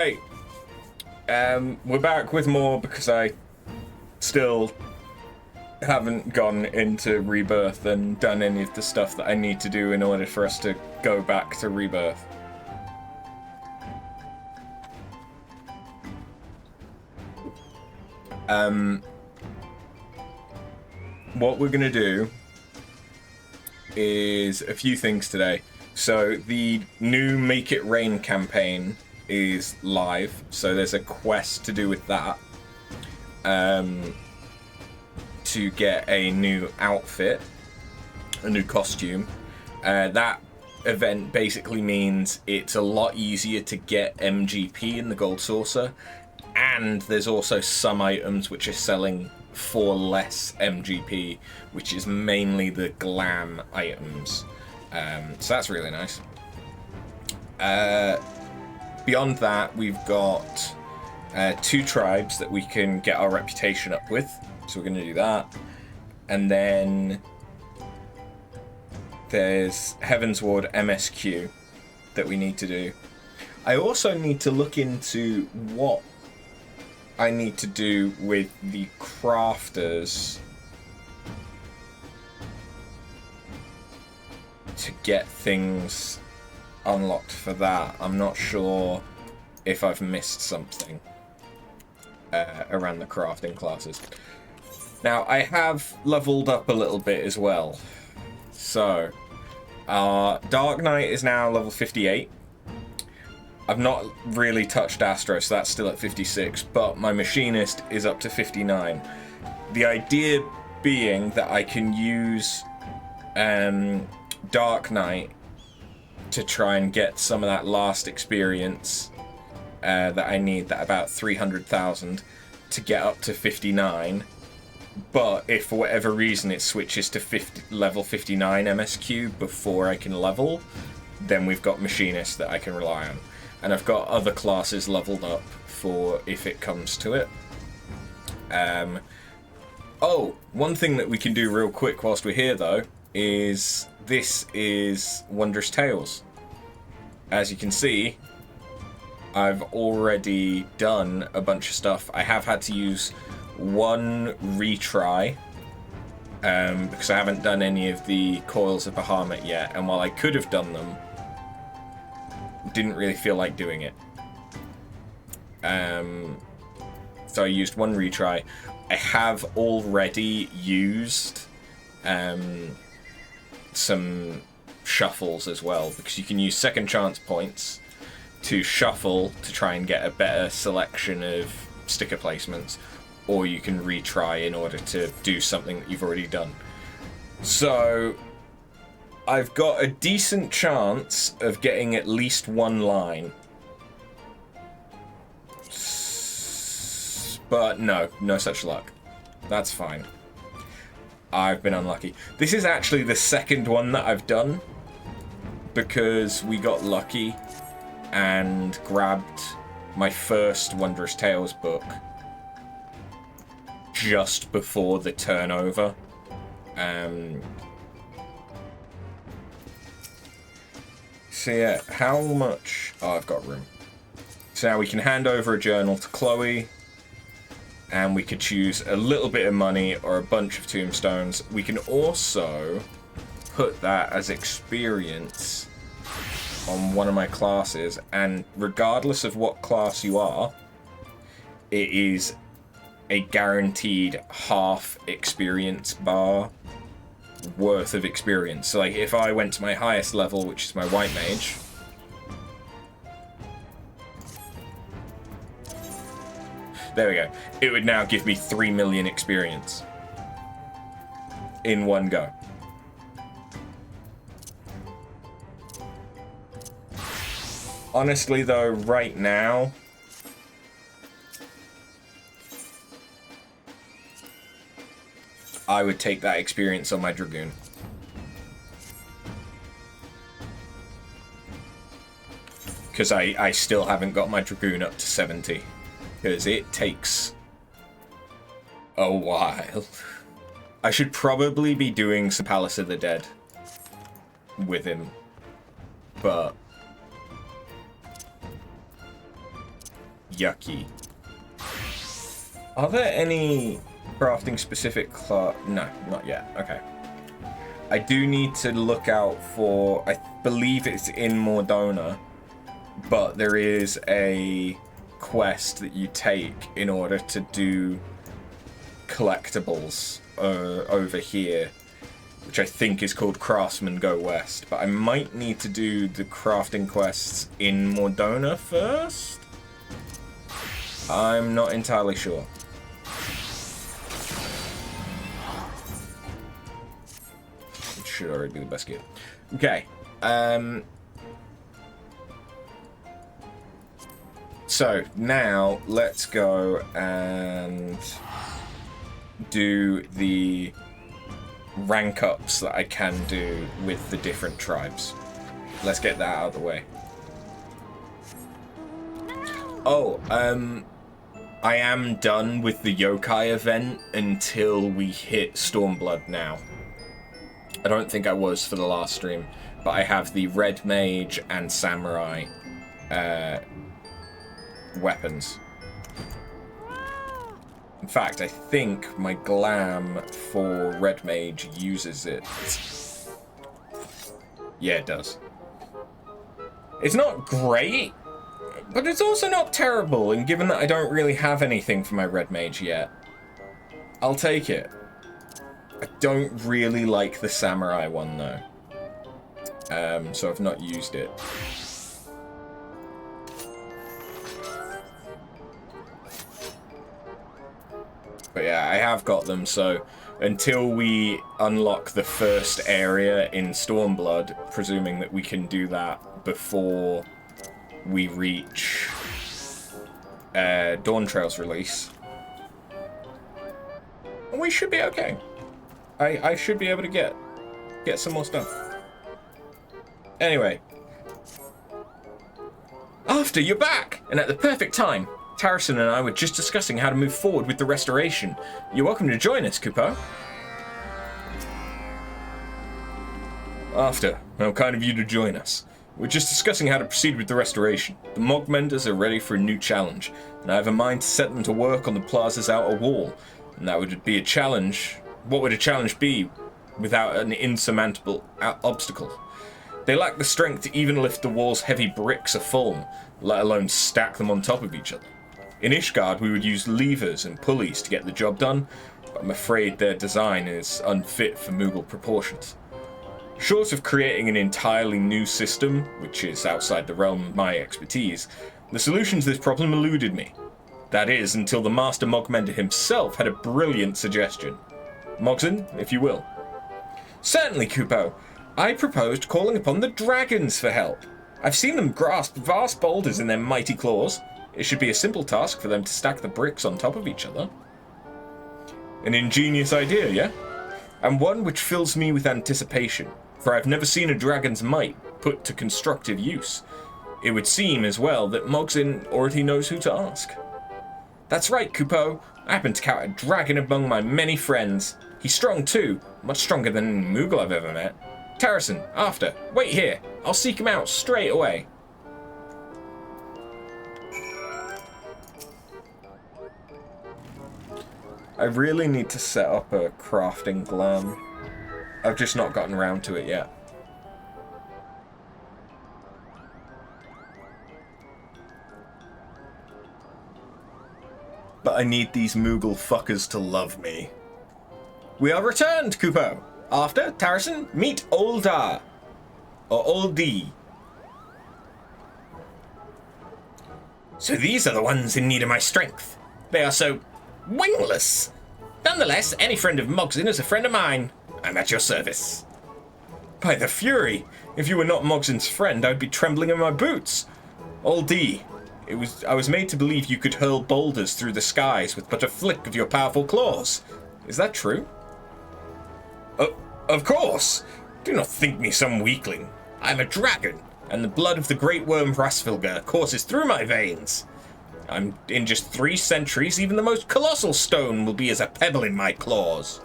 Hey, we're back with more because I still haven't gone into Rebirth and done any of the stuff that I need to do in order for us to go back to Rebirth. What we're gonna do is a few things today. So the new Make It Rain campaign is live, so there's a quest to do with that, to get a new outfit, a new costume. That event basically means it's a lot easier to get MGP in the Gold Saucer, and there's also some items which are selling for less MGP, which is mainly the glam items. So that's really nice. Beyond that, we've got 2 tribes that we can get our reputation up with, so we're going to do that. And then there's Heavensward MSQ that we need to do. I also need to look into what I need to do with the crafters to get things unlocked for that. I'm not sure if I've missed something around the crafting classes. Now, I have leveled up a little bit as well. So, our Dark Knight is now level 58. I've not really touched Astro, so that's still at 56, but my Machinist is up to 59. The idea being that I can use Dark Knight to try and get some of that last experience that I need, that about 300,000, to get up to 59. But if for whatever reason it switches to level 59 MSQ before I can level, then we've got Machinist that I can rely on. And I've got other classes leveled up for if it comes to it. Oh, one thing that we can do real quick whilst we're here, though, is this is Wondrous Tales. As you can see, I've already done a bunch of stuff. I have had to use 1 retry, because I haven't done any of the Coils of Bahamut yet, and while I could have done them, didn't really feel like doing it. So I used 1 retry. I have already used some shuffles as well, because you can use second chance points to shuffle to try and get a better selection of sticker placements, or you can retry in order to do something that you've already done. So I've got a decent chance of getting at least 1 line. But no such luck. That's fine. I've been unlucky. This is actually the second one that I've done, because we got lucky and grabbed my first Wondrous Tales book just before the turnover. So yeah, how much... Oh, I've got room. So now we can hand over a journal to Chloe, and we could choose a little bit of money or a bunch of tombstones. We can also put that as experience on one of my classes, and regardless of what class you are, it is a guaranteed half experience bar worth of experience. So like if I went to my highest level, which is my white mage, there we go, it would now give me 3 million experience in one go. Honestly though, right now, I would take that experience on my Dragoon. Because I still haven't got my Dragoon up to 70. Because it takes a while. I should probably be doing some Palace of the Dead with him. But yucky. Are there any crafting specific no, not yet. Okay. I do need to look out for, I believe it's in Mordona, but there is a quest that you take in order to do collectibles over here, which I think is called Craftsman Go West, but I might need to do the crafting quests in Mordona first? I'm not entirely sure. It should already be the best gear. Okay. So now let's go and do the rank ups that I can do with the different tribes. Let's get that out of the way. Oh, I am done with the yokai event until we hit Stormblood now. I don't think I was for the last stream, but I have the Red Mage and Samurai weapons. In fact, I think my glam for Red Mage uses it. Yeah, it does. It's not great, but it's also not terrible, and given that I don't really have anything for my Red Mage yet, I'll take it. I don't really like the Samurai one, though. So I've not used it. But yeah, I have got them, so until we unlock the first area in Stormblood, presuming that we can do that before we reach Dawn Trail's release, we should be okay. I should be able to get some more stuff. Anyway. After, you're back! And at the perfect time. Tarrison and I were just discussing how to move forward with the restoration. You're welcome to join us, Kupo. After, how kind of you to join us. We're just discussing how to proceed with the restoration. The Mogmenders are ready for a new challenge, and I have a mind to set them to work on the plaza's outer wall. And that would be a challenge. What would a challenge be without an insurmountable obstacle? They lack the strength to even lift the wall's heavy bricks of foam, let alone stack them on top of each other. In Ishgard, we would use levers and pulleys to get the job done, but I'm afraid their design is unfit for Moogle proportions. Short of creating an entirely new system, which is outside the realm of my expertise, the solution to this problem eluded me. That is, until the Master Mogmender himself had a brilliant suggestion. Mogson, if you will. Certainly, Kupo. I proposed calling upon the dragons for help. I've seen them grasp vast boulders in their mighty claws. It should be a simple task for them to stack the bricks on top of each other. An ingenious idea, yeah? And one which fills me with anticipation, for I've never seen a dragon's might put to constructive use. It would seem, as well, that Mogson already knows who to ask. That's right, Kupo. I happen to count a dragon among my many friends. He's strong too, much stronger than any Moogle I've ever met. Tarrison, after. Wait here. I'll seek him out straight away. I really need to set up a crafting glam. I've just not gotten around to it yet. But I need these Moogle fuckers to love me. We are returned, Kupo. After, Tarrison, meet Oldar. Or Oldie. So these are the ones in need of my strength. They are so wingless. Nonetheless, any friend of Mogson is a friend of mine. I'm at your service. By the Fury, if you were not Mogson's friend, I'd be trembling in my boots. Oldie, I was made to believe you could hurl boulders through the skies with but a flick of your powerful claws. Is that true? Of course! Do not think me some weakling. I'm a dragon, and the blood of the great worm Rasfilger courses through my veins. In just 3 centuries, even the most colossal stone will be as a pebble in my claws.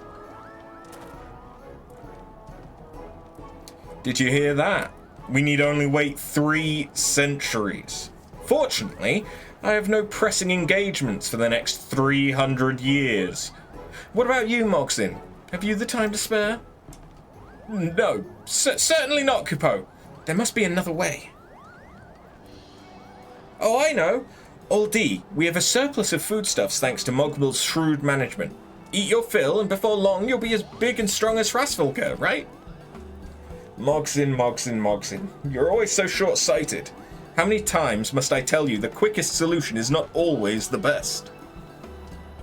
Did you hear that? We need only wait 3 centuries. Fortunately, I have no pressing engagements for the next 300 years. What about you, Mogzin? Have you the time to spare? No, certainly not, Kupo. There must be another way. Oh, I know. Aldi, we have a surplus of foodstuffs thanks to Mogbil's shrewd management. Eat your fill, and before long you'll be as big and strong as Rasvilka, right? Mogzin. You're always so short-sighted. How many times must I tell you the quickest solution is not always the best?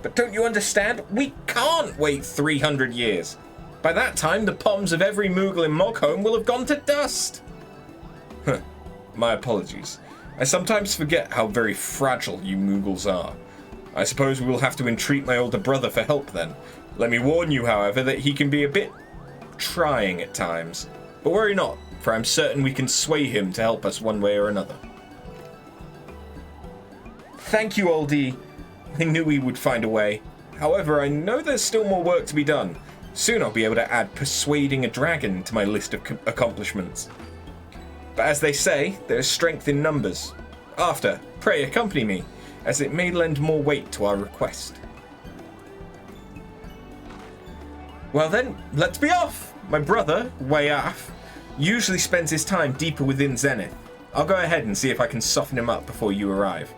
But don't you understand? We can't wait 300 years. By that time, the palms of every Moogle in Mogholm will have gone to dust. My apologies. I sometimes forget how very fragile you Moogles are. I suppose we will have to entreat my older brother for help then. Let me warn you, however, that he can be a bit trying at times. But worry not, for I'm certain we can sway him to help us one way or another. Thank you, Aldi. I knew we would find a way. However, I know there's still more work to be done. Soon I'll be able to add persuading a dragon to my list of accomplishments. But as they say, there's strength in numbers. After, pray accompany me, as it may lend more weight to our request. Well then, let's be off! My brother, Wayaf, usually spends his time deeper within Zenith. I'll go ahead and see if I can soften him up before you arrive.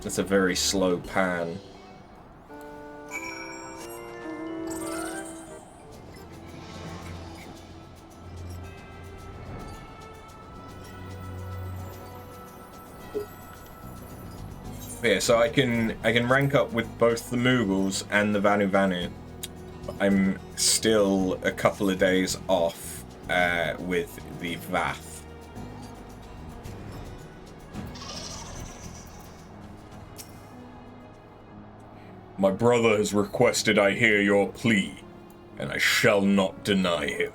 That's a very slow pan. Yeah, so I can rank up with both the Moogles and the Vanu. I'm still a couple of days off with the Vath. My brother has requested I hear your plea, and I shall not deny him.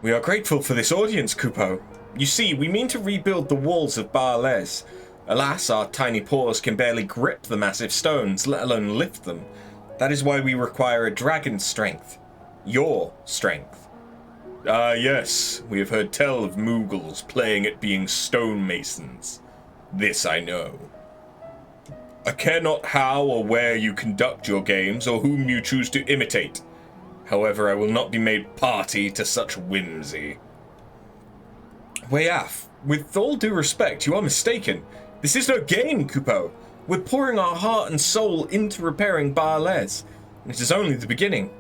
We are grateful for this audience, Kupo. You see, we mean to rebuild the walls of Baales. Alas, our tiny paws can barely grip the massive stones, let alone lift them. That is why we require a dragon's strength. Your strength. Ah, yes, we have heard tell of Moogles playing at being stonemasons. This I know. I care not how or where you conduct your games or whom you choose to imitate. However, I will not be made party to such whimsy. Wayaf, with all due respect, you are mistaken. This is no game, Kupo. We're pouring our heart and soul into repairing Baales. It is only the beginning.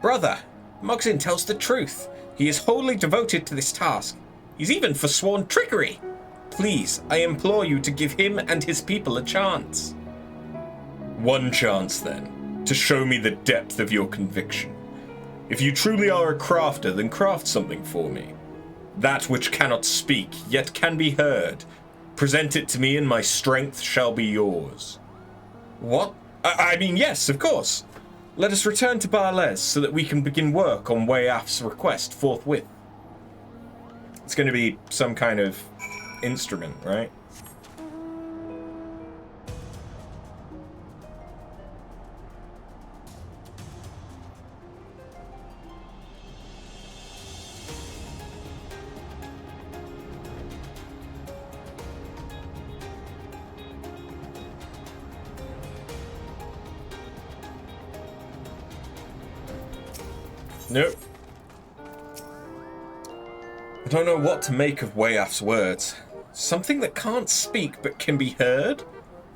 Brother, Mogzin tells the truth. He is wholly devoted to this task. He's even forsworn trickery. Please, I implore you to give him and his people a chance. One chance, then, to show me the depth of your conviction. If you truly are a crafter, then craft something for me. That which cannot speak, yet can be heard. Present it to me, and my strength shall be yours. What? I mean, yes, of course. Let us return to Baales so that we can begin work on Wayaf's request forthwith. It's going to be some kind of instrument, right? Nope. I don't know what to make of Wayaf's words. Something that can't speak but can be heard?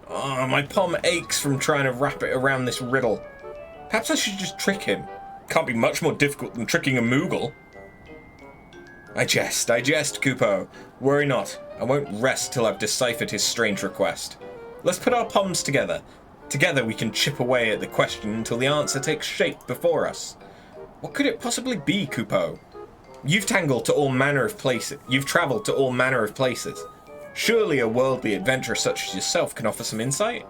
Oh, my palm aches from trying to wrap it around this riddle. Perhaps I should just trick him. Can't be much more difficult than tricking a Moogle. I jest, Kupo. Worry not. I won't rest till I've deciphered his strange request. Let's put our palms together. Together we can chip away at the question until the answer takes shape before us. What could it possibly be, Kupo? You've traveled to all manner of places. Surely a worldly adventurer such as yourself can offer some insight?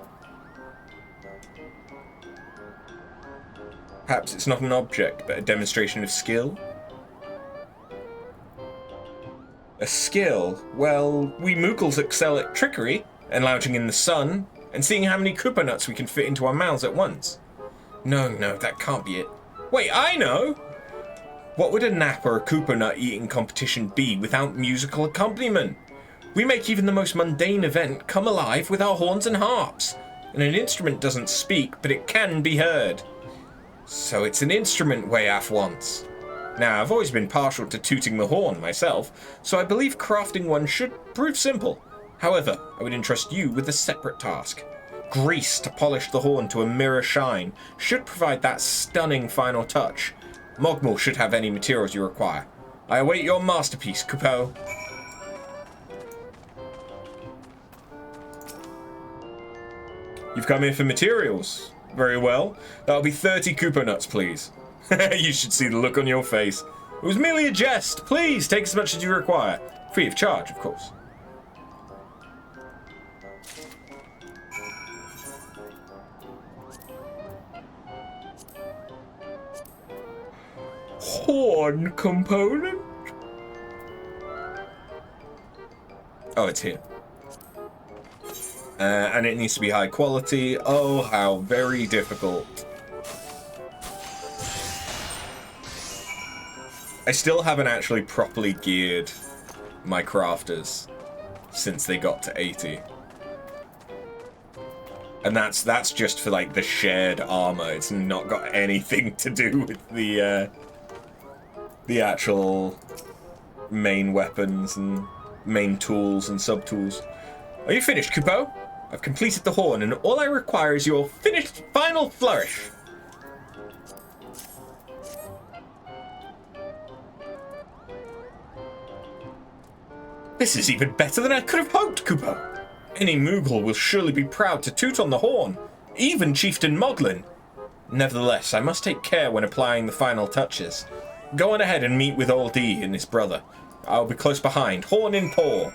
Perhaps it's not an object, but a demonstration of skill? A skill? Well, we Moogles excel at trickery, and lounging in the sun, and seeing how many Koopa nuts we can fit into our mouths at once. No, that can't be it. Wait, I know! What would a nap or a Koopa nut eating competition be without musical accompaniment? We make even the most mundane event come alive with our horns and harps. And an instrument doesn't speak, but it can be heard. So it's an instrument Wayaf wants. Now, I've always been partial to tooting the horn myself, so I believe crafting one should prove simple. However, I would entrust you with a separate task. Grease to polish the horn to a mirror shine should provide that stunning final touch. Mogmal should have any materials you require. I await your masterpiece, Kupo. You've come here for materials. Very well. That'll be 30 Koopa nuts, please. You should see the look on your face. It was merely a jest. Please, take as much as you require. Free of charge, of course. Horn component? Oh, it's here. And it needs to be high quality. Oh, how very difficult. I still haven't actually properly geared my crafters since they got to 80. And that's just for like the shared armor. It's not got anything to do with the actual main weapons and main tools and sub-tools. Are you finished, Kupo? I've completed the horn, and all I require is your finished final flourish. This is even better than I could have hoped, Kupo. Any Moogle will surely be proud to toot on the horn, even Chieftain Moglin. Nevertheless, I must take care when applying the final touches. Go on ahead and meet with Old D and his brother. I'll be close behind, horn in paw.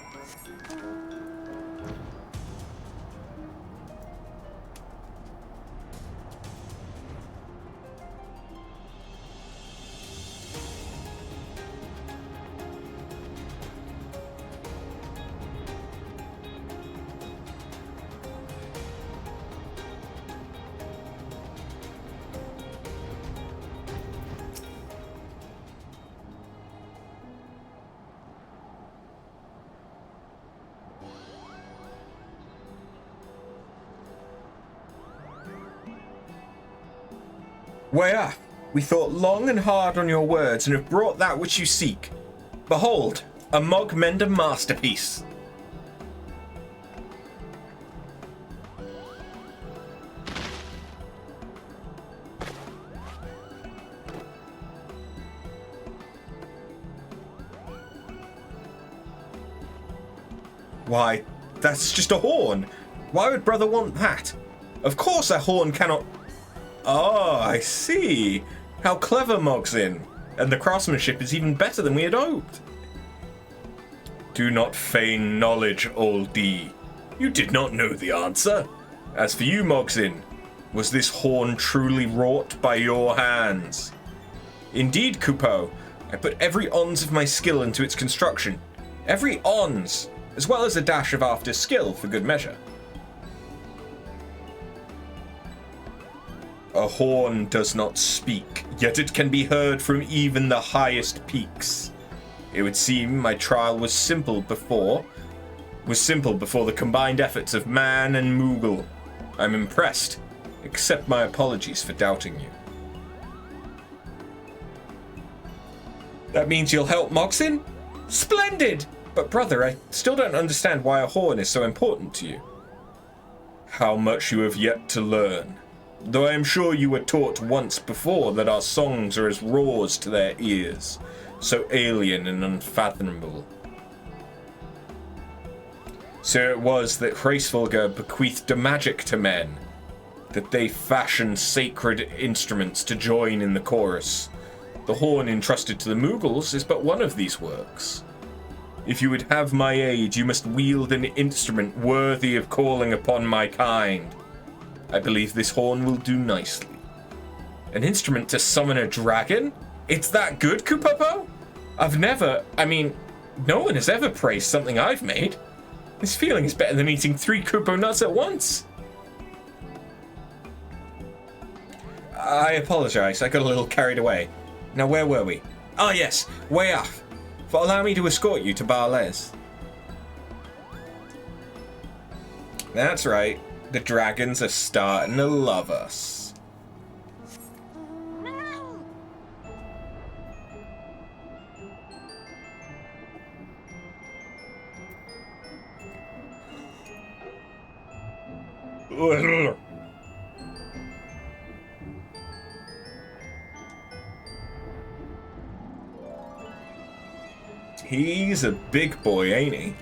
Where? We thought long and hard on your words and have brought that which you seek. Behold, a Mog Mender masterpiece. Why, that's just a horn. Why would brother want that? Of course a horn cannot... Oh, I see. How clever Mog's in. And the craftsmanship is even better than we had hoped. Do not feign knowledge, Old D. You did not know the answer. As for you, Mogzin, was this horn truly wrought by your hands? Indeed, Kupo. I put every ons of my skill into its construction. Every ons, as well as a dash of after skill for good measure. A horn does not speak, yet it can be heard from even the highest peaks. It would seem my trial was simple before the combined efforts of man and Moogle. I'm impressed. Accept my apologies for doubting you. That means you'll help Moxin? Splendid! But brother, I still don't understand why a horn is so important to you. How much you have yet to learn. Though I am sure you were taught once before that our songs are as roars to their ears, so alien and unfathomable. So it was that Hraesvelgr bequeathed a magic to men, that they fashioned sacred instruments to join in the chorus. The horn entrusted to the Moogles is but one of these works. If you would have my aid, you must wield an instrument worthy of calling upon my kind. I believe this horn will do nicely. An instrument to summon a dragon? It's that good, Kupopo? No one has ever praised something I've made. This feeling is better than eating 3 Kupo nuts at once. I apologize, I got a little carried away. Now where were we? Oh yes, way off. Allow me to escort you to Barles. That's right, the dragons are starting to love us. He's a big boy, ain't he?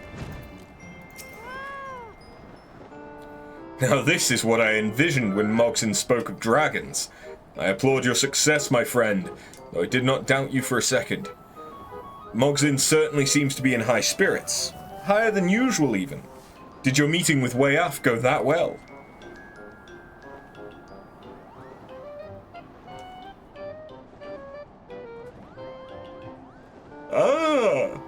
Now this is what I envisioned when Mogson spoke of dragons. I applaud your success, my friend, though I did not doubt you for a second. Mogson certainly seems to be in high spirits. Higher than usual, even. Did your meeting with Wayaf go that well? Ah!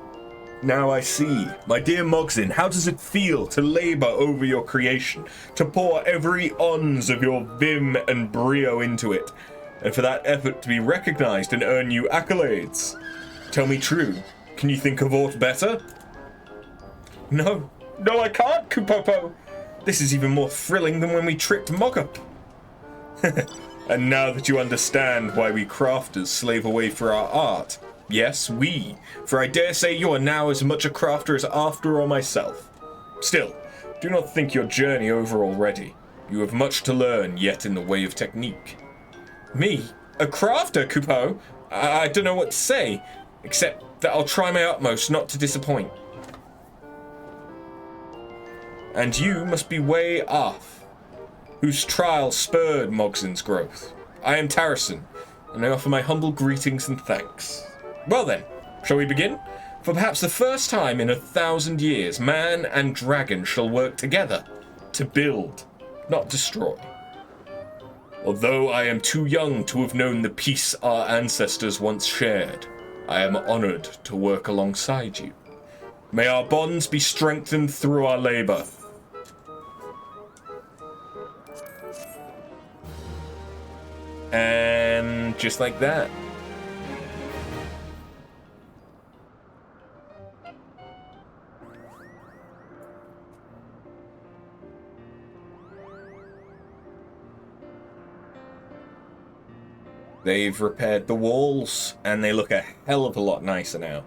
Now I see. My dear Mogson, how does it feel to labor over your creation, to pour every ons of your vim and brio into it, and for that effort to be recognized and earn you accolades? Tell me true, can you think of aught better? No, I can't, Kupopo. This is even more thrilling than when we tricked Mogup. And now that you understand why we crafters slave away for our art, yes, we, for I dare say you are now as much a crafter as After or myself. Still, do not think your journey over already. You have much to learn yet in the way of technique. Me? A crafter, Kupo? I don't know what to say, except that I'll try my utmost not to disappoint. And you must be way off, whose trial spurred Mogson's growth. I am Tarrison, and I offer my humble greetings and thanks. Well then, shall we begin? For perhaps the first time in 1,000 years, man and dragon shall work together to build, not destroy. Although I am too young to have known the peace our ancestors once shared, I am honored to work alongside you. May our bonds be strengthened through our labor. And just like that. They've repaired the walls, and they look a hell of a lot nicer now.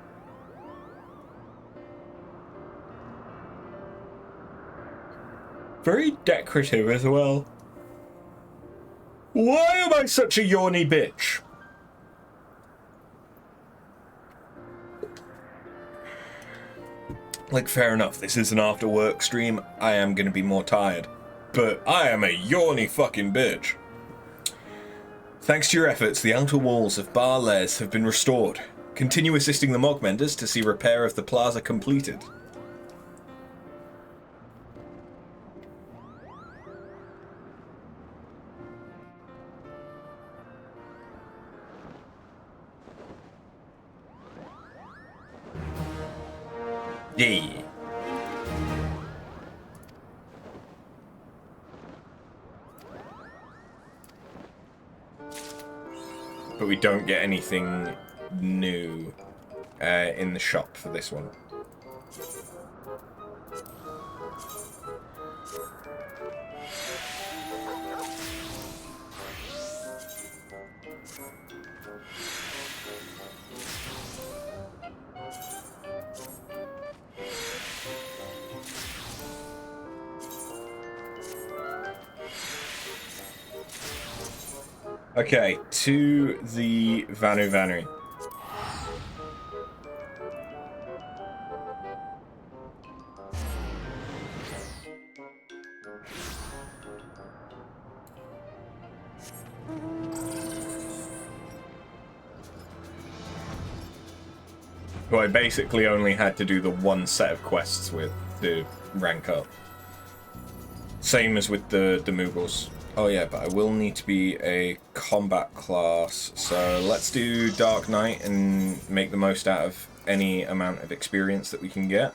Very decorative as well. Why am I such a yawny bitch? Like, fair enough, this is an after work stream. I am going to be more tired. But I am a yawny fucking bitch. Thanks to your efforts, the outer walls of Barles have been restored. Continue assisting the Mogmenders to see repair of the plaza completed. Yeah. But we don't get anything new in the shop for this one. Okay, to the Vanu Vanu. Who I basically only had to do the one set of quests with to rank up. Same as with the Mughals. Oh yeah, but I will need to be a combat class, so let's do Dark Knight and make the most out of any amount of experience that we can get.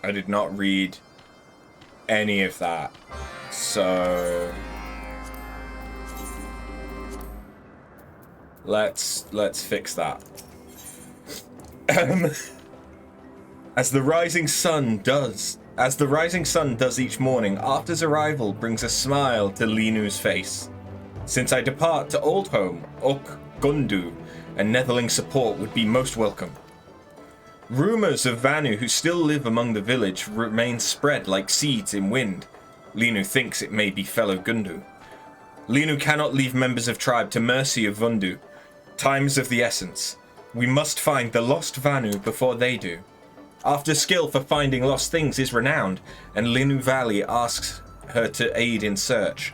I did not read any of that, so let's fix that. As the rising sun does each morning, After's arrival brings a smile to Linu's face. Since I depart to old home, Ok Gundu and Netherling support would be most welcome. Rumors of Vanu who still live among the village remain spread like seeds in wind. Linu thinks it may be fellow Gundu. Linu cannot leave members of tribe to mercy of Vundu. Time is of the essence. We must find the lost Vanu before they do. After's skill for finding lost things is renowned, and Linu Valley asks her to aid in search.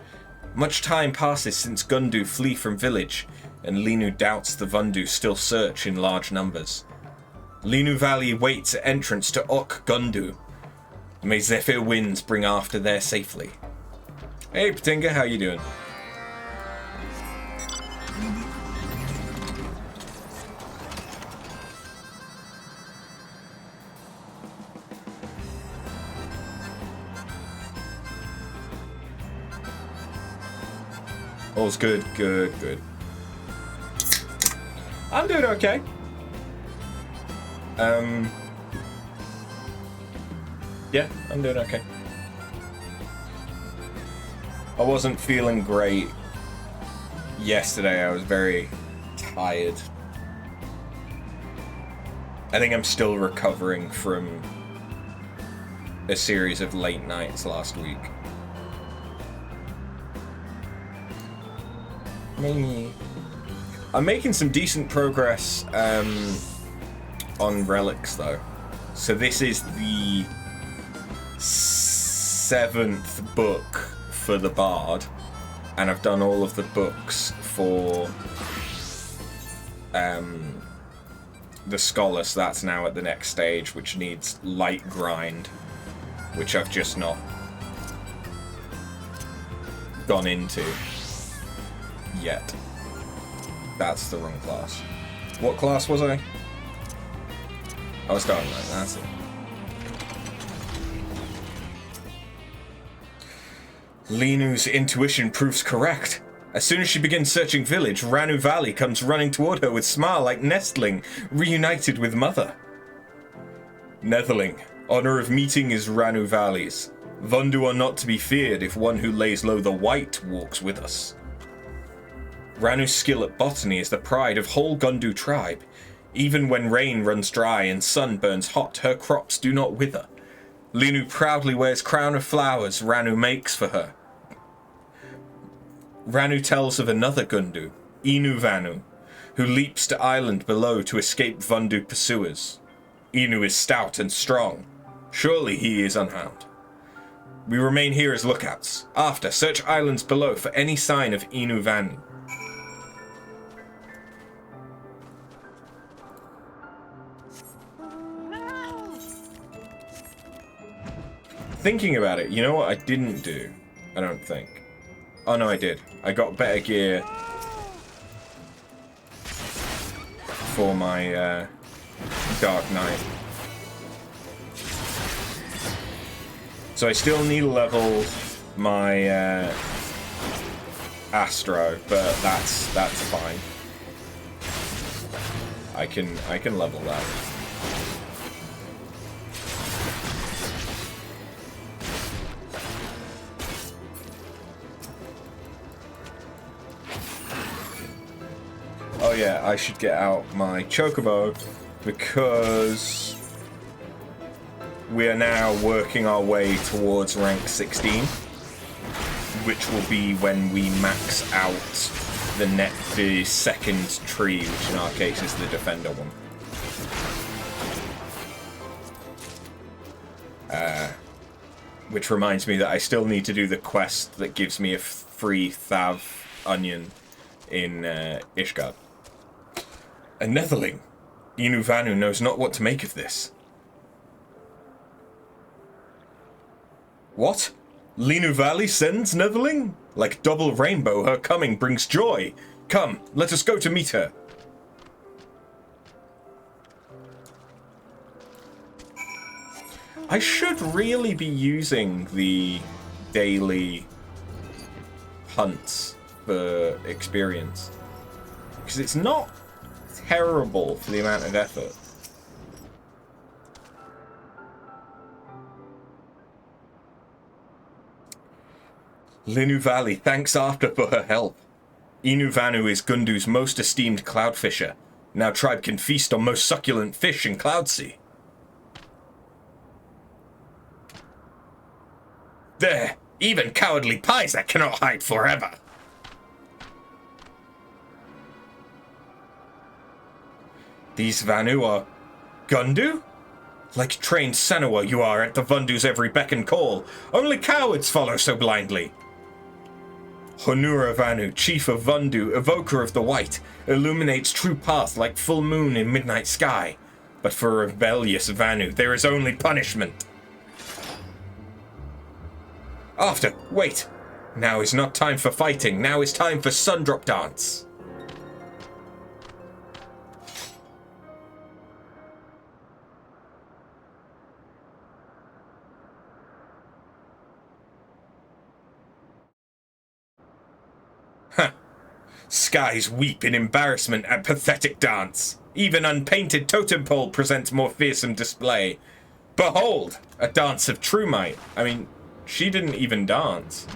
Much time passes since Gundu flee from village, and Linu doubts the Vundu still search in large numbers. Linu Valley waits at entrance to Ok Gundu. May Zephyr winds bring After there safely. Hey Patinga, how you doing? All's good, good. I'm doing okay. Yeah, I'm doing okay. I wasn't feeling great yesterday. I was very tired. I think I'm still recovering from a series of late nights last week. I'm making some decent progress on relics though. So this is the 7th book for the Bard, and I've done all of the books for the Scholar, so that's now at the next stage, which needs light grind, which I've just not gone into yet. That's the wrong class. What class was I? I was starting like that's it. Linu's intuition proves correct. As soon as she begins searching village, Ranu Valley comes running toward her with smile like nestling, reunited with mother. Netherling, honor of meeting is Ranu Valley's. Vundu are not to be feared if one who lays low the white walks with us. Ranu's skill at botany is the pride of whole Gundu tribe. Even when rain runs dry and sun burns hot, her crops do not wither. Linu proudly wears crown of flowers Ranu makes for her. Ranu tells of another Gundu, Inu Vanu, who leaps to island below to escape Vundu pursuers. Inu is stout and strong. Surely he is unharmed. We remain here as lookouts. After, search islands below for any sign of Inu Vanu. Thinking about it, you know what I didn't do? I don't think. Oh no, I did. I got better gear for my Dark Knight. So I still need to level my Astro, but that's fine. I can level that. Oh yeah, I should get out my Chocobo because we are now working our way towards rank 16, which will be when we max out the second tree, which in our case is the Defender one. Which reminds me that I still need to do the quest that gives me a free Thav onion in Ishgard. A Netherling. Inu Vanu knows not what to make of this. What? Linu Valley sends Netherling? Like double rainbow, her coming brings joy. Come, let us go to meet her. I should really be using the daily hunts for experience, because it's not terrible for the amount of effort. Linu Valley thanks after for her help. Inu Vanu is Gundu's most esteemed cloud fisher. Now tribe can feast on most succulent fish in Cloud Sea. There, even cowardly Paisa cannot hide forever. These Vanu are Gundu? Like trained Senua you are at the Vundu's every beck and call. Only cowards follow so blindly. Honura Vanu, chief of Vundu, evoker of the white, illuminates true path like full moon in midnight sky. But for rebellious Vanu, there is only punishment. After, wait. Now is not time for fighting, now is time for Sundrop Dance. Huh. Skies weep in embarrassment at pathetic dance. Even unpainted totem pole presents more fearsome display. Behold, a dance of true might. I mean, she didn't even dance.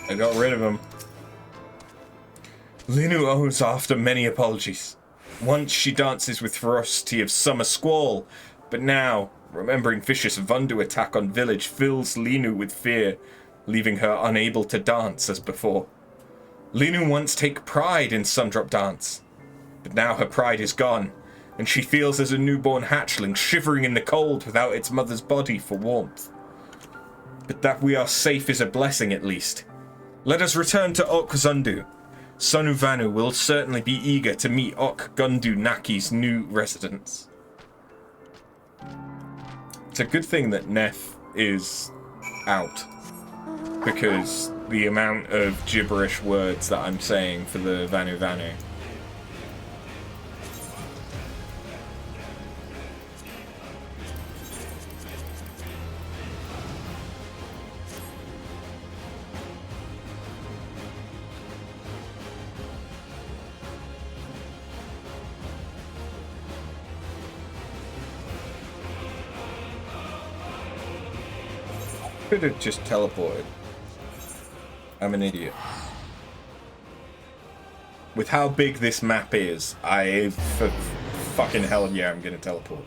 I got rid of him. Linu owes after many apologies. Once she dances with ferocity of summer squall, but now, remembering vicious Vundu attack on village fills Linu with fear, leaving her unable to dance as before. Linu once take pride in Sundrop Dance, but now her pride is gone, and she feels as a newborn hatchling shivering in the cold without its mother's body for warmth. But that we are safe is a blessing at least. Let us return to Ok Zundu. Sonu Vanu will certainly be eager to meet Ok Gundu Naki's new residence. It's a good thing that Nef is out, because the amount of gibberish words that I'm saying for the Vanu Vanu. Could have just teleported. I'm an idiot. With how big this map is, for fucking hell yeah, I'm gonna teleport.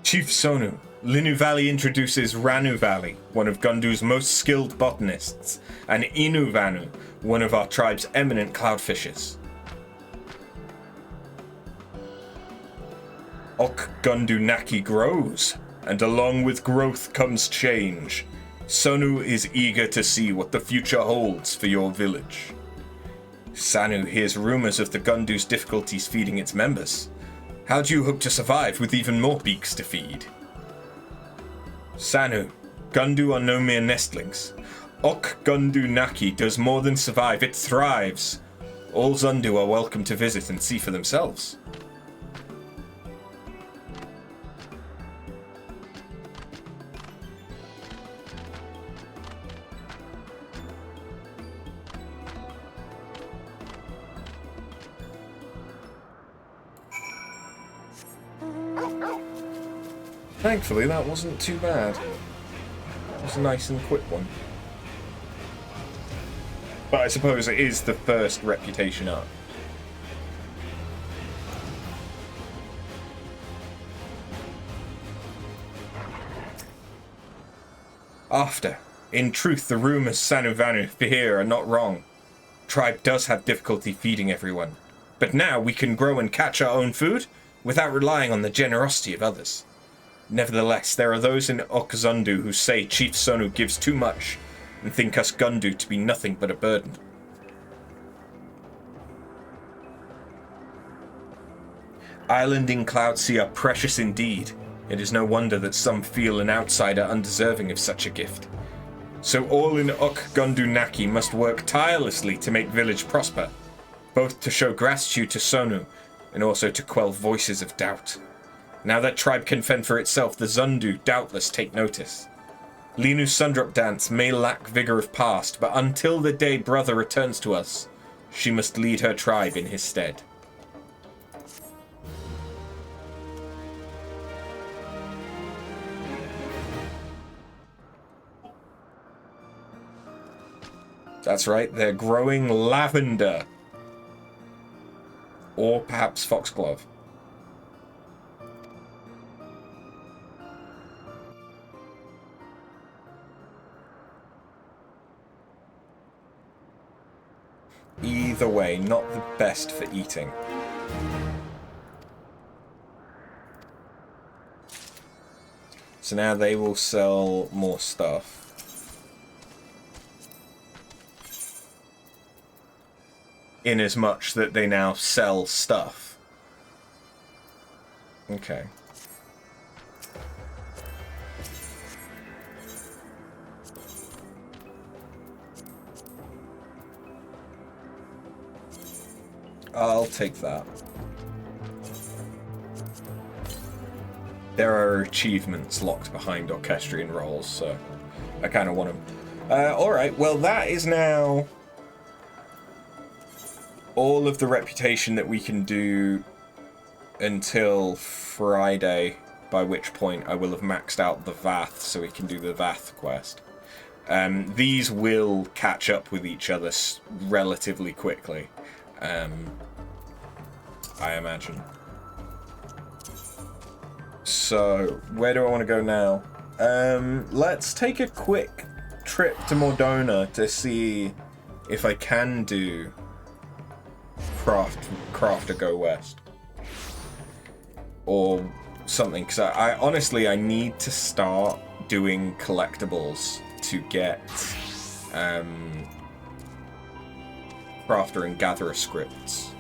Chief Sonu, Linu Valley introduces Ranu Valley, one of Gundu's most skilled botanists, and Inu Vanu, one of our tribe's eminent cloudfishers. Ok Gundu Naki grows, and along with growth comes change. Sonu is eager to see what the future holds for your village. Sanu hears rumors of the Gundu's difficulties feeding its members. How do you hope to survive with even more beaks to feed? Sanu, Gundu are no mere nestlings. Ok Gundu Naki does more than survive, it thrives. All Zundu are welcome to visit and see for themselves. Thankfully, that wasn't too bad. It was a nice and quick one. But I suppose it is the first reputation up. After. In truth, the rumours Sanuvanu here are not wrong. Tribe does have difficulty feeding everyone. But now we can grow and catch our own food without relying on the generosity of others. Nevertheless, there are those in Okzundu who say Chief Sonu gives too much and think us Gundu to be nothing but a burden. Island in Cloud Sea are precious indeed. It is no wonder that some feel an outsider undeserving of such a gift. So all in Gundu Naki must work tirelessly to make village prosper, both to show gratitude to Sonu and also to quell voices of doubt. Now that tribe can fend for itself, the Zundu doubtless take notice. Linu's Sundrop dance may lack vigor of past, but until the day brother returns to us, she must lead her tribe in his stead. That's right, they're growing lavender. Or perhaps foxglove. Either way, not the best for eating. So now they will sell more stuff. In as much that they now sell stuff. Okay. I'll take that. There are achievements locked behind orchestrion roles, so I kind of want them. Alright, well that is now all of the reputation that we can do until Friday, by which point I will have maxed out the Vath, so we can do the Vath quest. These will catch up with each other relatively quickly, I imagine. So, where do I want to go now? Let's take a quick trip to Mordona to see if I can do craft or go west or something, because I honestly I need to start doing collectibles to get crafter and gatherer scripts.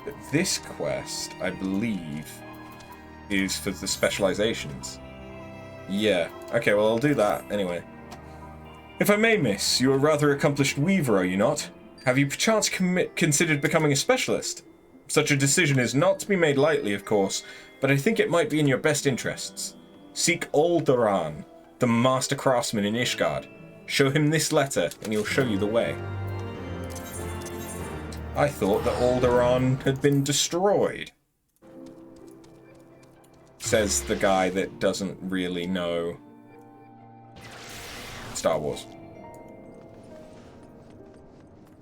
But this quest, I believe, is for the specializations. Yeah. Okay, well, I'll do that anyway. If I may, miss, you are a rather accomplished weaver, are you not? Have you perchance considered becoming a specialist? Such a decision is not to be made lightly, of course, but I think it might be in your best interests. Seek Alderaan, the master craftsman in Ishgard. Show him this letter, and he'll show you the way. I thought that Alderaan had been destroyed. Says the guy that doesn't really know Star Wars.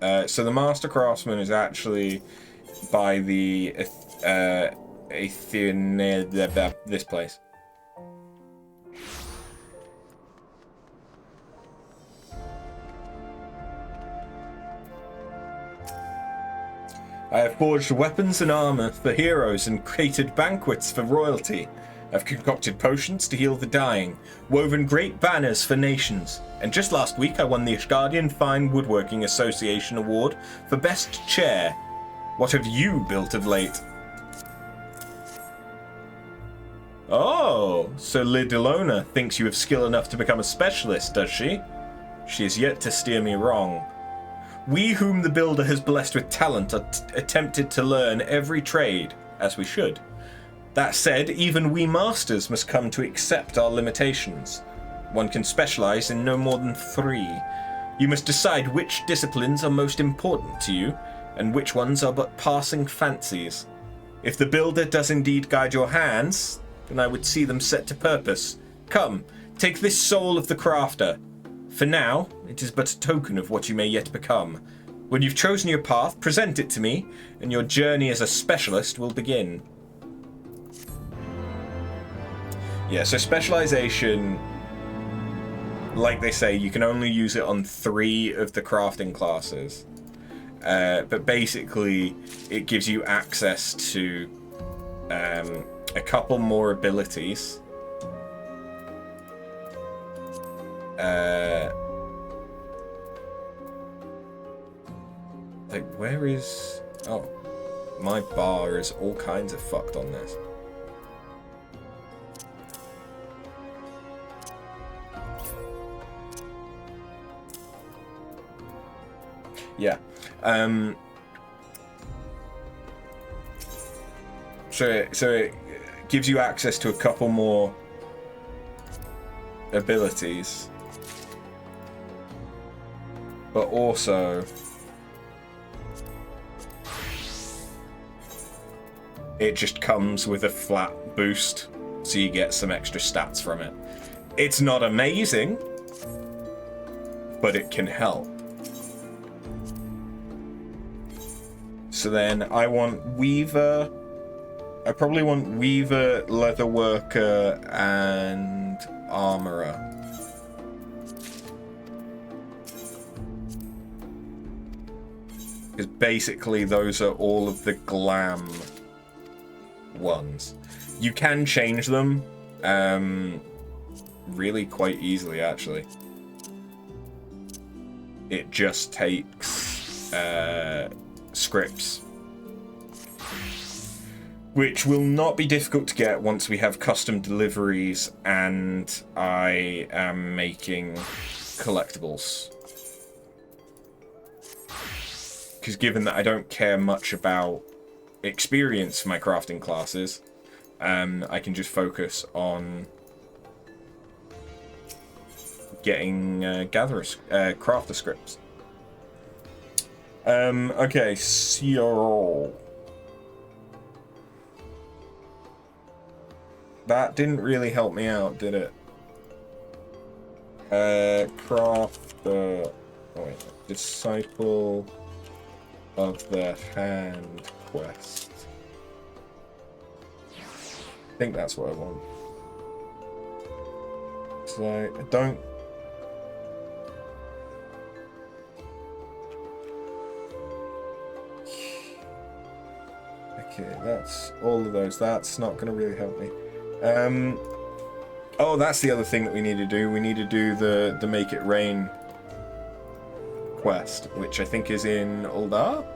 So the Master Craftsman is actually by the this place. I have forged weapons and armor for heroes and created banquets for royalty. I've concocted potions to heal the dying, woven great banners for nations, and just last week I won the Ishgardian Fine Woodworking Association Award for Best Chair. What have you built of late? Oh, so Lidilona thinks you have skill enough to become a specialist, does she? She has yet to steer me wrong. We whom the Builder has blessed with talent are attempted to learn every trade, as we should. That said, even we masters must come to accept our limitations. One can specialize in no more than 3. You must decide which disciplines are most important to you, and which ones are but passing fancies. If the builder does indeed guide your hands, then I would see them set to purpose. Come, take this soul of the crafter. For now, it is but a token of what you may yet become. When you've chosen your path, present it to me, and your journey as a specialist will begin. Yeah, so specialization, like they say, you can only use it on 3 of the crafting classes. But basically, it gives you access to a couple more abilities. Like, where is... Oh, my bar is all kinds of fucked on this. Yeah. So it gives you access to a couple more abilities, but also it just comes with a flat boost, so you get some extra stats from it. It's not amazing, but it can help. So then I want Weaver. I probably want Weaver, Leatherworker, and Armorer. Because basically those are all of the glam ones. You can change them really quite easily, actually. It just takes scripts, which will not be difficult to get once we have custom deliveries and I am making collectibles. Because given that I don't care much about experience for my crafting classes, I can just focus on getting crafter scripts. Okay, so that didn't really help me out, did it? Crafter. Oh wait, Disciple of the Hand quest. I think that's what I want. So I don't. Okay, that's all of those. That's not going to really help me. Oh, that's the other thing that we need to do. We need to do the Make It Rain quest, which I think is in Uldar?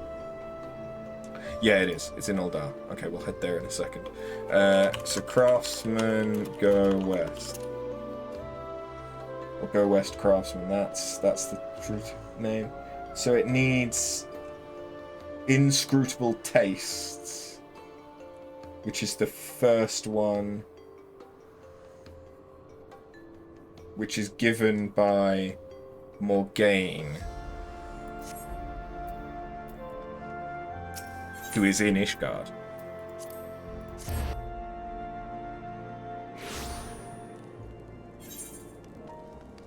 Yeah, it is. It's in Uldar. Okay, we'll head there in a second. So Craftsman, go west. Or go west Craftsman. That's the truth name. So it needs Inscrutable Tastes, which is the first one, which is given by Morgaine, who is in Ishgard.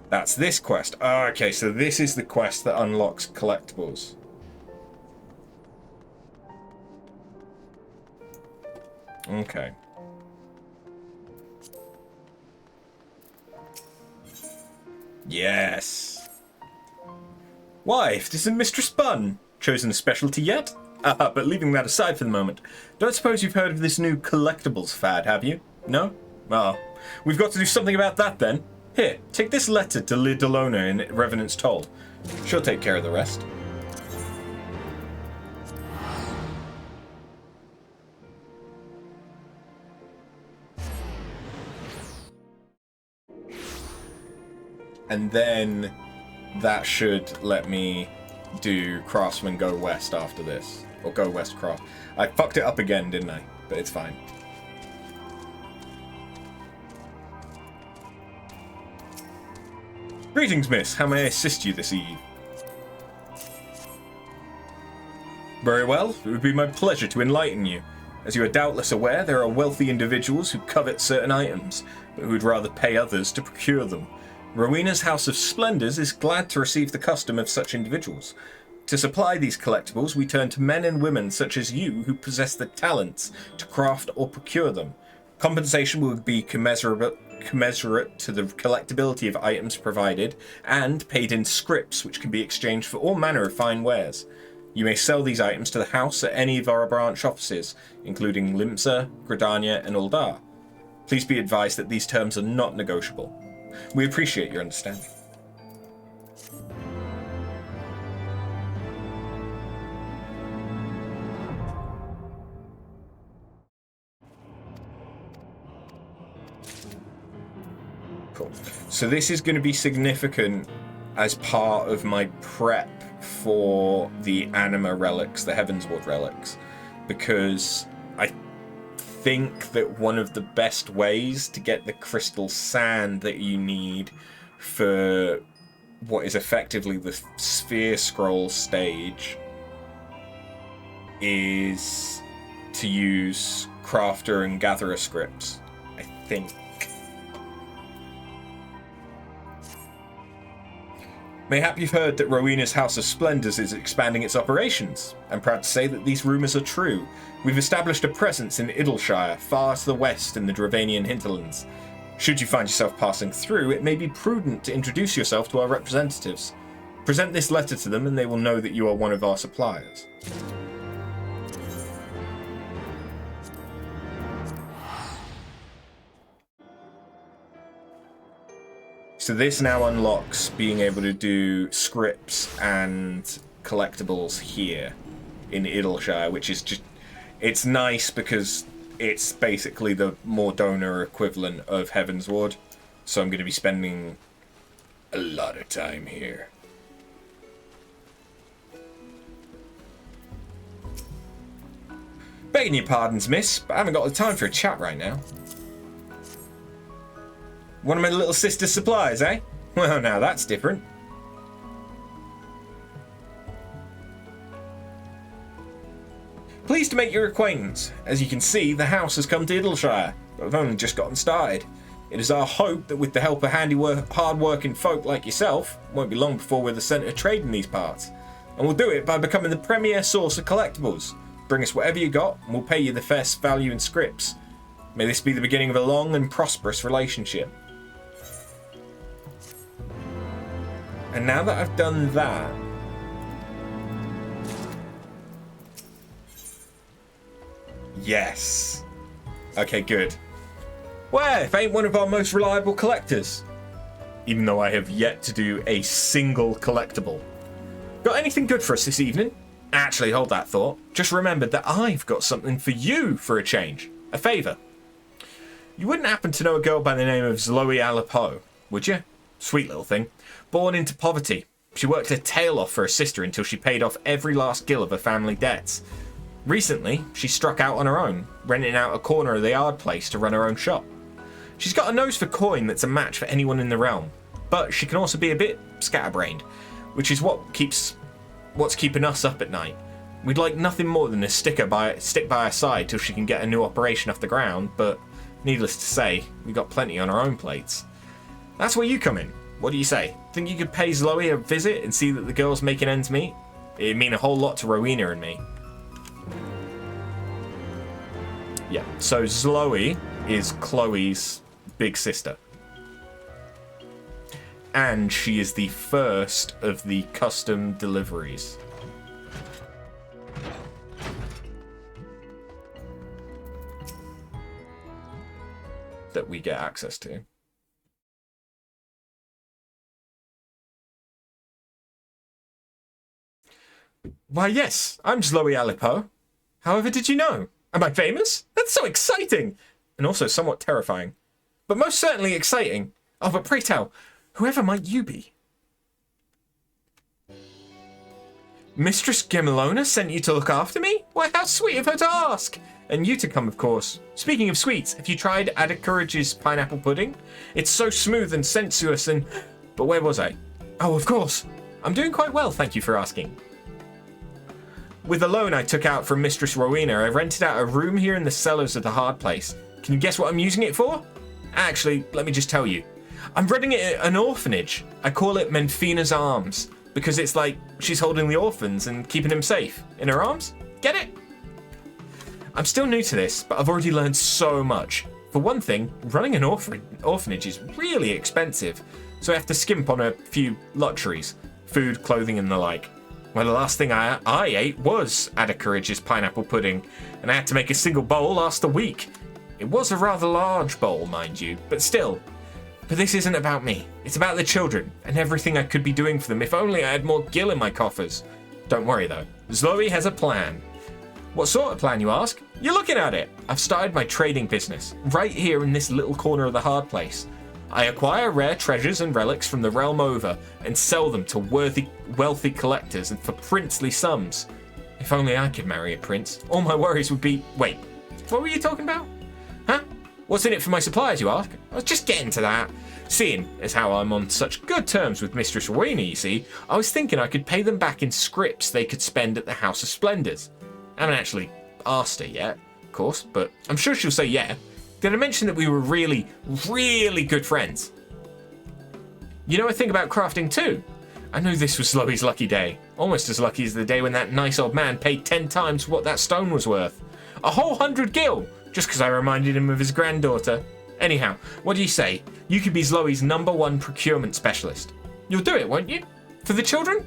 That's this quest. Oh, okay, so this is the quest that unlocks collectibles. Okay. Yes. Wife, this is Mistress Bun. Chosen a specialty yet? But leaving that aside for the moment, don't suppose you've heard of this new collectibles fad, have you? No? Well, we've got to do something about that then. Here, take this letter to Lid Delona in Revenant's Toll. She'll take care of the rest. And then that should let me do Craftsman Go West after this. Or Go West Craft. I fucked it up again, didn't I? But it's fine. Greetings, miss. How may I assist you this eve? Very well. It would be my pleasure to enlighten you. As you are doubtless aware, there are wealthy individuals who covet certain items, but who would rather pay others to procure them. Rowena's House of Splendors is glad to receive the custom of such individuals. To supply these collectibles, we turn to men and women such as you who possess the talents to craft or procure them. Compensation will be commensurate to the collectability of items provided and paid in scrips, which can be exchanged for all manner of fine wares. You may sell these items to the house at any of our branch offices, including Limsa, Gradania, and Uldar. Please be advised that these terms are not negotiable. We appreciate your understanding. Cool. So this is going to be significant as part of my prep for the Anima relics, the Heavensward relics, because I think that one of the best ways to get the crystal sand that you need for what is effectively the Sphere Scroll stage is to use Crafter and Gatherer scripts, I think. Mayhap you've heard that Rowena's House of Splendors is expanding its operations. I'm proud to say that these rumours are true. We've established a presence in Idleshire, far to the west in the Dravanian hinterlands. Should you find yourself passing through, it may be prudent to introduce yourself to our representatives. Present this letter to them and they will know that you are one of our suppliers. So this now unlocks being able to do scripts and collectibles here in Idleshire, which is just, it's nice because it's basically the Mordona equivalent of Heavensward. So I'm going to be spending a lot of time here. Begging your pardons, miss, but I haven't got the time for a chat right now. One of my little sister's supplies, eh? Well, now that's different. Pleased to make your acquaintance. As you can see, the house has come to Idleshire, but we've only just gotten started. It is our hope that with the help of hard-working folk like yourself, it won't be long before we're the centre of trade in these parts. And we'll do it by becoming the premier source of collectibles. Bring us whatever you got, and we'll pay you the fair value in scripts. May this be the beginning of a long and prosperous relationship. And now that I've done that, yes. Okay, good. Well, if ain't one of our most reliable collectors. Even though I have yet to do a single collectible. Got anything good for us this evening? Actually, hold that thought. Just remembered that I've got something for you for a change. A favour. You wouldn't happen to know a girl by the name of Zloe Alipo, would you? Sweet little thing. Born into poverty. She worked her tail off for her sister until she paid off every last gill of her family debts. Recently, she struck out on her own, renting out a corner of the yard place to run her own shop. She's got a nose for coin that's a match for anyone in the realm, but she can also be a bit scatterbrained, which is what's keeping us up at night. We'd like nothing more than a stick by her side till she can get a new operation off the ground, but needless to say, we've got plenty on our own plates. That's where you come in. What do you say? Think you could pay Zloe a visit and see that the girl's making ends meet? It'd mean a whole lot to Rowena and me. Yeah, so Zloe is Chloe's big sister. And she is the first of the custom deliveries. That we get access to. Why, yes, I'm Zloe Alipo. However, did you know? Am I famous? That's so exciting! And also somewhat terrifying. But most certainly exciting. Oh, but pray tell, whoever might you be? Mistress Gemelona sent you to look after me? Why, how sweet of her to ask! And you to come, of course. Speaking of sweets, have you tried Ada Courage's pineapple pudding? It's so smooth and sensuous and... But where was I? Oh, of course. I'm doing quite well, thank you for asking. With a loan I took out from Mistress Rowena, I rented out a room here in the cellars of the Hard Place. Can you guess what I'm using it for? Actually, let me just tell you. I'm running it at an orphanage. I call it Menfina's Arms, because it's like she's holding the orphans and keeping them safe in her arms. Get it? I'm still new to this, but I've already learned so much. For one thing, running an orphanage is really expensive, so I have to skimp on a few luxuries, food, clothing, and the like. Well, the last thing I ate was Ada Courage's pineapple pudding, and I had to make a single bowl last a week. It was a rather large bowl, mind you, but still. But this isn't about me. It's about the children, and everything I could be doing for them if only I had more gil in my coffers. Don't worry, though. Zoe has a plan. What sort of plan, you ask? You're looking at it. I've started my trading business, right here in this little corner of the Hard Place. I acquire rare treasures and relics from the realm over and sell them to wealthy collectors and for princely sums. If only I could marry a prince, all my worries would be... Wait, what were you talking about? Huh? What's in it for my suppliers, you ask? I was just getting to that. Seeing as how I'm on such good terms with Mistress Rowena, you see, I was thinking I could pay them back in scrips they could spend at the House of Splendors. I haven't actually asked her yet, of course, but I'm sure she'll say yeah. Did I mention that we were really, really good friends? You know a thing about crafting too? I knew this was Chloe's lucky day. Almost as lucky as the day when that nice old man paid 10 times what that stone was worth. A whole 100 gil, just because I reminded him of his granddaughter. Anyhow, what do you say? You could be Chloe's #1 procurement specialist. You'll do it, won't you? For the children?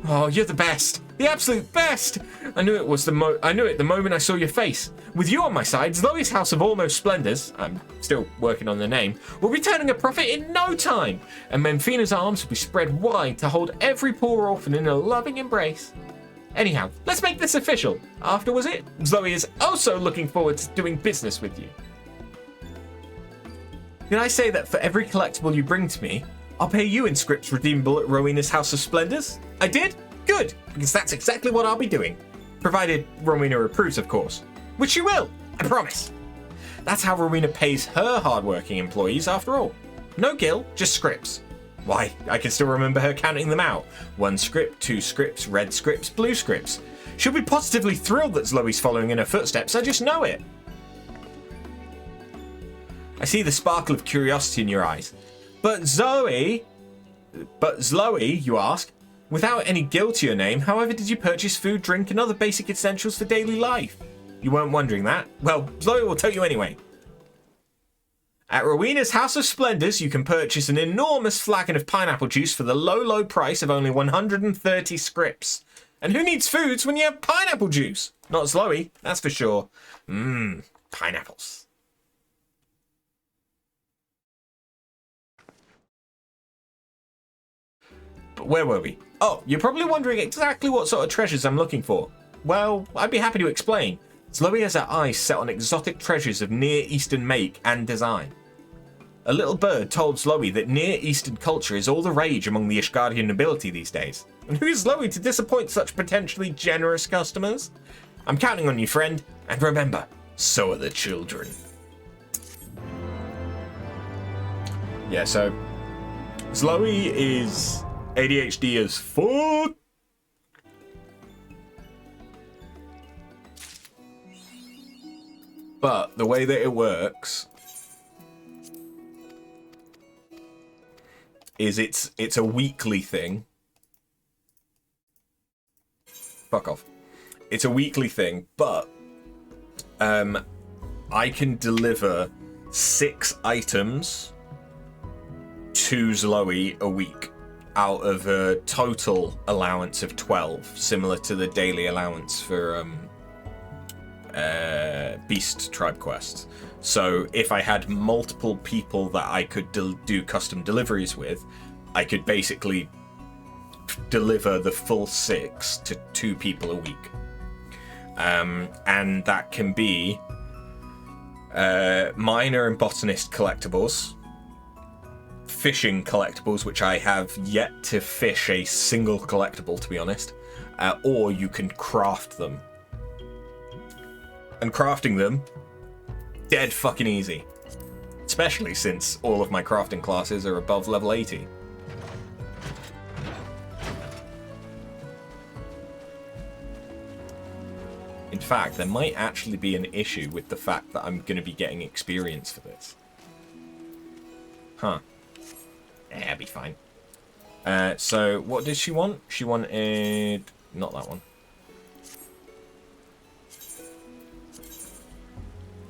Oh, you're the best. The absolute best. I knew it the moment I saw your face. With you on my side, Zoe's House of Almost Splendors, I'm still working on the name, will be turning a profit in no time, and Menfina's Arms will be spread wide to hold every poor orphan in a loving embrace. Anyhow, let's make this official. After was it? Zoe is also looking forward to doing business with you. Did I say that for every collectible you bring to me, I'll pay you in scripts redeemable at Rowena's House of Splendors? I did? Good, because that's exactly what I'll be doing. Provided Rowena approves, of course. Which she will, I promise. That's how Rowena pays her hard-working employees, after all. No gil, just scripts. Why, I can still remember her counting them out. 1 script, 2 scripts, red scripts, blue scripts. She'll be positively thrilled that Zoe's following in her footsteps, I just know it. I see the sparkle of curiosity in your eyes. But Zoe, you ask, without any gil to your name, however did you purchase food, drink, and other basic essentials for daily life? You weren't wondering that? Well, Zoe will tell you anyway. At Rowena's House of Splendors, you can purchase an enormous flagon of pineapple juice for the low, low price of only 130 scrips. And who needs foods when you have pineapple juice? Not Zoe, that's for sure. Pineapples. But where were we? Oh, you're probably wondering exactly what sort of treasures I'm looking for. Well, I'd be happy to explain. Zoe has her eyes set on exotic treasures of Near Eastern make and design. A little bird told Zoe that Near Eastern culture is all the rage among the Ishgardian nobility these days. And who is Zoe to disappoint such potentially generous customers? I'm counting on you, friend. And remember, so are the children. Yeah, so Zoe is ADHD as fuck. But the way that it works is it's a weekly thing. Fuck off. It's a weekly thing, but I can deliver 6 items to Zoe a week out of a total allowance of 12, similar to the daily allowance for Beast Tribe quests. So if I had multiple people that I could do custom deliveries with, I could basically deliver the full 6 to 2 people a week. And that can be miner and botanist collectibles, fishing collectibles, which I have yet to fish a single collectible, to be honest, or you can craft them. And crafting them, dead fucking easy. It's especially since all of my crafting classes are above level 80. In fact, there might actually be an issue with the fact that I'm going to be getting experience for this. Huh. Yeah, it'll be fine. So, what did she want? She wanted... not that one.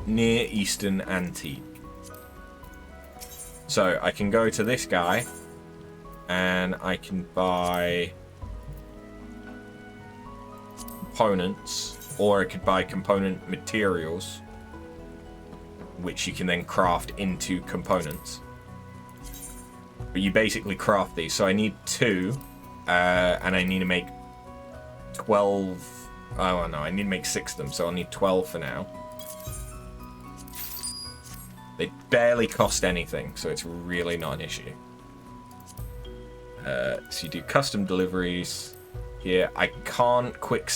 Near Eastern Antique. So, I can go to this guy, and I can buy components, or I could buy component materials, which you can then craft into components. But you basically craft these. So I need 2, and I need to make 12. Oh no, I need to make 6 of them, so I'll need 12 for now. They barely cost anything, so it's really not an issue. So you do custom deliveries here. I can't quick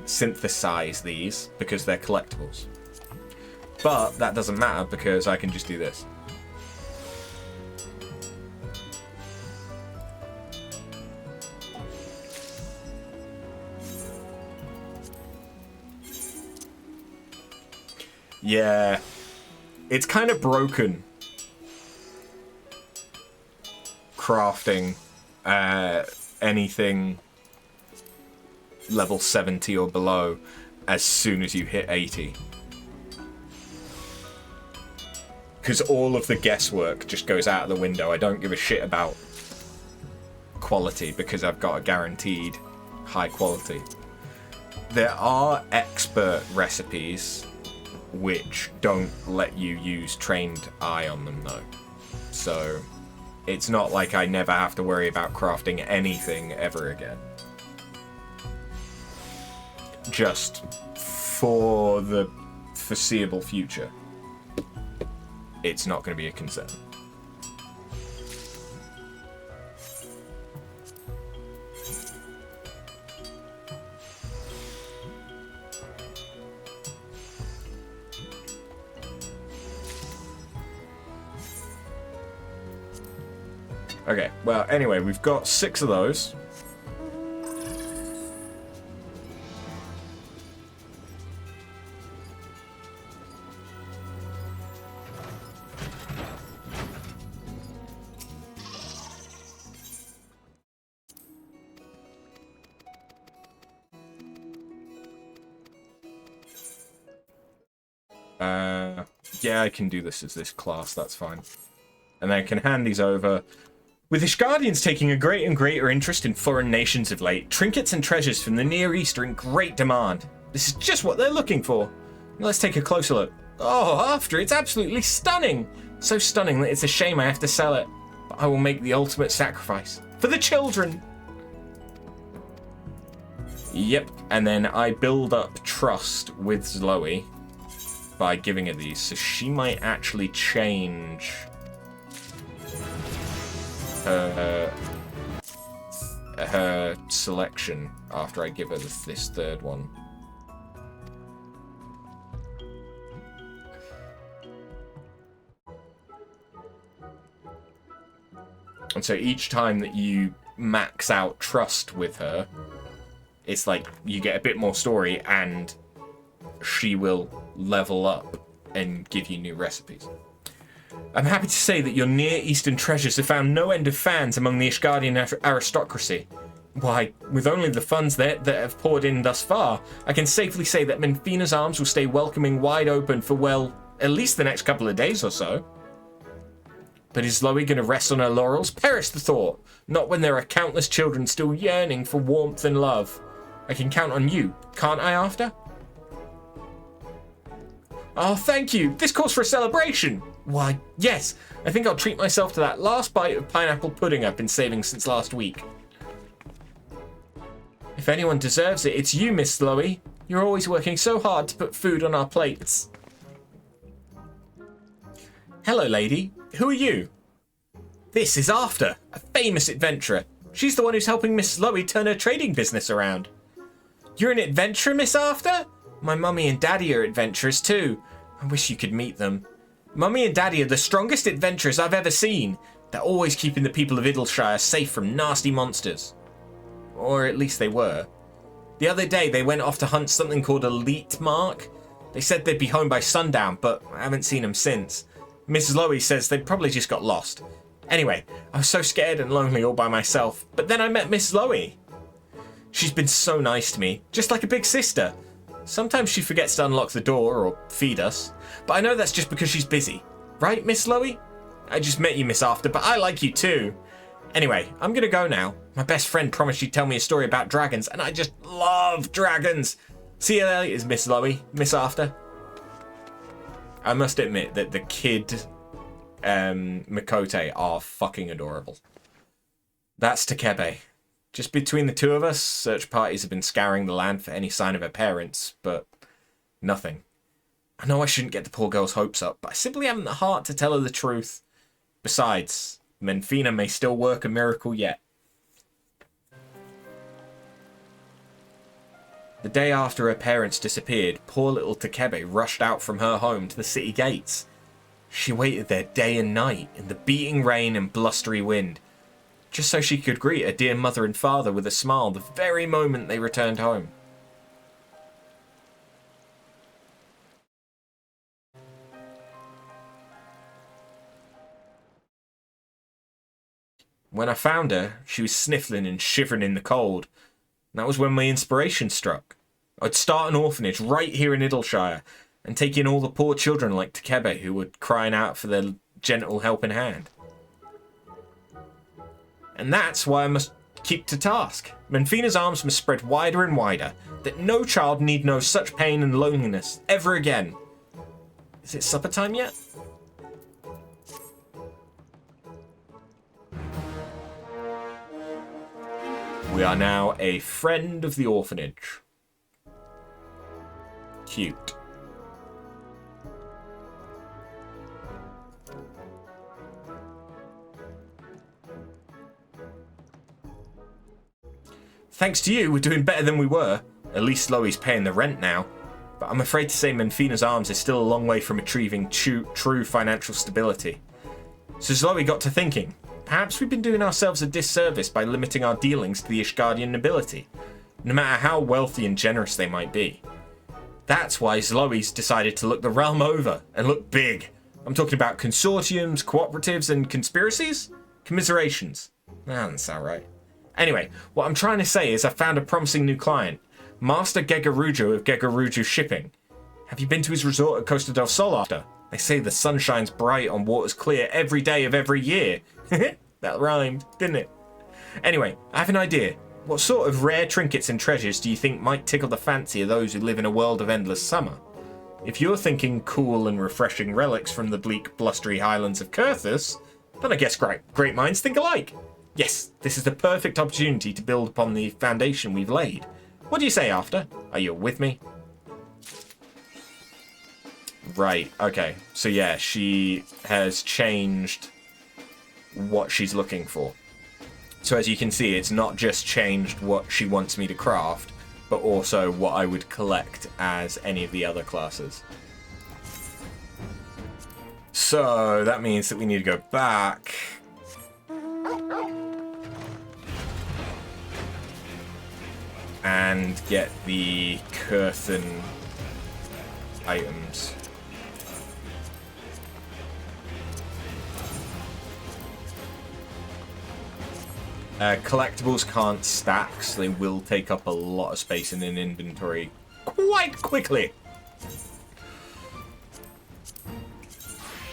synthesize these because they're collectibles. But that doesn't matter because I can just do this. Yeah, it's kind of broken crafting anything level 70 or below as soon as you hit 80. Because all of the guesswork just goes out of the window. I don't give a shit about quality because I've got a guaranteed high quality. There are expert recipes which don't let you use trained eye on them though. So it's not like I never have to worry about crafting anything ever again. Just for the foreseeable future, it's not going to be a concern. Okay, well, anyway, we've got 6 of those. Yeah, I can do this as this class, that's fine. And then I can hand these over. With Ishgardians taking a greater and greater interest in foreign nations of late, trinkets and treasures from the Near East are in great demand. This is just what they're looking for. Let's take a closer look. Oh, after it's absolutely stunning. So stunning that it's a shame I have to sell it. But I will make the ultimate sacrifice. For the children! Yep, and then I build up trust with Zloe by giving her these, so she might actually change her selection after I give her this third one. And so each time that you max out trust with her, it's like you get a bit more story and she will level up and give you new recipes. I'm happy to say that your Near Eastern treasures have found no end of fans among the Ishgardian aristocracy. Why, with only the funds that have poured in thus far, I can safely say that Menfina's arms will stay welcoming wide open for, well, at least the next couple of days or so. But is Zloe going to rest on her laurels? Perish the thought. Not when there are countless children still yearning for warmth and love. I can count on you, can't I, after? Oh, thank you. This calls for a celebration. Why, yes. I think I'll treat myself to that last bite of pineapple pudding I've been saving since last week. If anyone deserves it, it's you, Miss Zloe. You're always working so hard to put food on our plates. Hello, lady. Who are you? This is After, a famous adventurer. She's the one who's helping Miss Zloe turn her trading business around. You're an adventurer, Miss After? My mummy and daddy are adventurers too. I wish you could meet them. Mummy and Daddy are the strongest adventurers I've ever seen. They're always keeping the people of Idleshire safe from nasty monsters. Or at least they were. The other day they went off to hunt something called a leet mark. They said they'd be home by sundown, but I haven't seen them since. Mrs. Lowy says they probably just got lost. Anyway, I was so scared and lonely all by myself, but then I met Miss Lowy. She's been so nice to me, just like a big sister. Sometimes she forgets to unlock the door or feed us, but I know that's just because she's busy. Right, Miss Lowy? I just met you, Miss After, but I like you too. Anyway, I'm gonna go now. My best friend promised she'd tell me a story about dragons, and I just love dragons. See you later, Miss Lowy, Miss After. I must admit that the kid Mikote are fucking adorable. That's Takebe. Just between the two of us, search parties have been scouring the land for any sign of her parents, but nothing. I know I shouldn't get the poor girl's hopes up, but I simply haven't the heart to tell her the truth. Besides, Menfina may still work a miracle yet. The day after her parents disappeared, poor little Takebe rushed out from her home to the city gates. She waited there day and night in the beating rain and blustery wind, just so she could greet her dear mother and father with a smile the very moment they returned home. When I found her, she was sniffling and shivering in the cold. That was when my inspiration struck. I'd start an orphanage right here in Idleshire and take in all the poor children like Takebe who were crying out for their gentle helping hand. And that's why I must keep to task. Menfina's arms must spread wider and wider, that no child need know such pain and loneliness ever again. Is it supper time yet? We are now a friend of the orphanage. Cute. Thanks to you, we're doing better than we were. At least Lowy's paying the rent now. But I'm afraid to say Menfina's arms is still a long way from achieving true financial stability. So Lowy got to thinking, perhaps we've been doing ourselves a disservice by limiting our dealings to the Ishgardian nobility, no matter how wealthy and generous they might be. That's why Lowy's decided to look the realm over and look big. I'm talking about consortiums, cooperatives, and conspiracies? Commiserations. That doesn't sound right. Anyway, what I'm trying to say is I found a promising new client, Master Gegarujo of Gegarujo Shipping. Have you been to his resort at Costa del Sol after? They say the sun shines bright on waters clear every day of every year. That rhymed, didn't it? Anyway, I have an idea. What sort of rare trinkets and treasures do you think might tickle the fancy of those who live in a world of endless summer? If you're thinking cool and refreshing relics from the bleak, blustery highlands of Kurthus, then I guess great minds think alike. Yes, this is the perfect opportunity to build upon the foundation we've laid. What do you say, After? Are you with me? Right, okay. So yeah, she has changed what she's looking for. So as you can see, it's not just changed what she wants me to craft, but also what I would collect as any of the other classes. So that means that we need to go back. And get the Kurthan items. Collectibles can't stack, so they will take up a lot of space in an inventory quite quickly.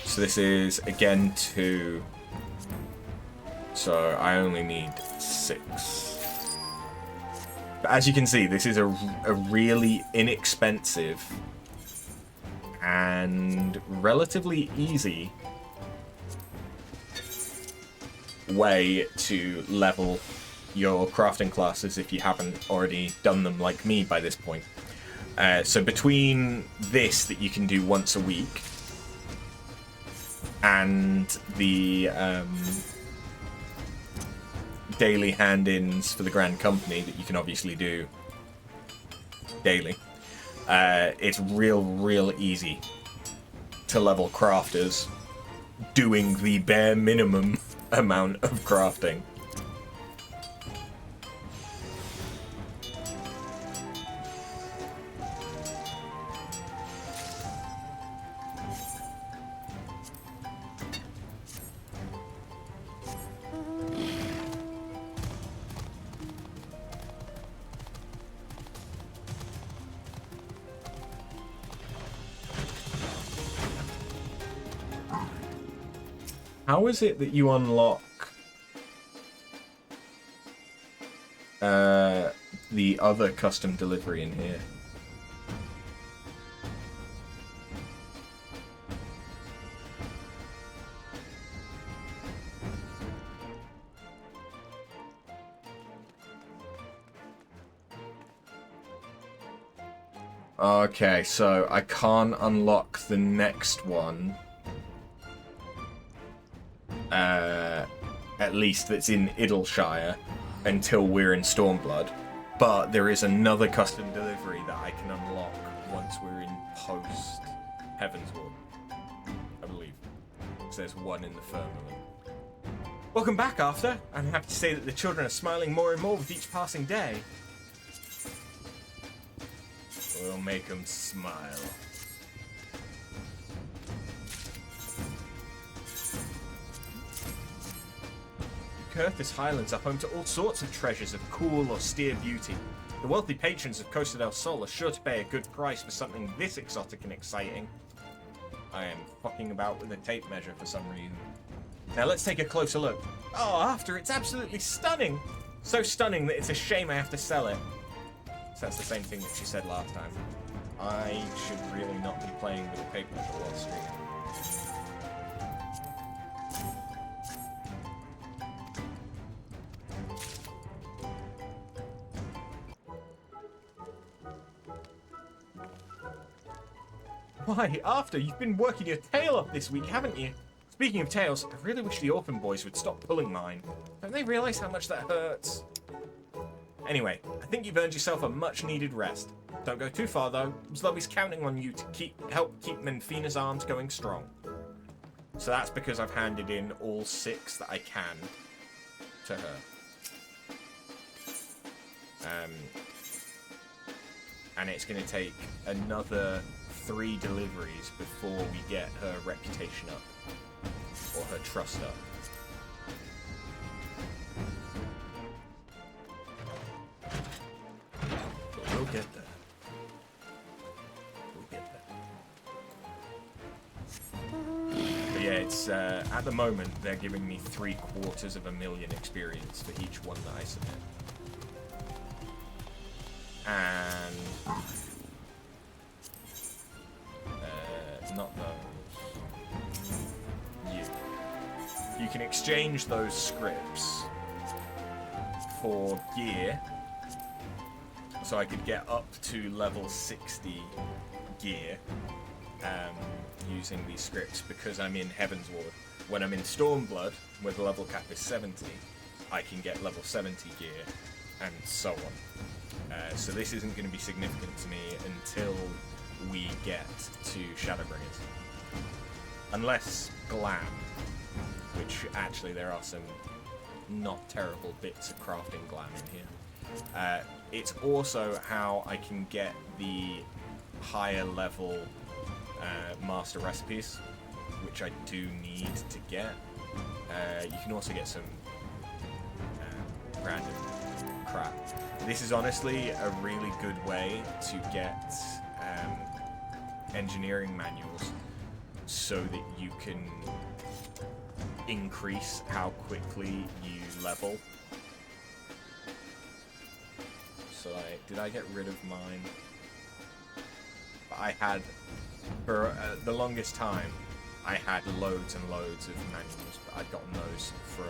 So this is, again, 2. So I only need 6. But as you can see, this is a really inexpensive and relatively easy way to level your crafting classes if you haven't already done them like me by this point. So between this that you can do once a week and the daily hand-ins for the Grand Company that you can obviously do daily, it's real easy to level crafters doing the bare minimum amount of crafting. How is it that you unlock the other custom delivery in here? Okay, so I can't unlock the next one. At least that's in Idleshire until we're in Stormblood. But there is another custom delivery that I can unlock once we're in post Heavensward, I believe. So there's one in the firmament. Welcome back, After. I'm happy to say that the children are smiling more and more with each passing day. We'll make them smile. Curthis Highlands are home to all sorts of treasures of cool, austere beauty. The wealthy patrons of Costa del Sol are sure to pay a good price for something this exotic and exciting. I am fucking about with a tape measure for some reason. Now let's take a closer look. Oh, After, it's absolutely stunning! So stunning that it's a shame I have to sell it. So that's the same thing that she said last time. I should really not be playing with a tape measure while streaming. Why, After, you've been working your tail off this week, haven't you? Speaking of tails, I really wish the orphan boys would stop pulling mine. Don't they realise how much that hurts? Anyway, I think you've earned yourself a much-needed rest. Don't go too far, though. Zloby's counting on you to help keep Menfina's arms going strong. So that's because I've handed in all 6 that I can to her. And it's going to take another 3 deliveries before we get her reputation up. Or her trust up. But we'll get there. We'll get there. But yeah, it's at the moment they're giving me 750,000 experience for each one that I submit. And not those. You can exchange those scripts for gear, so I could get up to level 60 gear using these scripts because I'm in Heavensward. When I'm in Stormblood, where the level cap is 70, I can get level 70 gear, and so on. So this isn't going to be significant to me until we get to Shadowbringers. Unless Glam, which actually there are some not terrible bits of crafting Glam in here. It's also how I can get the higher level master recipes, which I do need to get. You can also get some random crap. This is honestly a really good way to get engineering manuals so that you can increase how quickly you level. So did I get rid of mine? I had, for the longest time, I had loads and loads of manuals, but I'd gotten those from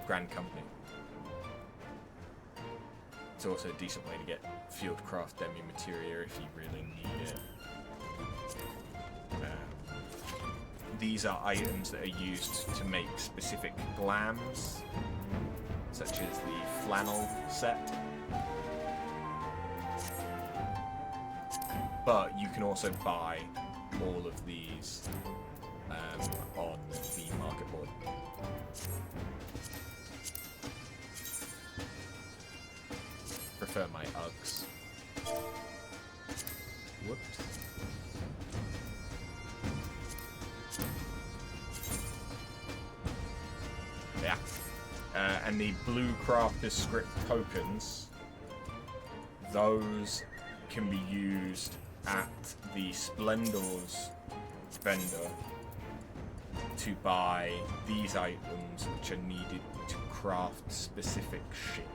Grand Company. It's also a decent way to get Fieldcraft demi-materia if you really need it. These are items that are used to make specific glams, such as the flannel set. But you can also buy all of these on the market board. Prefer my Uggs. Whoops. Yeah. And the blue crafter's script tokens, those can be used at the Splendor's vendor to buy these items which are needed to craft specific shit.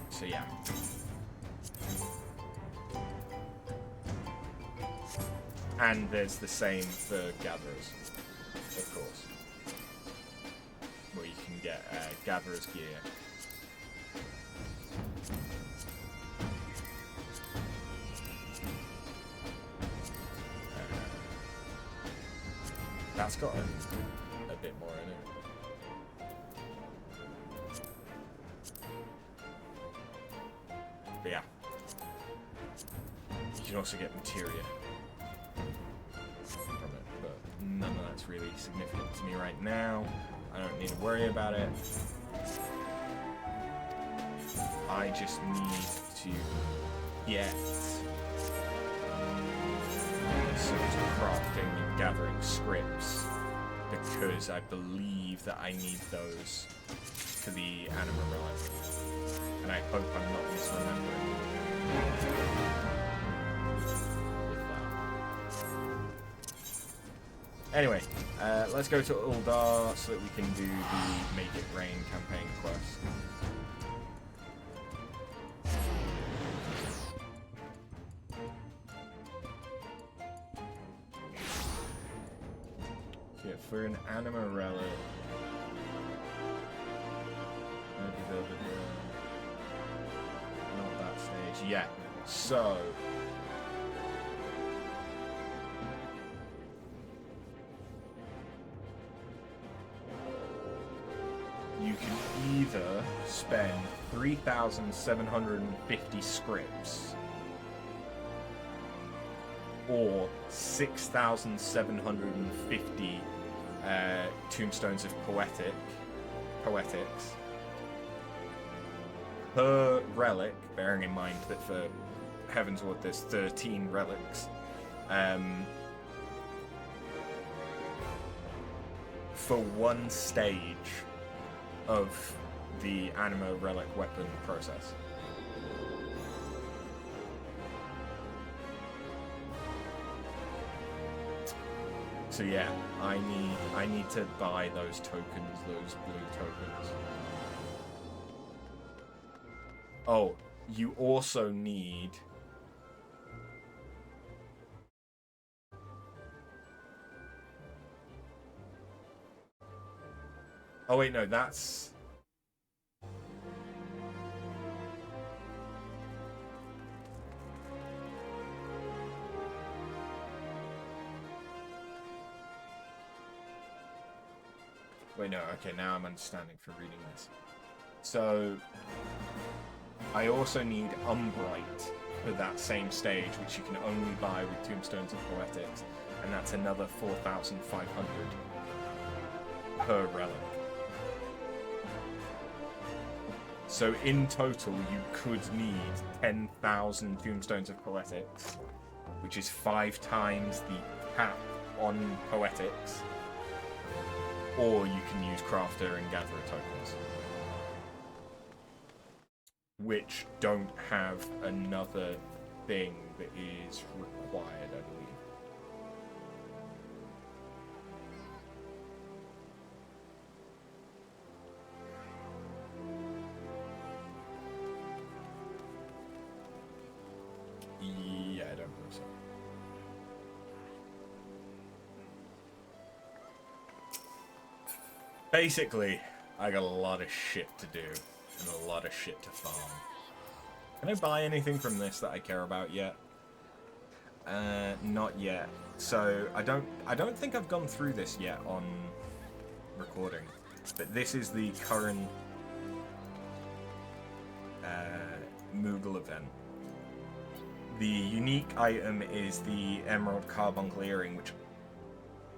So yeah. And there's the same for gatherers, of course, where you can get gatherer's gear. That's got a bit more in it. But yeah. You can also get materia from it, but none of that's really significant to me right now. I don't need to worry about it. I just need to get some crafting and gathering scripts, because I believe that I need those for the Anima Relic, and I hope I'm not misremembering with that. Anyway, let's go to Uldar so that we can do the Make It Rain campaign quest. Yeah, for an Anima Relic. Not that stage yet. So you can either spend 3,750 scripts or 6,750 tombstones of poetics per relic, bearing in mind that for Heavensward there's 13 relics. For one stage of the Anima Relic weapon process. So yeah, I need to buy those tokens, those blue tokens. Oh, you also need oh wait, no, that's wait, no, okay, now I'm understanding for reading this. So, I also need Umbrite for that same stage, which you can only buy with Tombstones of Poetics, and that's another 4,500 per relic. So in total, you could need 10,000 Tombstones of Poetics, which is 5 times the cap on Poetics. Or you can use Crafter and Gatherer tokens, which don't have another thing that is required, I believe. Yeah, I don't believe so. Basically, I got a lot of shit to do and a lot of shit to farm. Can I buy anything from this that I care about yet? Not yet. So I don't think I've gone through this yet on recording. But this is the current Moogle event. The unique item is the Emerald Carbuncle Earring, which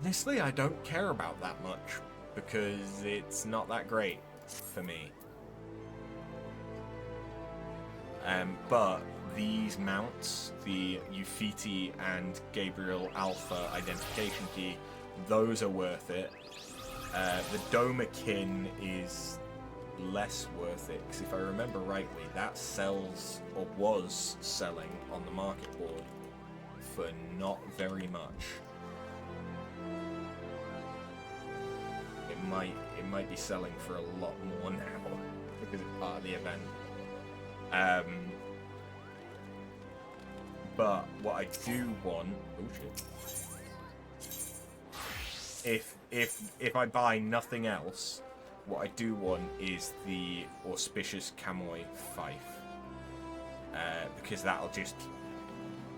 honestly I don't care about that much because it's not that great for me. But these mounts, the Ufiti and Gabriel Alpha identification key, those are worth it. The Domakin is less worth it, because if I remember rightly, that sells, or was selling, on the market board for not very much. It might be selling for a lot more now, because it's part of the event. But what I do want, if I buy nothing else, what I do want is the Auspicious Kamoi Fife, because that'll just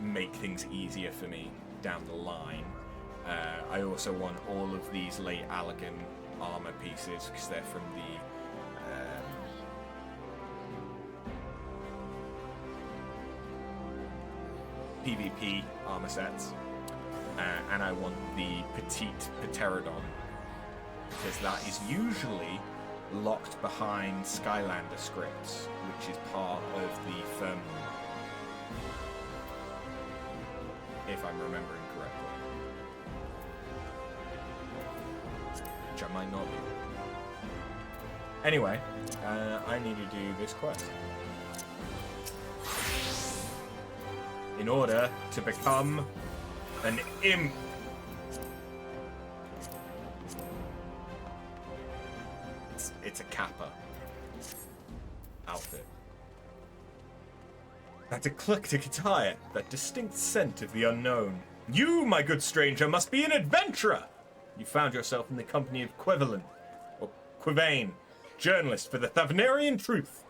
make things easier for me down the line. I also want all of these late Allegan armor pieces, because they're from the PvP armor sets, and I want the Petite Pterodon, because that is usually locked behind Skylander scripts, which is part of the firmament, if I'm remembering correctly. Which I might not be. Anyway, I need to do this quest. In order to become an imp. It's a Kappa outfit. That eclectic attire, that distinct scent of the unknown. You, my good stranger, must be an adventurer! You found yourself in the company of Quevelin, or Quivane, journalist for the Thavnarian Truth.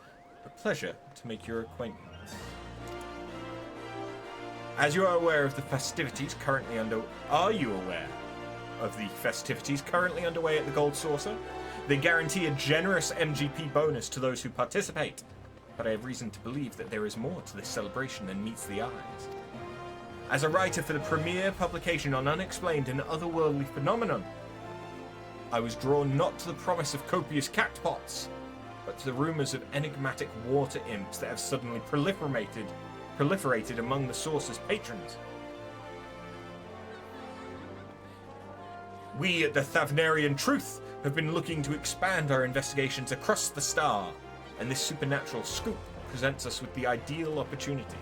A pleasure to make your acquaintance. As you are aware of the festivities currently Are you aware of the festivities currently underway at the Gold Saucer? They guarantee a generous MGP bonus to those who participate, but I have reason to believe that there is more to this celebration than meets the eyes. As a writer for the premier publication on unexplained and otherworldly phenomenon, I was drawn not to the promise of copious cactpots, but to the rumours of enigmatic water imps that have suddenly proliferated among the Saucer's patrons. We at the Thavnarian Truth have been looking to expand our investigations across the star, and this supernatural scoop presents us with the ideal opportunity.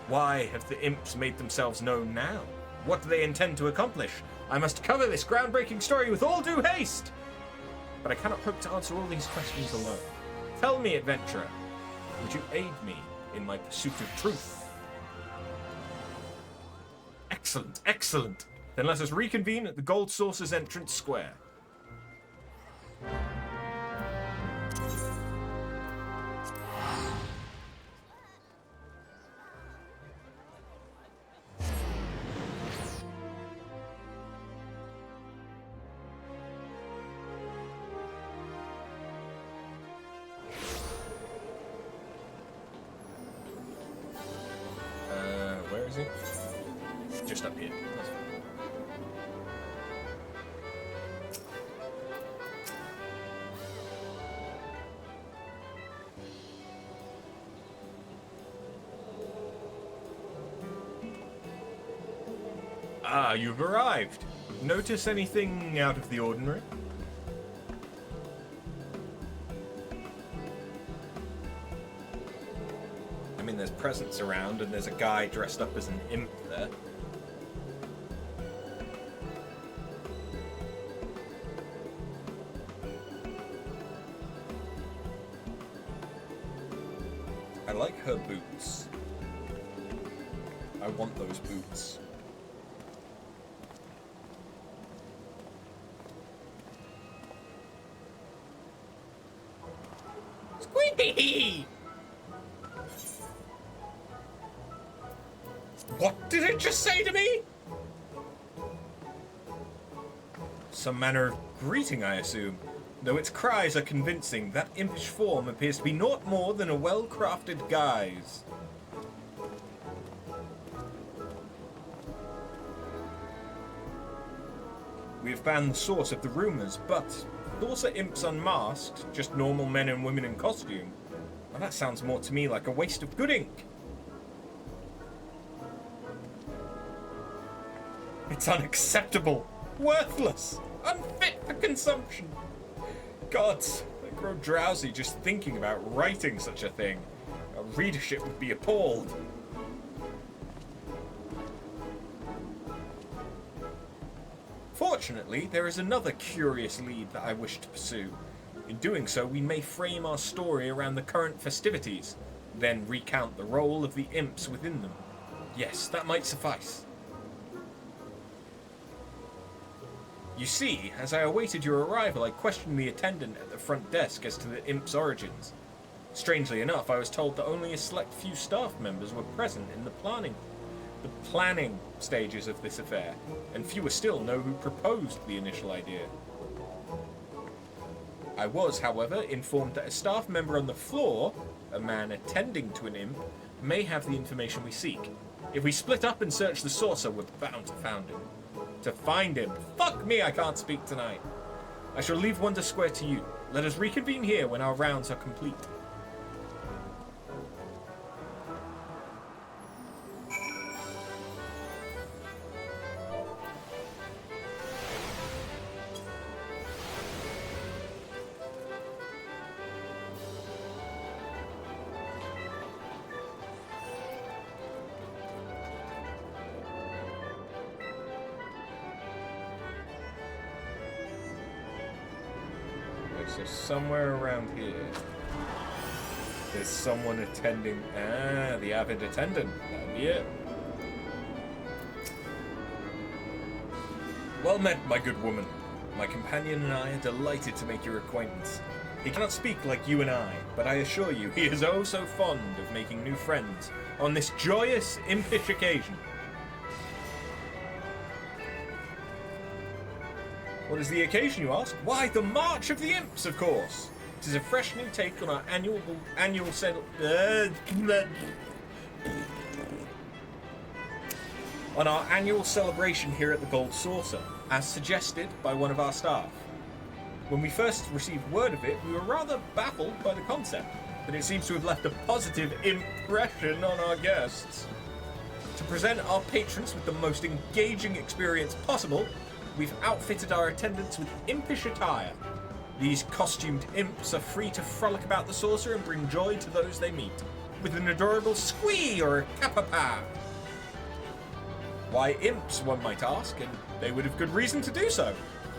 Why have the imps made themselves known now? What do they intend to accomplish? I must cover this groundbreaking story with all due haste! But I cannot hope to answer all these questions alone. Tell me, adventurer, would you aid me in my pursuit of truth? Excellent, excellent. Then let us reconvene at the Gold Saucer's entrance square. Where is he? Just up here. That's fine. Ah, you've arrived. Notice anything out of the ordinary? I mean, there's presents around, and there's a guy dressed up as an imp there. I like her boots. I want those boots. Squeaky! What did it just say to me? Some manner of greeting, I assume. Though its cries are convincing, that impish form appears to be naught more than a well-crafted guise. We have found the source of the rumours, but those are imps unmasked, just normal men and women in costume. Well, that sounds more to me like a waste of good ink. It's unacceptable, worthless, unfit for consumption. Gods, I grow drowsy just thinking about writing such a thing. Our readership would be appalled. Fortunately, there is another curious lead that I wish to pursue. In doing so, we may frame our story around the current festivities, then recount the role of the imps within them. Yes, that might suffice. You see, as I awaited your arrival, I questioned the attendant at the front desk as to the imp's origins. Strangely enough, I was told that only a select few staff members were present in the planning stages of this affair, and fewer still know who proposed the initial idea. I was, however, informed that a staff member on the floor, a man attending to an imp, may have the information we seek. If we split up and search the saucer, we're bound to find him. Fuck me, I can't speak tonight. I shall leave Wonder Square to you. Let us reconvene here when our rounds are complete. So somewhere around here, there's someone attending. The avid attendant. That'd be it. Well met, my good woman. My companion and I are delighted to make your acquaintance. He cannot speak like you and I, but I assure you he is oh so fond of making new friends on this joyous, impish occasion. What is the occasion, you ask? Why, the March of the Imps, of course. It is a fresh new take on our annual celebration here at the Gold Saucer, as suggested by one of our staff. When we first received word of it, we were rather baffled by the concept, but it seems to have left a positive impression on our guests. To present our patrons with the most engaging experience possible, we've outfitted our attendants with impish attire. These costumed imps are free to frolic about the saucer and bring joy to those they meet, with an adorable squee or a kapapa. Why imps, one might ask, and they would have good reason to do so.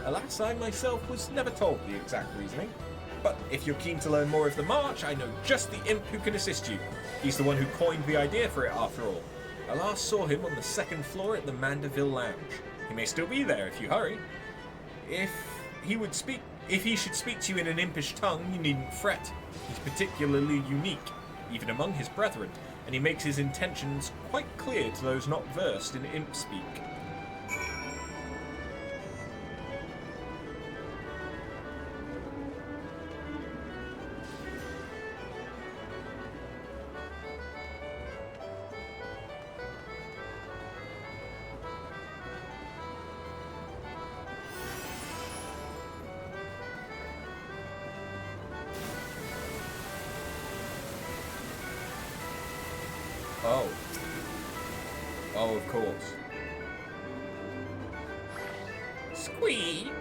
Alas, I myself was never told the exact reasoning. But if you're keen to learn more of the march, I know just the imp who can assist you. He's the one who coined the idea for it, after all. I last saw him on the second floor at the Mandeville Lounge. He may still be there if you hurry. If he should speak to you in an impish tongue, you needn't fret. He's particularly unique, even among his brethren, and he makes his intentions quite clear to those not versed in imp speak. Oh, of course. Squee!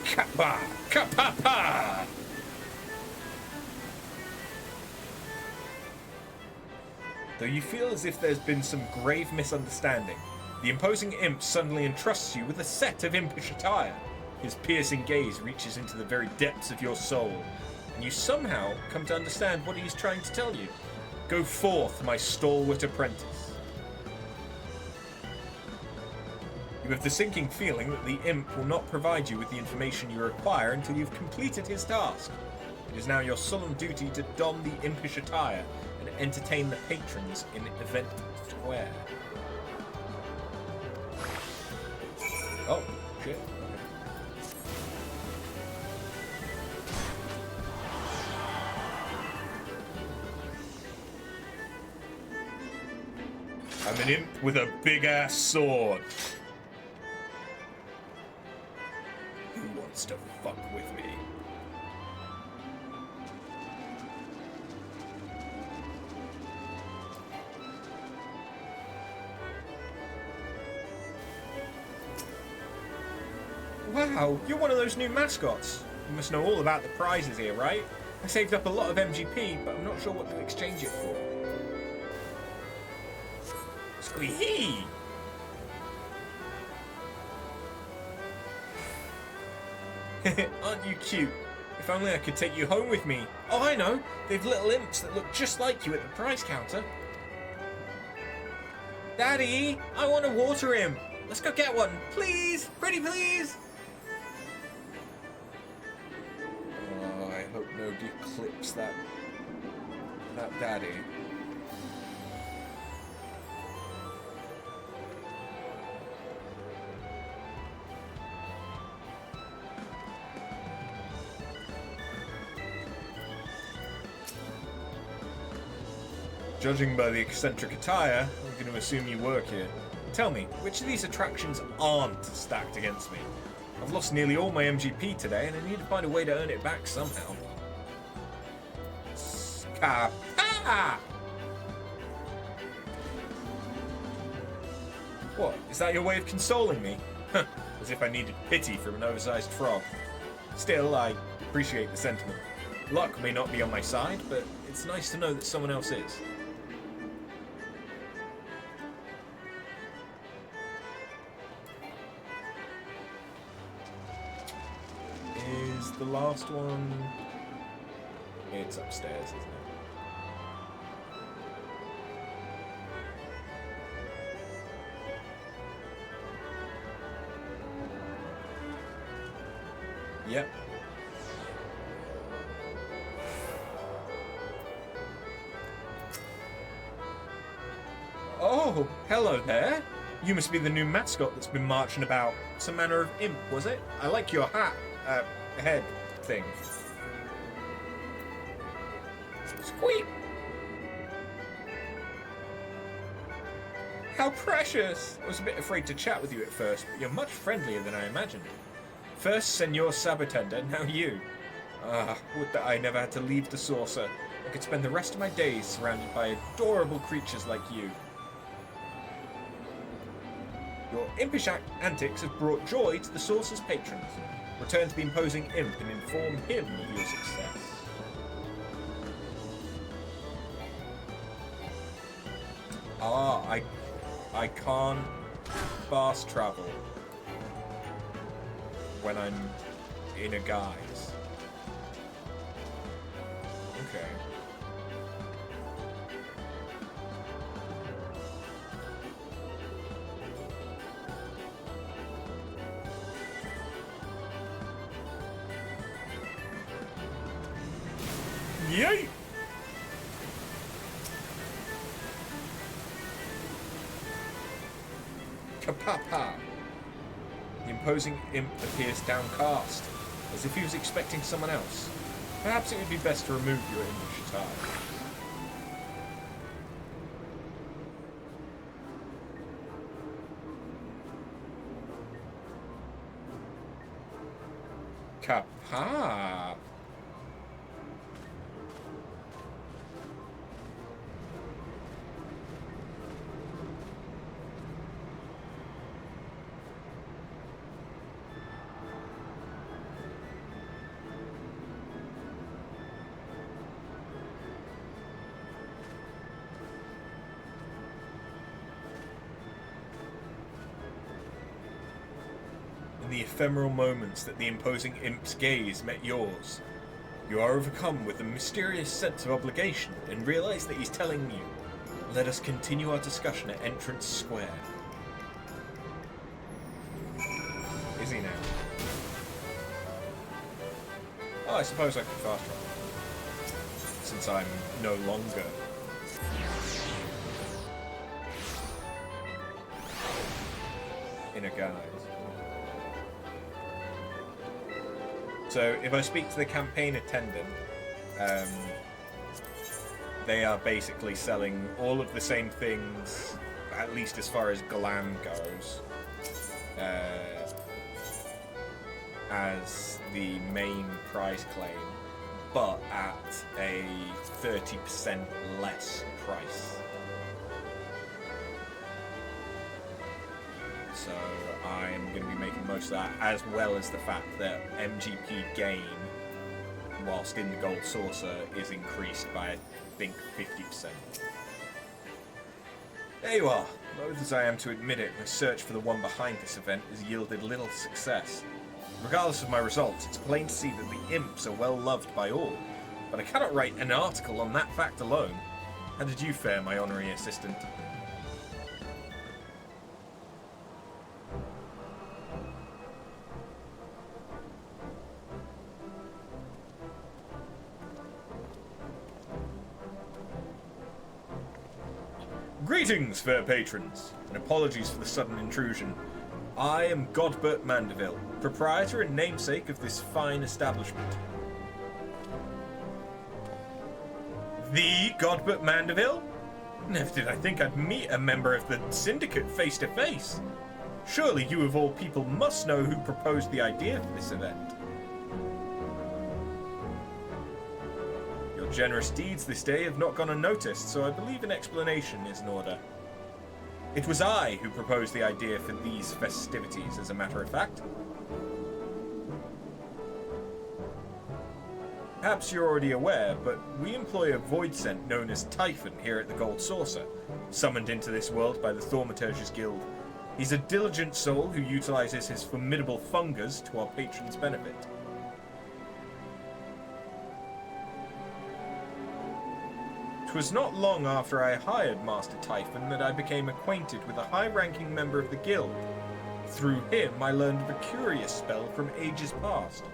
Kappa! Kapapa! Though you feel as if there's been some grave misunderstanding, the imposing imp suddenly entrusts you with a set of impish attire. His piercing gaze reaches into the very depths of your soul, and you somehow come to understand what he's trying to tell you. Go forth, my stalwart apprentice. You have the sinking feeling that the imp will not provide you with the information you require until you've completed his task. It is now your solemn duty to don the impish attire and entertain the patrons in Event Square. Oh, shit. I'm an imp with a big-ass sword. Who wants to fuck with me? Wow, you're one of those new mascots. You must know all about the prizes here, right? I saved up a lot of MGP, but I'm not sure what to exchange it for. Squee-hee! Aren't you cute? If only I could take you home with me. Oh, I know. They've little imps that look just like you at the prize counter. Daddy, I want to water him. Let's go get one. Please. Pretty please. Oh, I hope nobody clips that daddy. Judging by the eccentric attire, I'm going to assume you work here. Tell me, which of these attractions aren't stacked against me? I've lost nearly all my MGP today, and I need to find a way to earn it back somehow. Ska-pa! What? Is that your way of consoling me? As if I needed pity from an oversized frog. Still, I appreciate the sentiment. Luck may not be on my side, but it's nice to know that someone else is. Is the last one... It's upstairs, isn't it? Yep. Oh, hello there. You must be the new mascot that's been marching about. Some manner of imp, was it? I like your hat. Head thing. Squeak! How precious! I was a bit afraid to chat with you at first, but you're much friendlier than I imagined. First, Senor Sabotender, now you. Ah, would that I never had to leave the saucer. I could spend the rest of my days surrounded by adorable creatures like you. Your impish antics have brought joy to the saucer's patrons. Return to the imposing imp and inform him of your success. Ah, I can't fast travel when I'm in a guise. Okay. Yay! Kapapa! The imposing imp appears downcast, as if he was expecting someone else. Perhaps it would be best to remove your impish attire. Kappa! In the ephemeral moments that the imposing imp's gaze met yours, you are overcome with a mysterious sense of obligation and realize that he's telling you, let us continue our discussion at Entrance Square. Is he now? Oh, I suppose I can fast travel, since I'm no longer in a guise. So if I speak to the campaign attendant, they are basically selling all of the same things, at least as far as glam goes, as the main prize claim, but at a 30% less price. So I'm going to be making most of that, as well as the fact that MGP gain, whilst in the Gold Saucer, is increased by, I think, 50%. There you are. Loath as I am to admit it, my search for the one behind this event has yielded little success. Regardless of my results, it's plain to see that the imps are well loved by all, but I cannot write an article on that fact alone. How did you fare, my honorary assistant? Greetings, fair patrons, and apologies for the sudden intrusion. I am Godbert Mandeville, proprietor and namesake of this fine establishment. The Godbert Mandeville? Never did I think I'd meet a member of the Syndicate face to face. Surely you of all people must know who proposed the idea for this event. Your generous deeds this day have not gone unnoticed, so I believe an explanation is in order. It was I who proposed the idea for these festivities, as a matter of fact. Perhaps you're already aware, but we employ a void scent known as Typhon here at the Gold Saucer, summoned into this world by the Thaumaturge's Guild. He's a diligent soul who utilizes his formidable fungus to our patrons' benefit. It was not long after I hired Master Typhon that I became acquainted with a high-ranking member of the guild. Through him, I learned of a curious spell from ages past,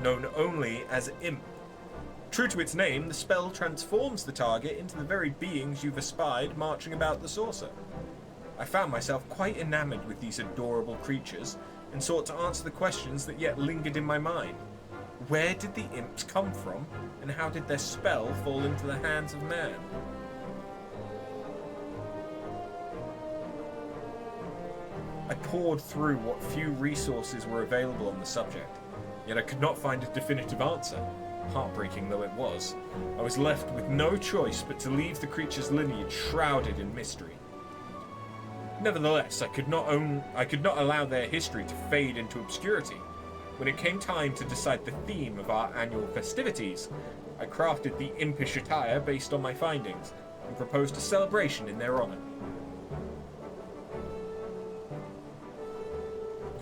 known only as Imp. True to its name, the spell transforms the target into the very beings you've espied marching about the saucer. I found myself quite enamored with these adorable creatures, and sought to answer the questions that yet lingered in my mind. Where did the imps come from, and how did their spell fall into the hands of man? I pored through what few resources were available on the subject, yet I could not find a definitive answer. Heartbreaking though it was, I was left with no choice but to leave the creature's lineage shrouded in mystery. Nevertheless, I could not allow their history to fade into obscurity. When it came time to decide the theme of our annual festivities, I crafted the impish attire based on my findings, and proposed a celebration in their honor.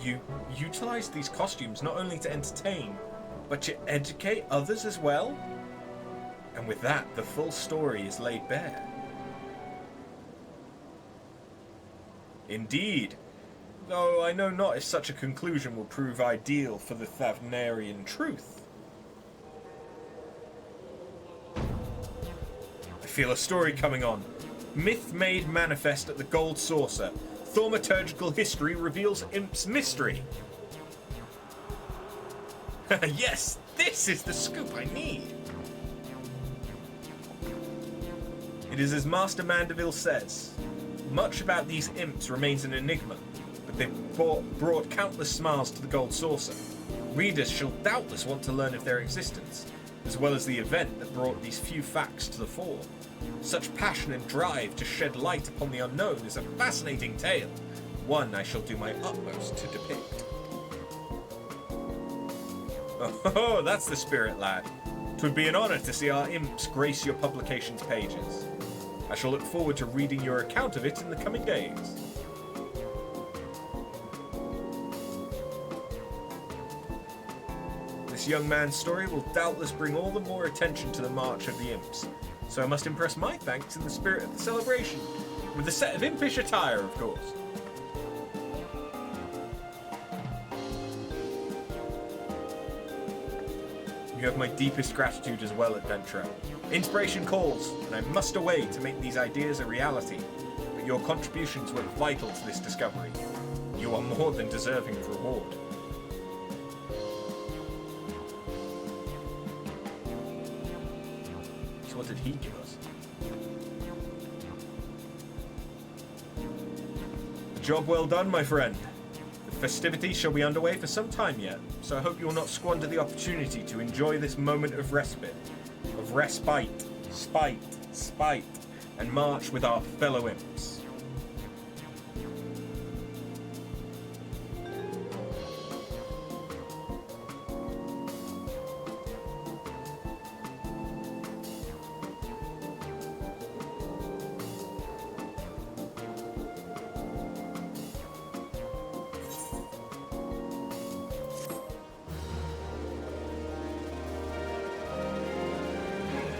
You utilized these costumes not only to entertain, but to educate others as well? And with that, the full story is laid bare. Indeed, though I know not if such a conclusion will prove ideal for the Thavnarian truth. I feel a story coming on. Myth made manifest at the Gold Saucer. Thaumaturgical history reveals Imp's mystery. Yes, this is the scoop I need. It is as Master Mandeville says. Much about these imps remains an enigma, but they've brought countless smiles to the Gold Saucer. Readers shall doubtless want to learn of their existence, as well as the event that brought these few facts to the fore. Such passion and drive to shed light upon the unknown is a fascinating tale, one I shall do my utmost to depict. Oh, that's the spirit, lad. 'Twould be an honor to see our imps grace your publication's pages. I shall look forward to reading your account of it in the coming days. This young man's story will doubtless bring all the more attention to the march of the imps, so I must impress my thanks in the spirit of the celebration, with a set of impish attire, of course. You have my deepest gratitude as well, adventurer. Inspiration calls, and I must away to make these ideas a reality, but your contributions were vital to this discovery. You are more than deserving of reward. What did he give us? Job well done, my friend. The festivities shall be underway for some time yet, so I hope you will not squander the opportunity to enjoy this moment of respite, spite, and march with our fellow imps.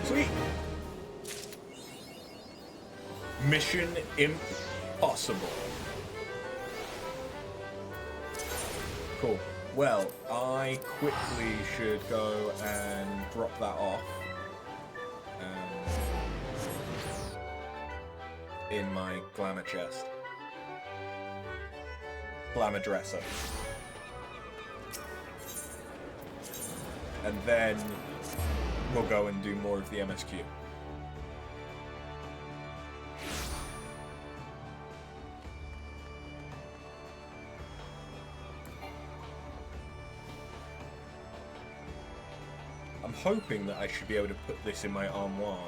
Sweet! Mission impossible. Cool. Well, I quickly should go and drop that off in my glamour chest. Glamour dresser. And then we'll go and do more of the MSQ. I'm hoping that I should be able to put this in my armoire.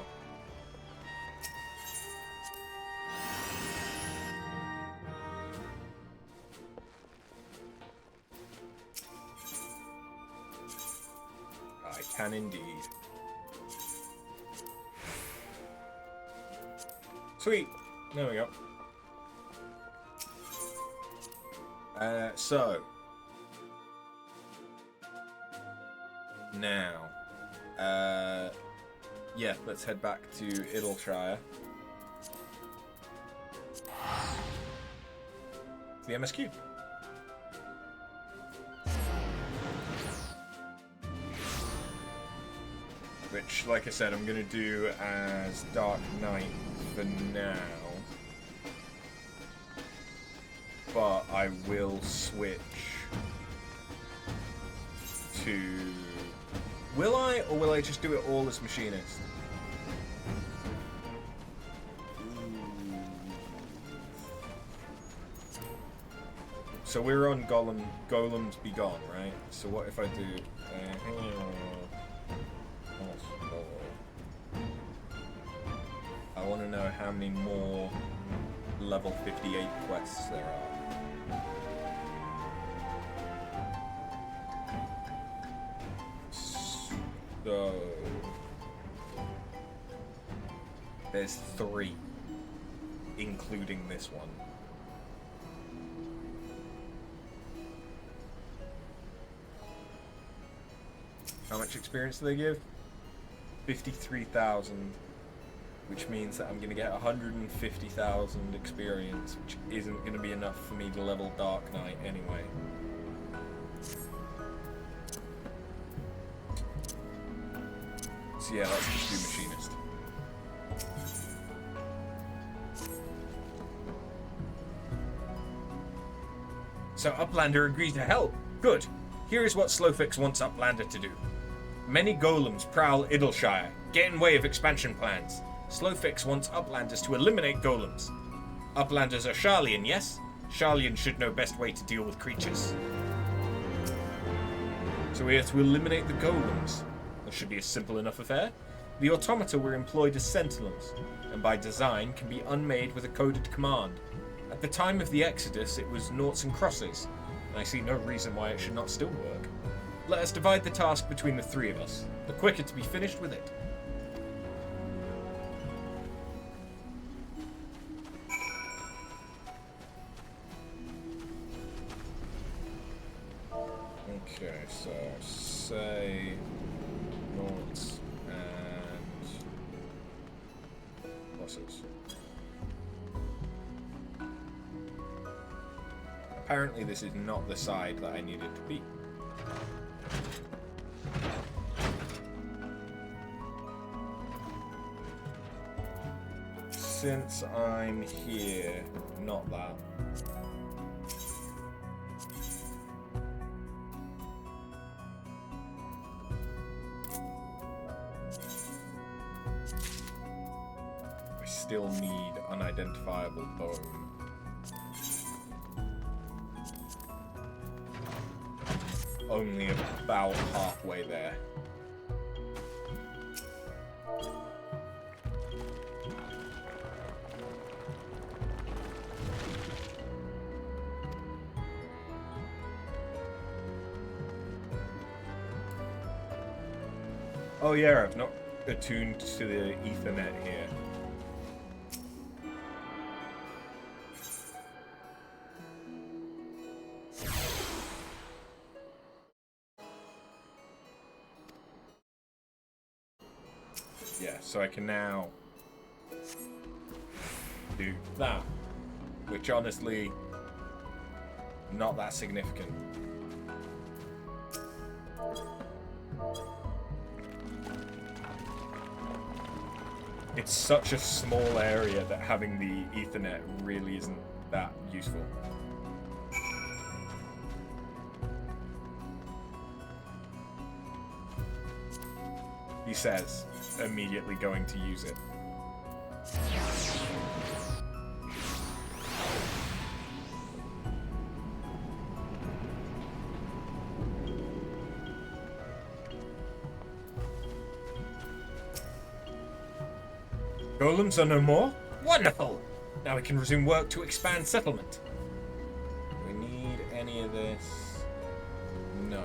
I can indeed. Sweet. There we go. So now, yeah, let's head back to Idleshire. The MSQ. Which, like I said, I'm going to do as Dark Knight for now. But I will switch to... Will I, or will I just do it all as Machinist? So we're on Golems Be Gone, right? So what if I do... I want to know how many more level 58 quests there are. So... there's 3, including this one. How much experience do they give? 53,000, which means that I'm going to get 150,000 experience, which isn't going to be enough for me to level Dark Knight anyway. So yeah, let's just do Machinist. So Uplander agreed to help. Good. Here is what Slowfix wants Uplander to do. Many golems prowl Idleshire, get in way of expansion plans. Slowfix wants Uplanders to eliminate golems. Uplanders are Sharlayan, yes? Sharlayan should know best way to deal with creatures. So we have to eliminate the golems. That should be a simple enough affair. The automata were employed as sentinels, and by design can be unmade with a coded command. At the time of the Exodus, it was noughts and crosses, and I see no reason why it should not still work. Let us divide the task between the 3 of us. The quicker to be finished with it. Okay, so say noughts and crosses. Apparently this is not the side that I needed to be. Since I'm here, not that. still need unidentifiable bone. Only about halfway there. Oh yeah, I've not attuned to the Ethernet here. Yeah, so I can now do that, which honestly, not that significant. It's such a small area that having the Ethernet really isn't that useful. He says, immediately going to use it. Golems are no more? Wonderful! Now we can resume work to expand settlement. Do we need any of this? No.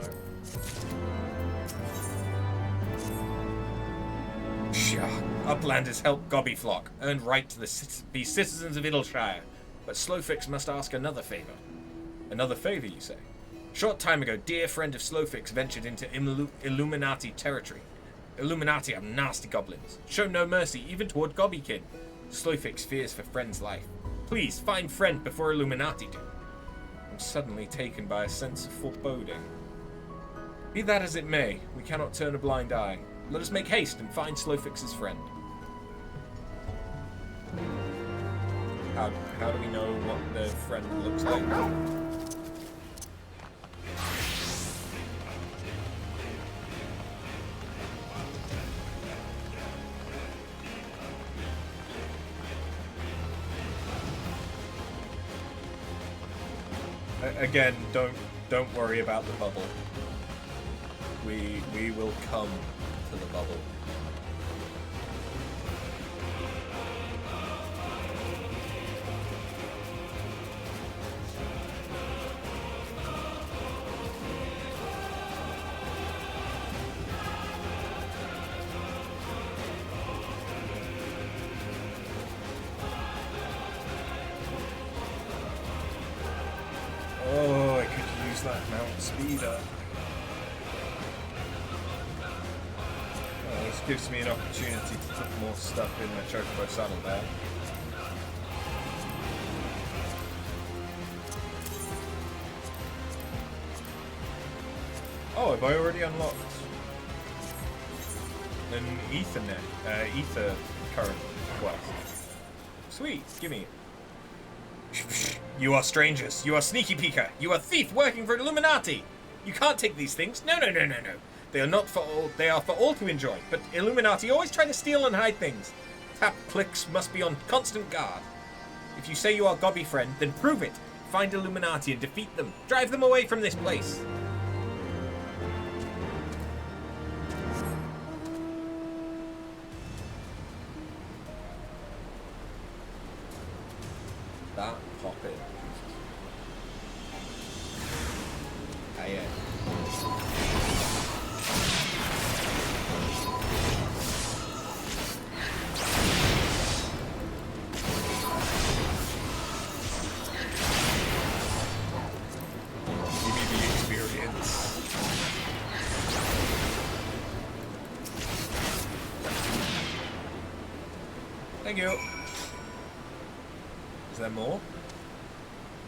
Pshaw. Uplanders help Gobbyflock, earned right to be citizens of Idleshire. But Slowfix must ask another favour. Another favour, you say? Short time ago, dear friend of Slowfix ventured into Illuminati territory. Illuminati are nasty goblins. Show no mercy, even toward Gobbykin. Slowfix fears for friend's life. Please, find friend before Illuminati do. I'm suddenly taken by a sense of foreboding. Be that as it may, we cannot turn a blind eye. Let us make haste and find Slowfix's friend. How do we know what the friend looks like? Again, don't worry about the bubble. We will come to the bubble. Oh, I could use that mount speeder. This gives me an opportunity to put more stuff in my chocobo saddle there. Oh, have I already unlocked an ether current quest? Sweet, gimme it. You are strangers. You are sneaky peeker. You are thief working for Illuminati. You can't take these things. No. They are not for all. They are for all to enjoy. But Illuminati always try to steal and hide things. Tap clicks must be on constant guard. If you say you are Gobby friend, then prove it. Find Illuminati and defeat them. Drive them away from this place. That pop it. Ah, yeah. Give me the experience. Thank you. Is there more?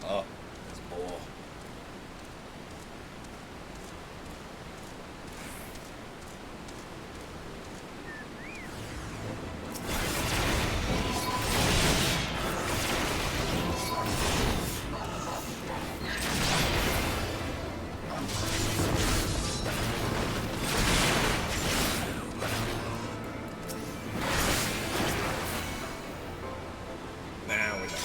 Oh, there's more. we go.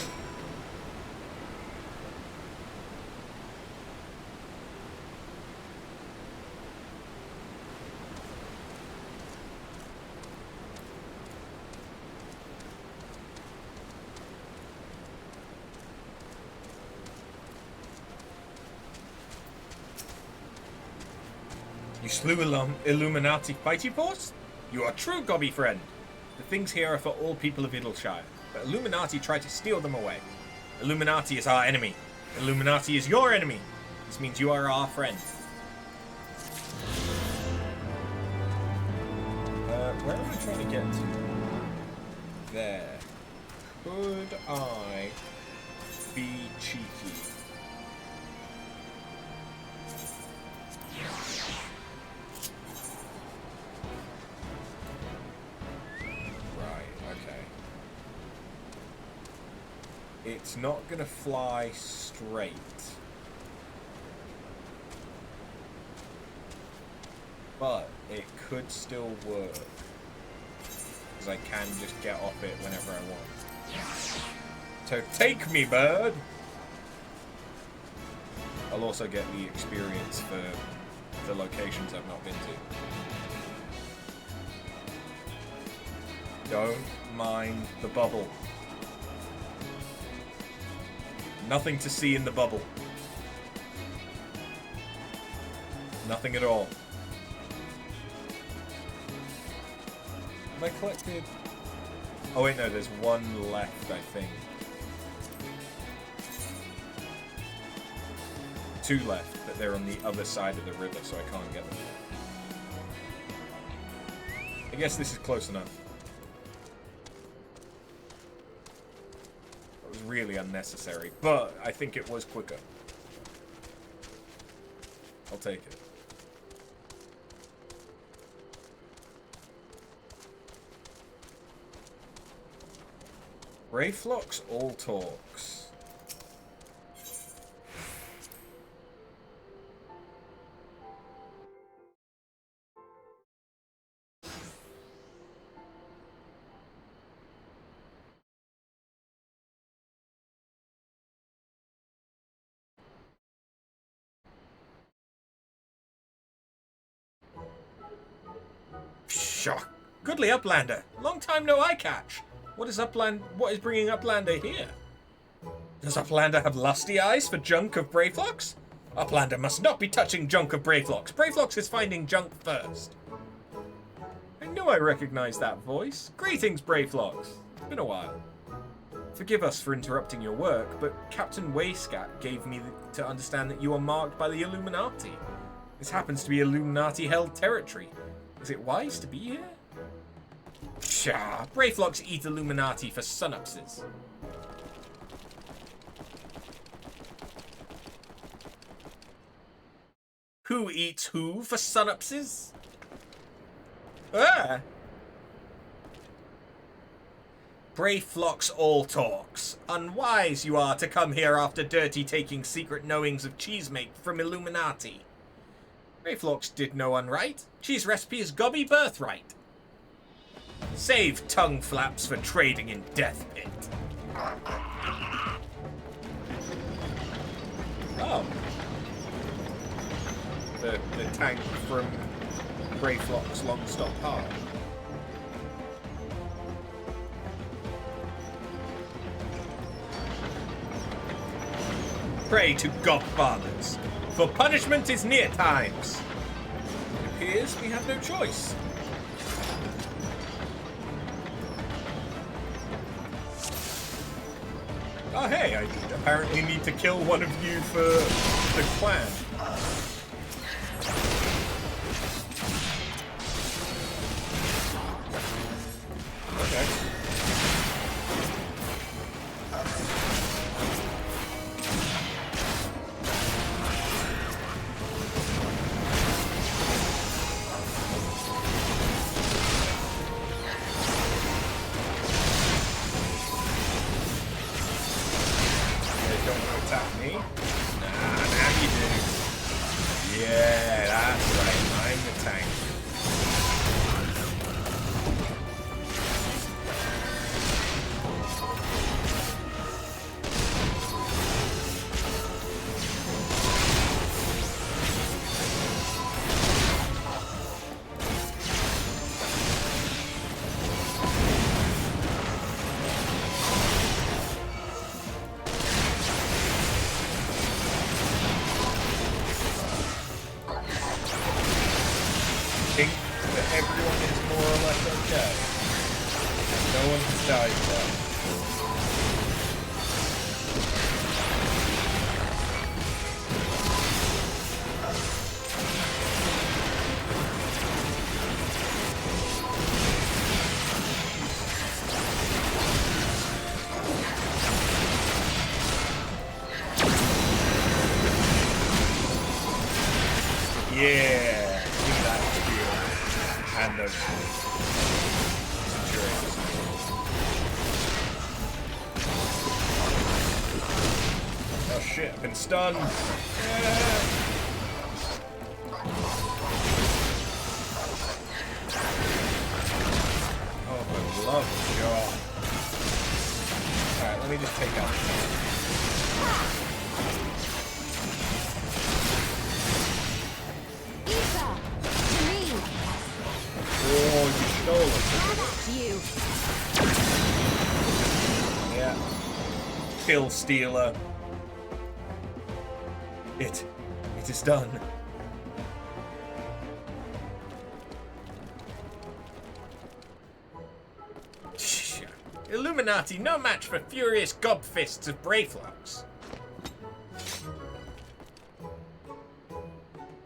You slew Illuminati fighting force? You are a true gobby friend. The things here are for all people of Idleshire, but Illuminati tried to steal them away. Illuminati is our enemy. Illuminati is your enemy. This means you are our friend. Where am I trying to get to? There. Could I be cheeky? It's not going to fly straight. But it could still work. Because I can just get off it whenever I want. So take me, bird! I'll also get the experience for the locations I've not been to. Don't mind the bubble. Nothing to see in the bubble. Nothing at all. Have I collected... Oh wait, no, there's one left, I think. 2 left, but they're on the other side of the river, so I can't get them. I guess this is close enough. Really unnecessary, but I think it was quicker. I'll take it. Brayflox all talks. Shock. Goodly Uplander. Long time no eye catch. What is bringing Uplander here? Does Uplander have lusty eyes for junk of Brayflox? Uplander must not be touching junk of Brayflox. Brayflox is finding junk first. I knew I recognized that voice. Greetings, Brayflox. It's been a while. Forgive us for interrupting your work, but Captain Wayscat gave me to understand that you are marked by the Illuminati. This happens to be Illuminati-held territory. Is it wise to be here? Pshaw, Brayflox eat Illuminati for sunupses. Who eats who for sunupses? Ah! Brayflox all talks. Unwise you are to come here after dirty taking secret knowings of cheesemake from Illuminati. Brayflox did no unright. Cheese recipe is gobby birthright. Save tongue flaps for trading in Death Pit. Oh. The tank from Brayflox Long Stop Hard. Pray to godfathers, for punishment is near times. It appears we have no choice. Oh hey, I apparently need to kill one of you for the clan. Okay. Yeah, give me that spear. And those centurions. Oh shit, I've been stunned. Yeah. Oh my love God. Alright, let me just take out oh, you stole it. Yeah. Kill stealer. It is done. Illuminati, no match for furious gobfists of Brayflux.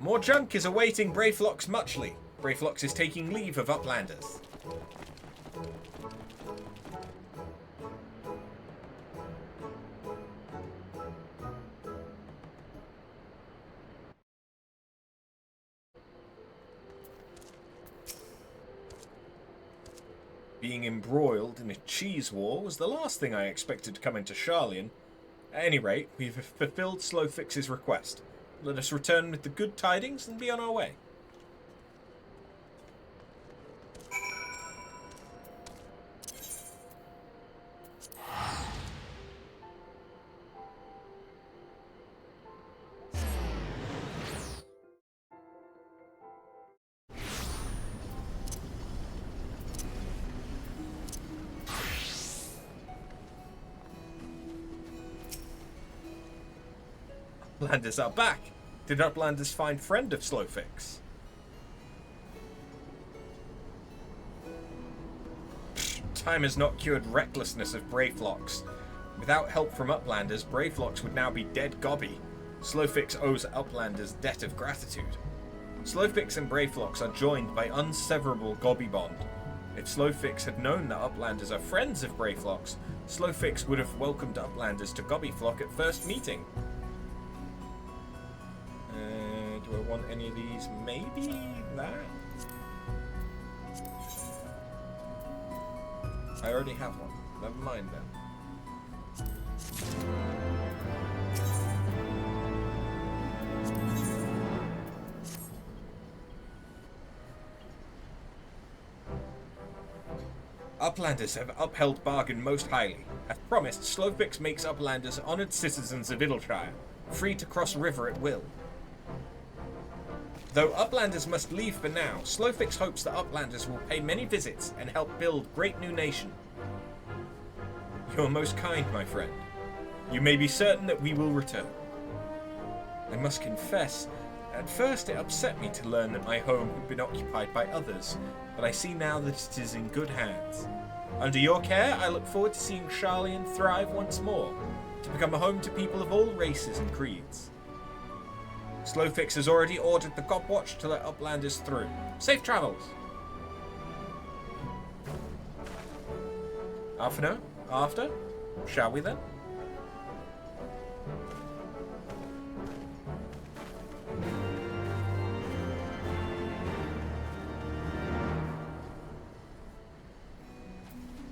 More junk is awaiting Brayflux muchly. Brayflux is taking leave of Uplanders. Being embroiled in a cheese war was the last thing I expected to come into Sharlayan. At any rate, we've fulfilled Slowfix's request. Let us return with the good tidings and be on our way. Uplanders are back! Did Uplanders find friend of Slowfix? Time has not cured recklessness of Brayflux. Without help from Uplanders, Brayflux would now be dead gobby. Slowfix owes Uplanders debt of gratitude. Slowfix and Brayflux are joined by unseverable gobby bond. If Slowfix had known that Uplanders are friends of Brayflux, Slowfix would have welcomed Uplanders to Gobbyflock at first meeting. Do I want any of these? Maybe that? I already have one. Never mind then. Uplanders have upheld bargain most highly. As promised, Slowfix makes Uplanders honoured citizens of Idleshire, free to cross river at will. Though Uplanders must leave for now, Slowfix hopes that Uplanders will pay many visits and help build great new nation. You are most kind, my friend. You may be certain that we will return. I must confess, at first it upset me to learn that my home had been occupied by others, but I see now that it is in good hands. Under your care, I look forward to seeing Sharlayan thrive once more, to become a home to people of all races and creeds. Slowfix has already ordered the Gobwatch to let Uplanders through. Safe travels! After? Shall we then?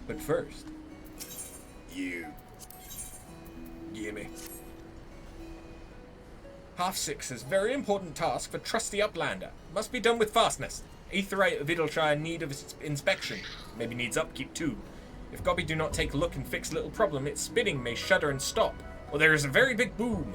But first, you. Gimme. Half-Six's very important task for trusty Uplander must be done with fastness. Aetheryte of Idleshire in need of its inspection. Maybe needs upkeep too. If Gobby do not take a look and fix a little problem, its spinning may shudder and stop, or there is a very big boom.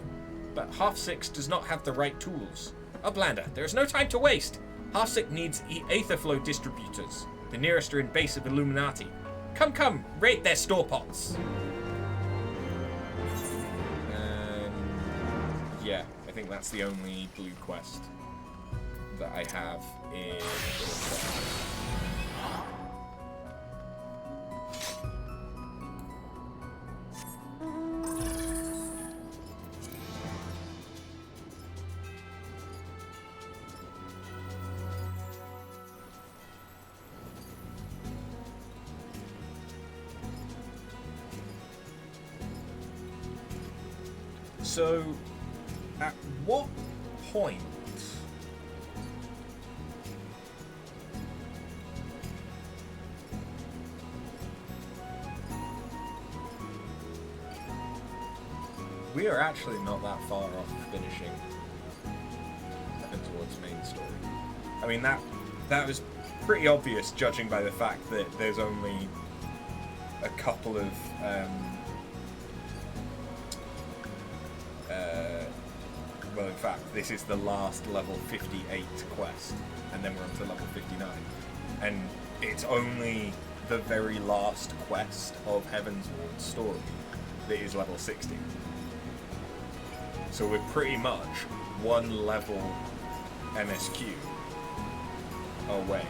But Half-Six does not have the right tools. Uplander, there is no time to waste. Half-Six needs Aetherflow distributors. The nearest are in base of Illuminati. Come, raid their store pots. Yeah, I think that's the only blue quest that I have in. So, at what point we are actually not that far off finishing Heavensward's main story. I mean, that was pretty obvious, judging by the fact that there's only a couple of well, in fact, this is the last level 58 quest, and then we're on to level 59. And it's only the very last quest of Heavensward's story that is level 60. So we're pretty much one level MSQ away.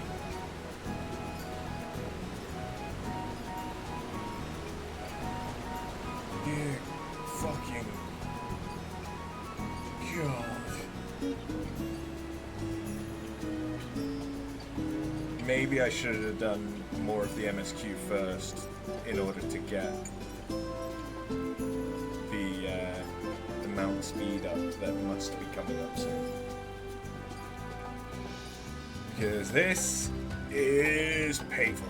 Dear fucking God. Maybe I should have done more of the MSQ first in order to get the mount speed up that must be coming up soon. Because this is painful.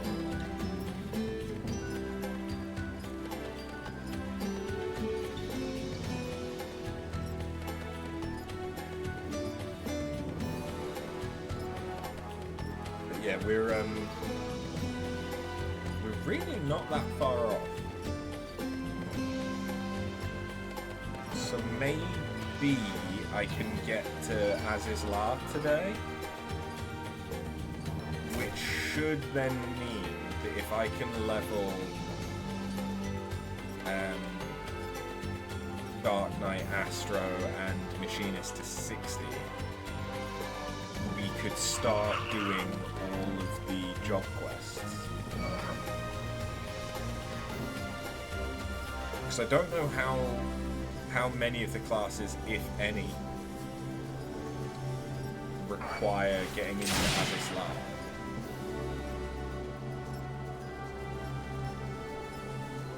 Yeah, we're really not that far off. So maybe I can get to Azizla today, which should then mean that if I can level Dark Knight, Astro, and Machinist to 60, we could start doing all of the job quests. Because I don't know how many of the classes, if any, require getting into Azizla.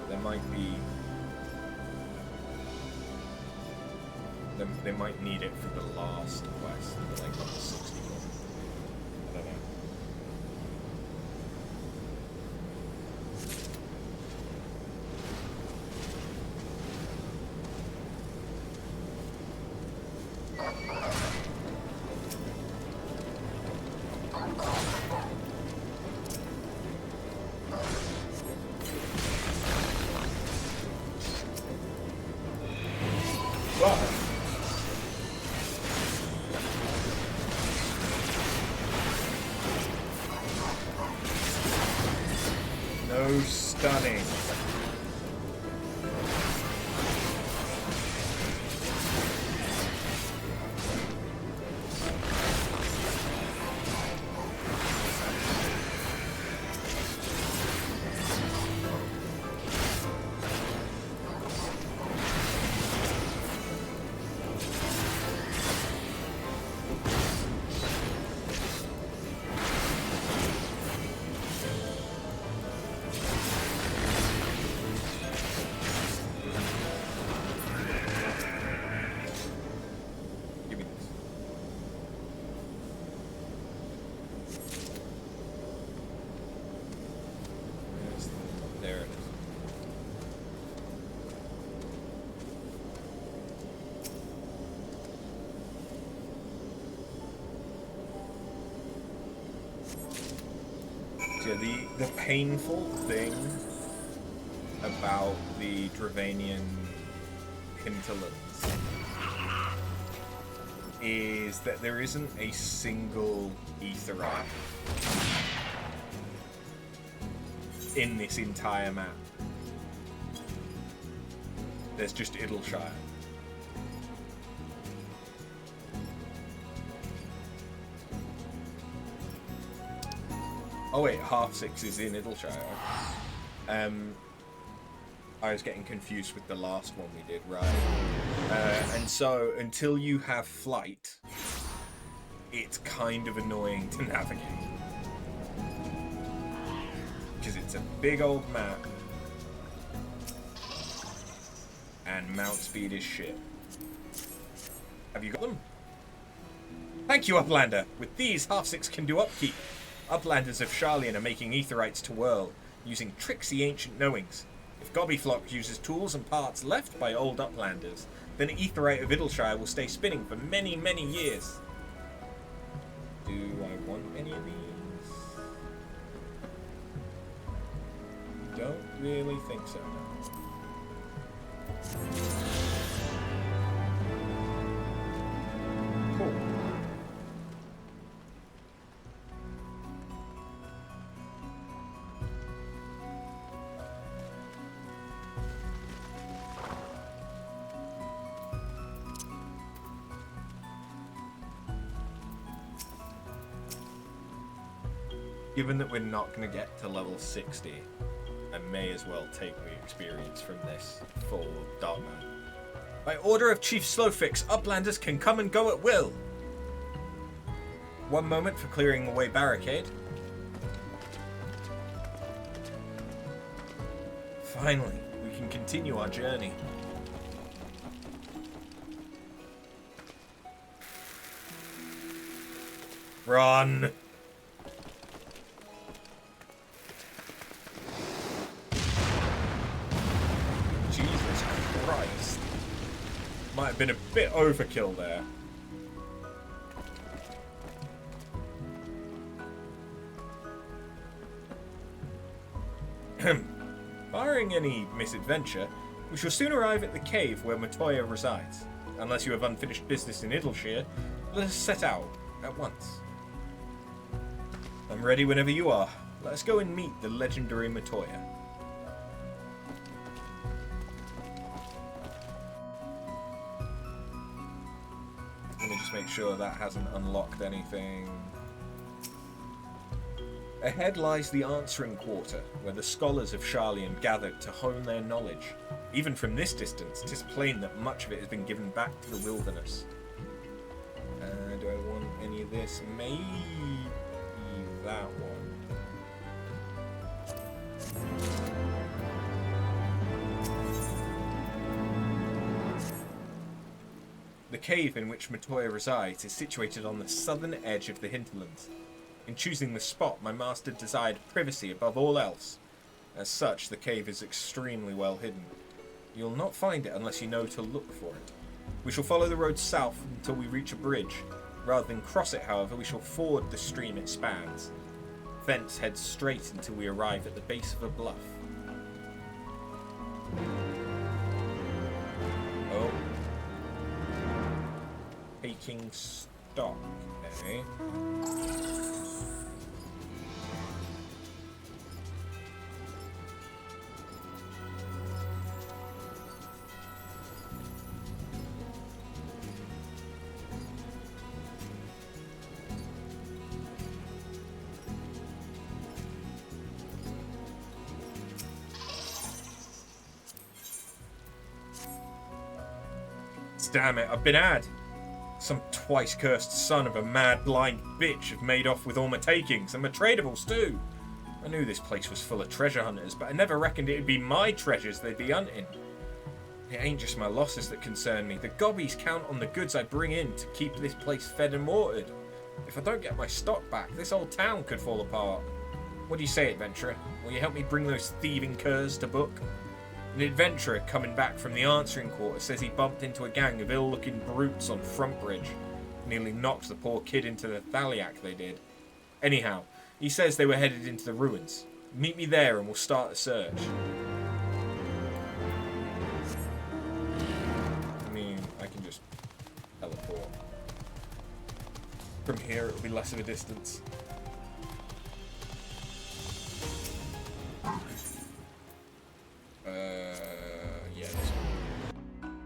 There might be... They might need it for the last quest, like level 61. I don't know. No stunning. The painful thing about the Dravanian hinterlands is that there isn't a single aetherite in this entire map. There's just Idleshire. Oh wait, half six is in Idleshire. I was getting confused with the last one we did, right? And so, until you have flight, it's kind of annoying to navigate. Because it's a big old map, and mount speed is shit. Have you got them? Thank you, Uplander! With these, half six can do upkeep. Uplanders of Sharlayan are making aetherites to whirl, using tricksy ancient knowings. If Gobbyflock uses tools and parts left by old Uplanders, then Aetherite of Idleshire will stay spinning for many, many years. Do I want any of these? Don't really think so. Cool. Given that we're not going to get to level 60, I may as well take the experience from this for Darkman. By order of Chief Slowfix, Uplanders can come and go at will. 1 moment for clearing away barricade. Finally, we can continue our journey. Run! Jesus Christ. Might have been a bit overkill there. Barring any misadventure, we shall soon arrive at the cave where Matoya resides. Unless you have unfinished business in Idleshire, let us set out at once. I'm ready whenever you are. Let us go and meet the legendary Matoya. Let me just make sure that hasn't unlocked anything. Ahead lies the Answering Quarter, where the scholars of Sharlayan gathered to hone their knowledge. Even from this distance, 'tis plain that much of it has been given back to the wilderness. Do I want any of this? Maybe that one. The cave in which Matoya resides is situated on the southern edge of the hinterlands. In choosing the spot, my master desired privacy above all else. As such, the cave is extremely well hidden. You'll not find it unless you know to look for it. We shall follow the road south until we reach a bridge. Rather than cross it, however, we shall ford the stream it spans. Thence head straight until we arrive at the base of a bluff. Oh. Taking stock, eh? Damn it, I've been had. Some twice-cursed son of a mad, blind bitch have made off with all my takings, and my tradables too. I knew this place was full of treasure hunters, but I never reckoned it'd be my treasures they'd be hunting. It ain't just my losses that concern me. The gobbies count on the goods I bring in to keep this place fed and watered. If I don't get my stock back, this whole town could fall apart. What do you say, adventurer? Will you help me bring those thieving curs to book? An adventurer coming back from the Answering Quarter says he bumped into a gang of ill-looking brutes on Frontbridge. Nearly knocked the poor kid into the thaliac they did. Anyhow, he says they were headed into the ruins. Meet me there and we'll start a search. I mean, I can just teleport. From here it'll be less of a distance. Yeah, this one.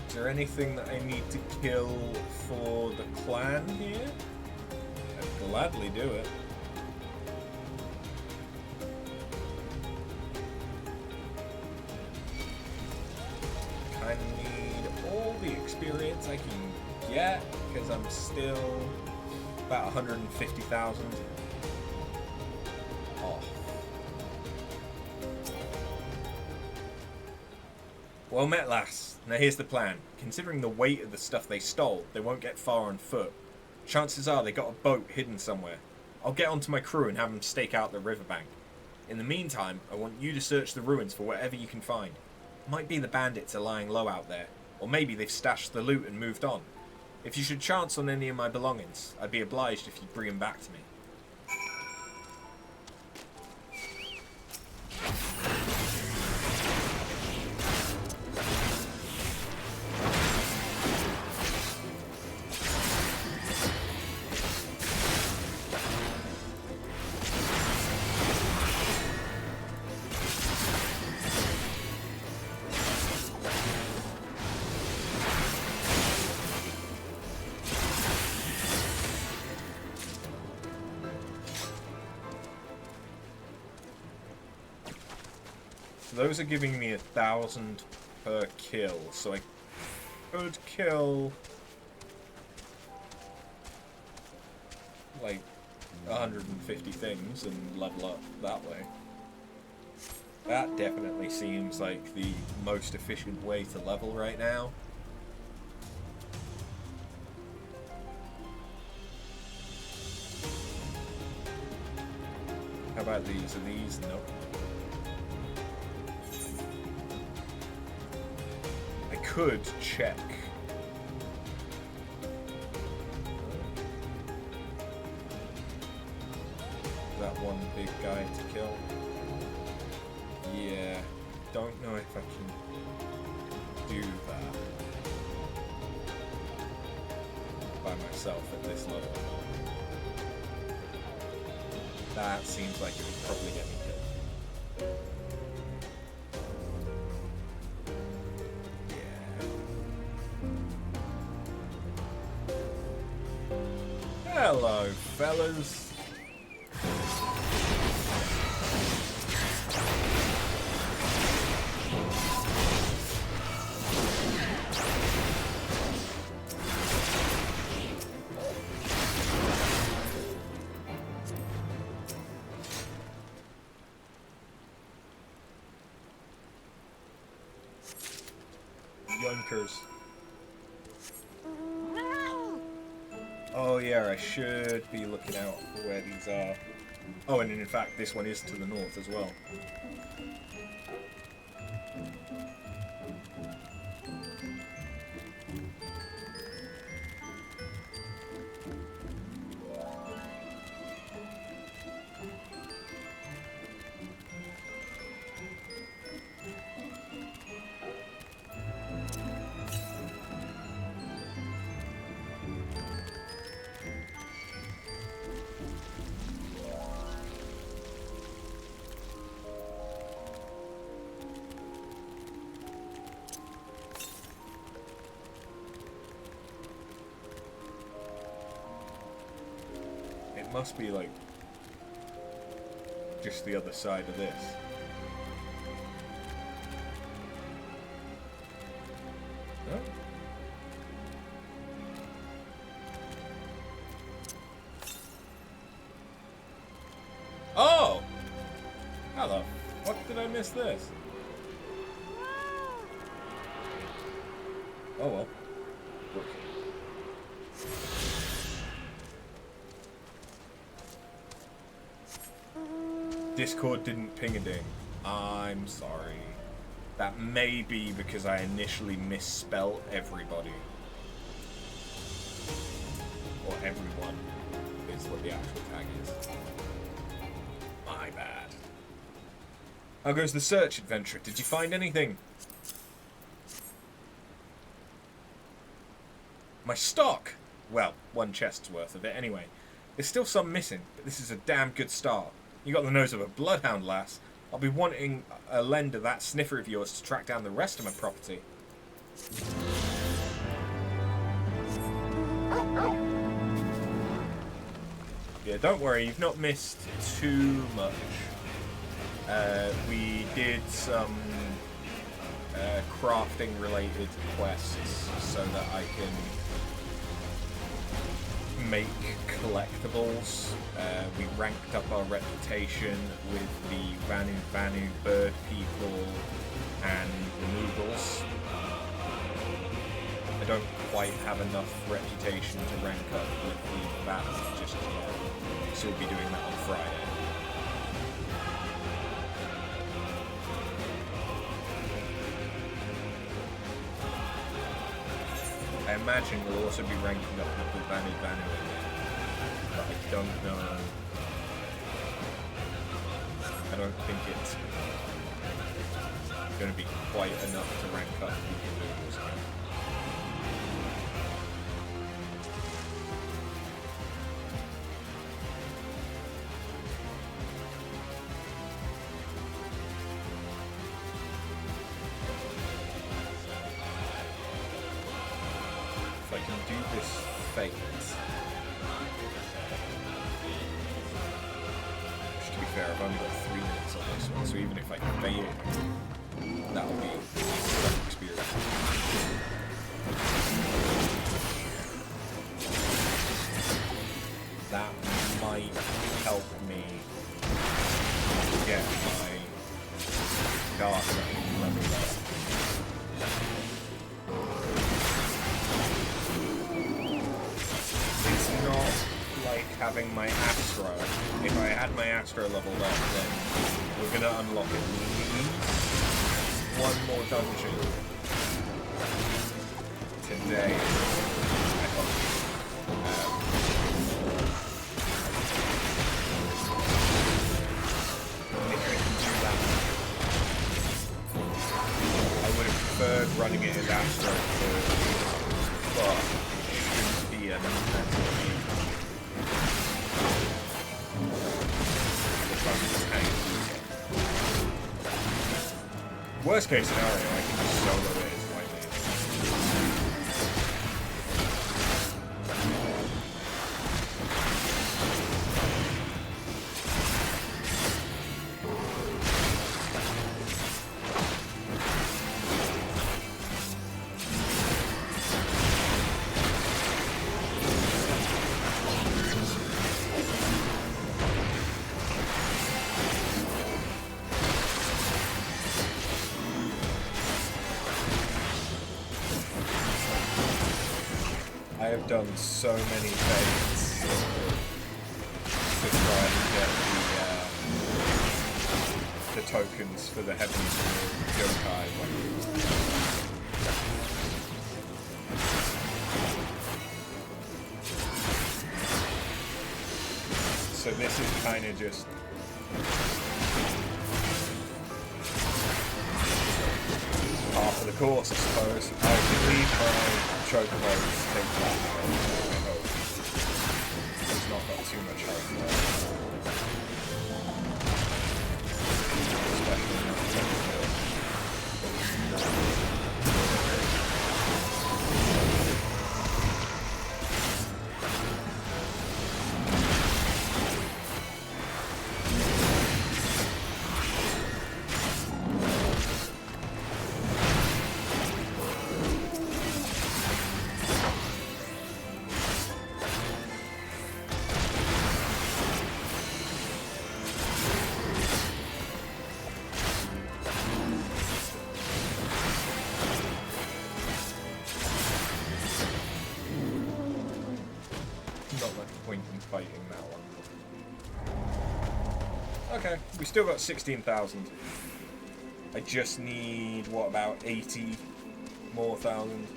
Is there anything that I need to kill for the clan here? I'd gladly do it. I need all the experience I can get because I'm still about 150,000 off. Well met, lass. Now here's the plan. Considering the weight of the stuff they stole, they won't get far on foot. Chances are they got a boat hidden somewhere. I'll get onto my crew and have them stake out the riverbank. In the meantime, I want you to search the ruins for whatever you can find. Might be the bandits are lying low out there, or maybe they've stashed the loot and moved on. If you should chance on any of my belongings, I'd be obliged if you'd bring them back to me. Those are giving me 1,000 per kill, so I could kill like 150 things and level up that way. That definitely seems like the most efficient way to level right now. How about these? Are these? Nope. Could check. That one big guy to kill. Yeah, don't know if I can do that by myself at this level. That seems like it would probably get me killed. Hello, fellas. Yoinkers. Oh yeah, I should be looking out for where these are. Oh, and in fact, this one is to the north as well. Must be like just the other side of this. No? Oh! How the fuck did I miss this? Oh well. Discord didn't ping a ding. I'm sorry. That may be because I initially misspelled everybody. Or everyone is what the actual tag is. My bad. How goes the search adventure? Did you find anything? My stock! Well, one chest's worth of it anyway. There's still some missing, but this is a damn good start. You got the nose of a bloodhound, lass. I'll be wanting a lend of that sniffer of yours to track down the rest of my property. Yeah, don't worry, you've not missed too much. We did some crafting-related quests so that I can make collectibles. We ranked up our reputation with the Vanu bird people and the Moogles. quite have enough reputation to rank up with the battle just yet. So we'll be doing that on Friday. I imagine we'll also be ranking up with the Vanu Vanu again, but I don't know. I don't think it's going to be quite enough to rank up with the Noodles again. If I can do this fate. Which, to be fair, I've only got 3 minutes on this one, so even if I fail, that'll be some experience. That might help me get my dark level up. It's not like having my Astro. If I had my Astro leveled up, then we're gonna unlock at least one more dungeon today. I hope. If I can do that, I would have preferred running it as Astro first, but it shouldn't be a mental game. Worst case scenario, I can just solo it as White Lady. I have done so many fates to try and get the tokens for the Heavensward Yokai. So this is kind of just half of the course, I suppose. I can leave my Chocobos take that, I hope. He's not got too much hope there. Especially not Chocobo. Fighting that one. Okay, we still got 16,000. I just need, what, about 80 more thousand?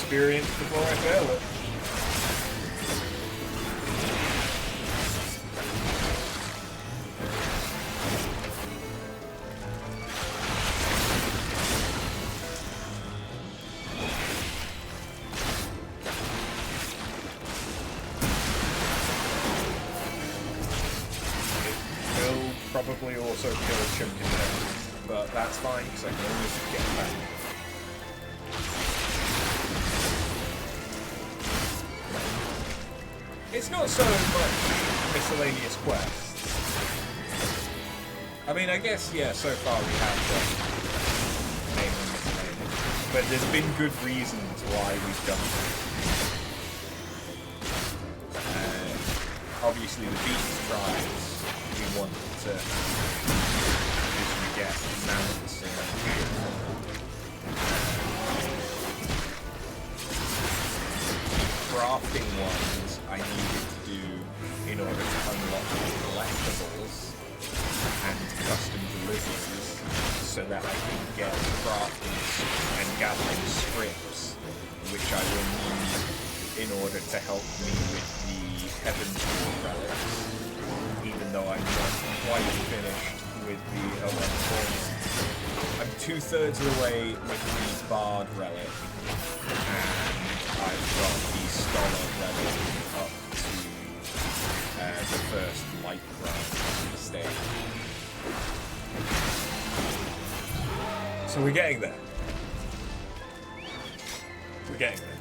Experience before I fail it. It will probably also kill a chunk in there, but that's fine because I can always get back. It's not so much miscellaneous quests. I mean, I guess, yeah, so far we have mainly miscellaneous, but there's been good reasons why we've done that. Obviously, the beast tribes we want to usually get mounts and crafting ones I needed to do in order to unlock collectibles and custom deliveries so that I can get crafting and gathering scripts, which I will need in order to help me with the Heavensward relics, even though I'm not quite finished with the other performance. I'm 2/3 of the way with the Bard relic, and I've got the Scholar relic up to the first light run stage. So we're getting there. We're getting there.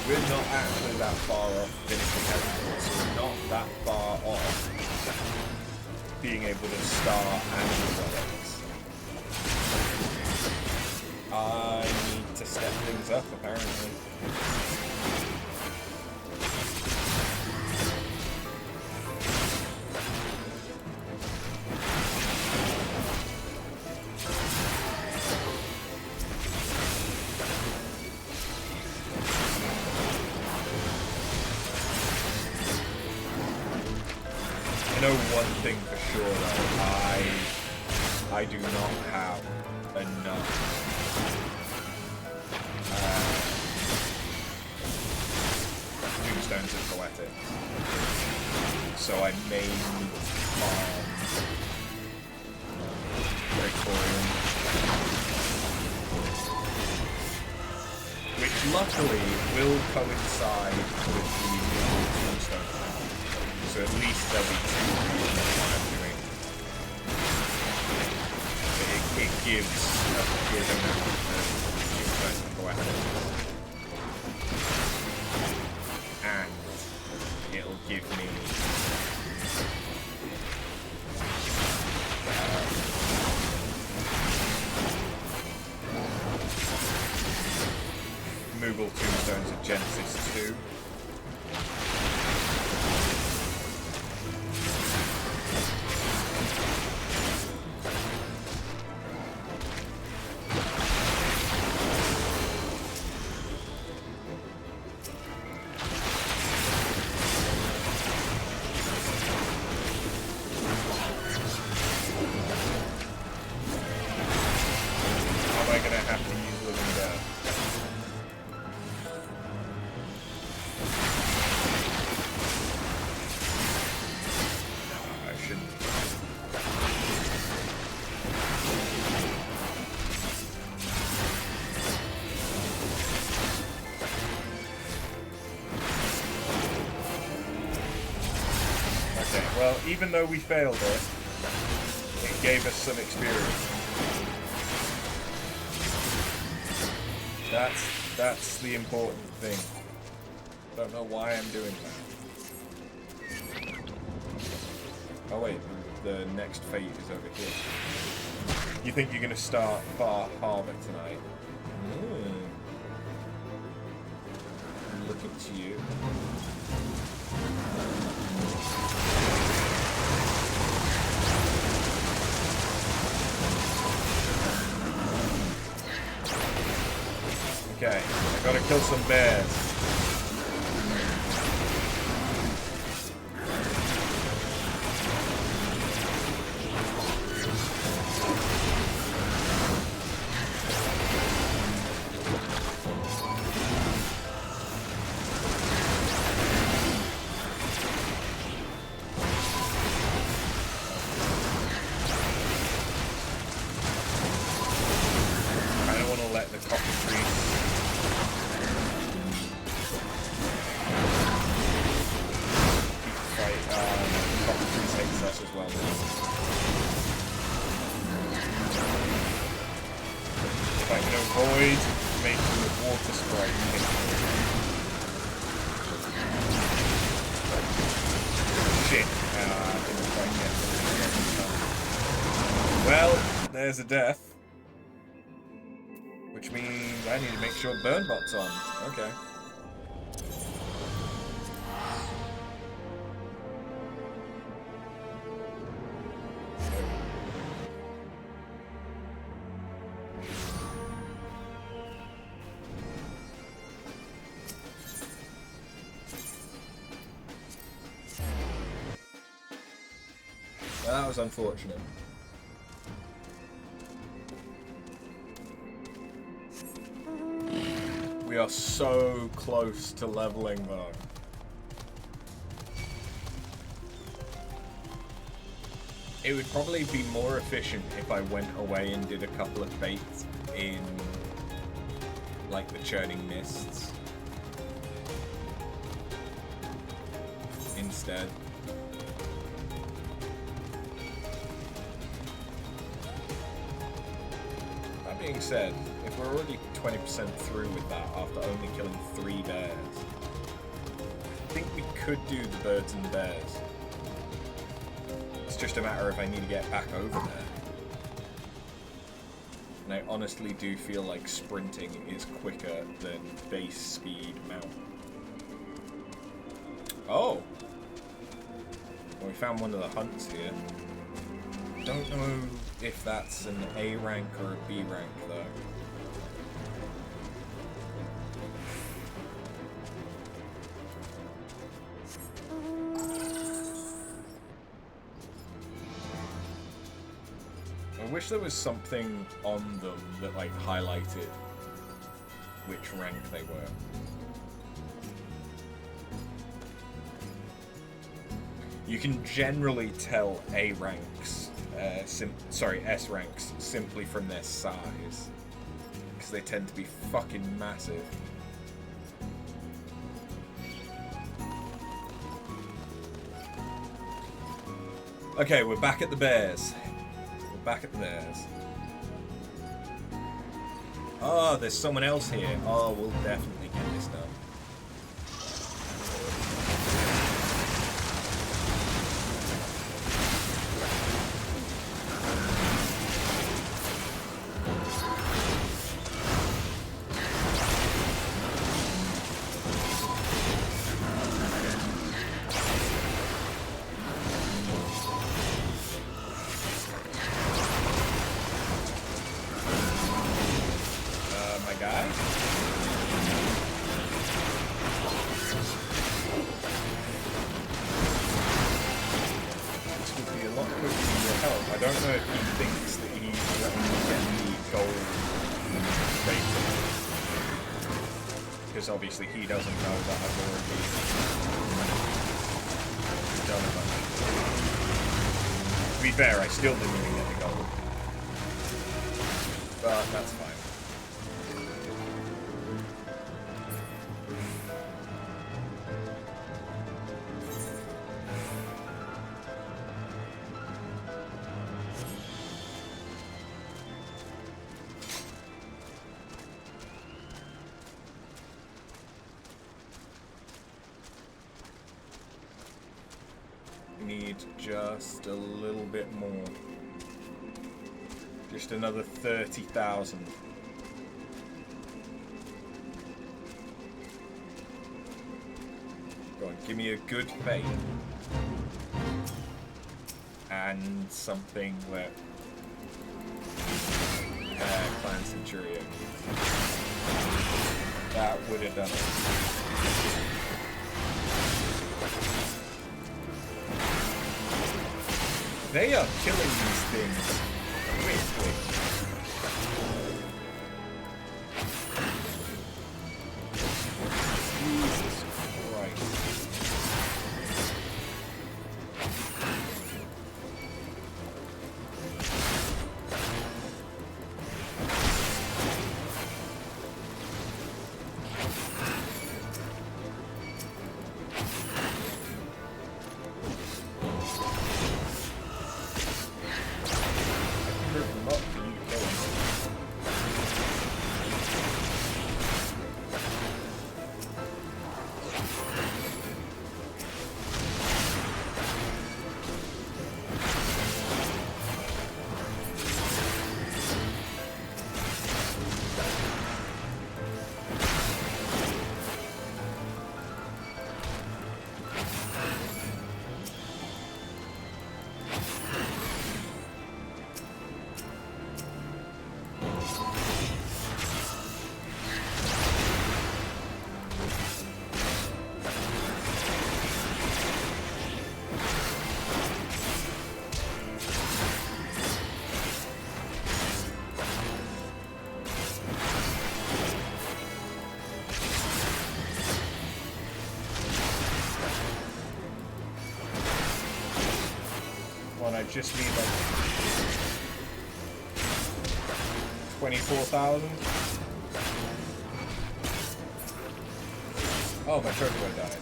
We're not actually that far off finishing Heavensward, so we're not that far off being able to start annual relics. I need to step things up, apparently. I know one thing for sure though, I do not have enough tombstones and poetics, so I may need to farm Praetorian, which luckily will coincide with the new tombstone round. So at least there'll be 2 reasons why I'm doing it. It gives a good amount of tombstones and poetics. And it'll give me Moogle tombstones of Genesis 2. Well, even though we failed it, it gave us some experience. That's the important thing. Don't know why I'm doing that. Oh wait, the next fate is over here. You think you're gonna start Bar Harbor tonight? I'm looking to you. Okay, I gotta kill some bears. There's a death. Which means I need to make sure burn bot's on. Okay. That was unfortunate. We are so close to leveling though. It would probably be more efficient if I went away and did a couple of fates in like the churning mists instead. That being said, if we're already 20% through with that after only killing 3 bears, I think we could do the birds and the bears. It's just a matter of I need to get back over there. And I honestly do feel like sprinting is quicker than base speed mount. Oh! Well, we found one of the hunts here. Don't know if that's an A rank or a B rank though. I wish there was something on them that like highlighted which rank they were. You can generally tell A ranks, S ranks simply from their size, because they tend to be fucking massive. Okay, we're back at the bears. Back at the bears. Oh, there's someone else here. Oh, we'll definitely get this done. Obviously he doesn't know that I've already done a bunch. To be fair, I still didn't even get the gold. But that's fine. Just a little bit more. Just another 30,000. Go on, give me a good fate. And something where... Clan Centurion. That would have done it. They are killing these things quickly. Jesus Christ. I just need like 24,000. Oh, my turbo died.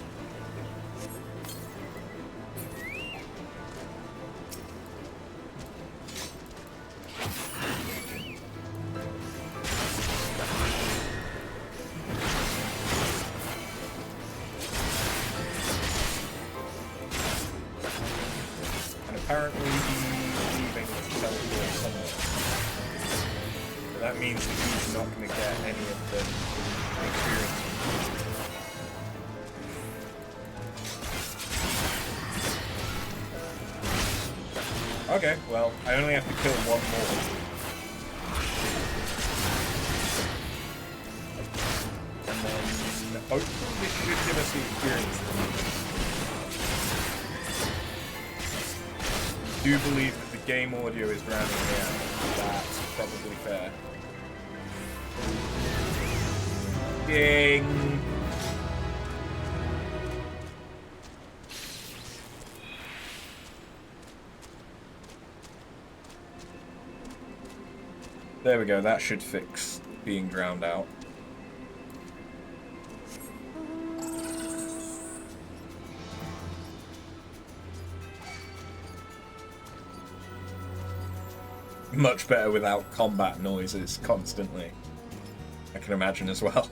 Apparently he's leaving to teleport somewhere. So that means that he's not going to get any of the experience. Okay, well, I only have to kill one more. And then hopefully this should give us the experience that we need. I do believe that the game audio is drowning me out. That's probably fair. Ding! There we go, that should fix being drowned out. Much better without combat noises constantly. I can imagine as well.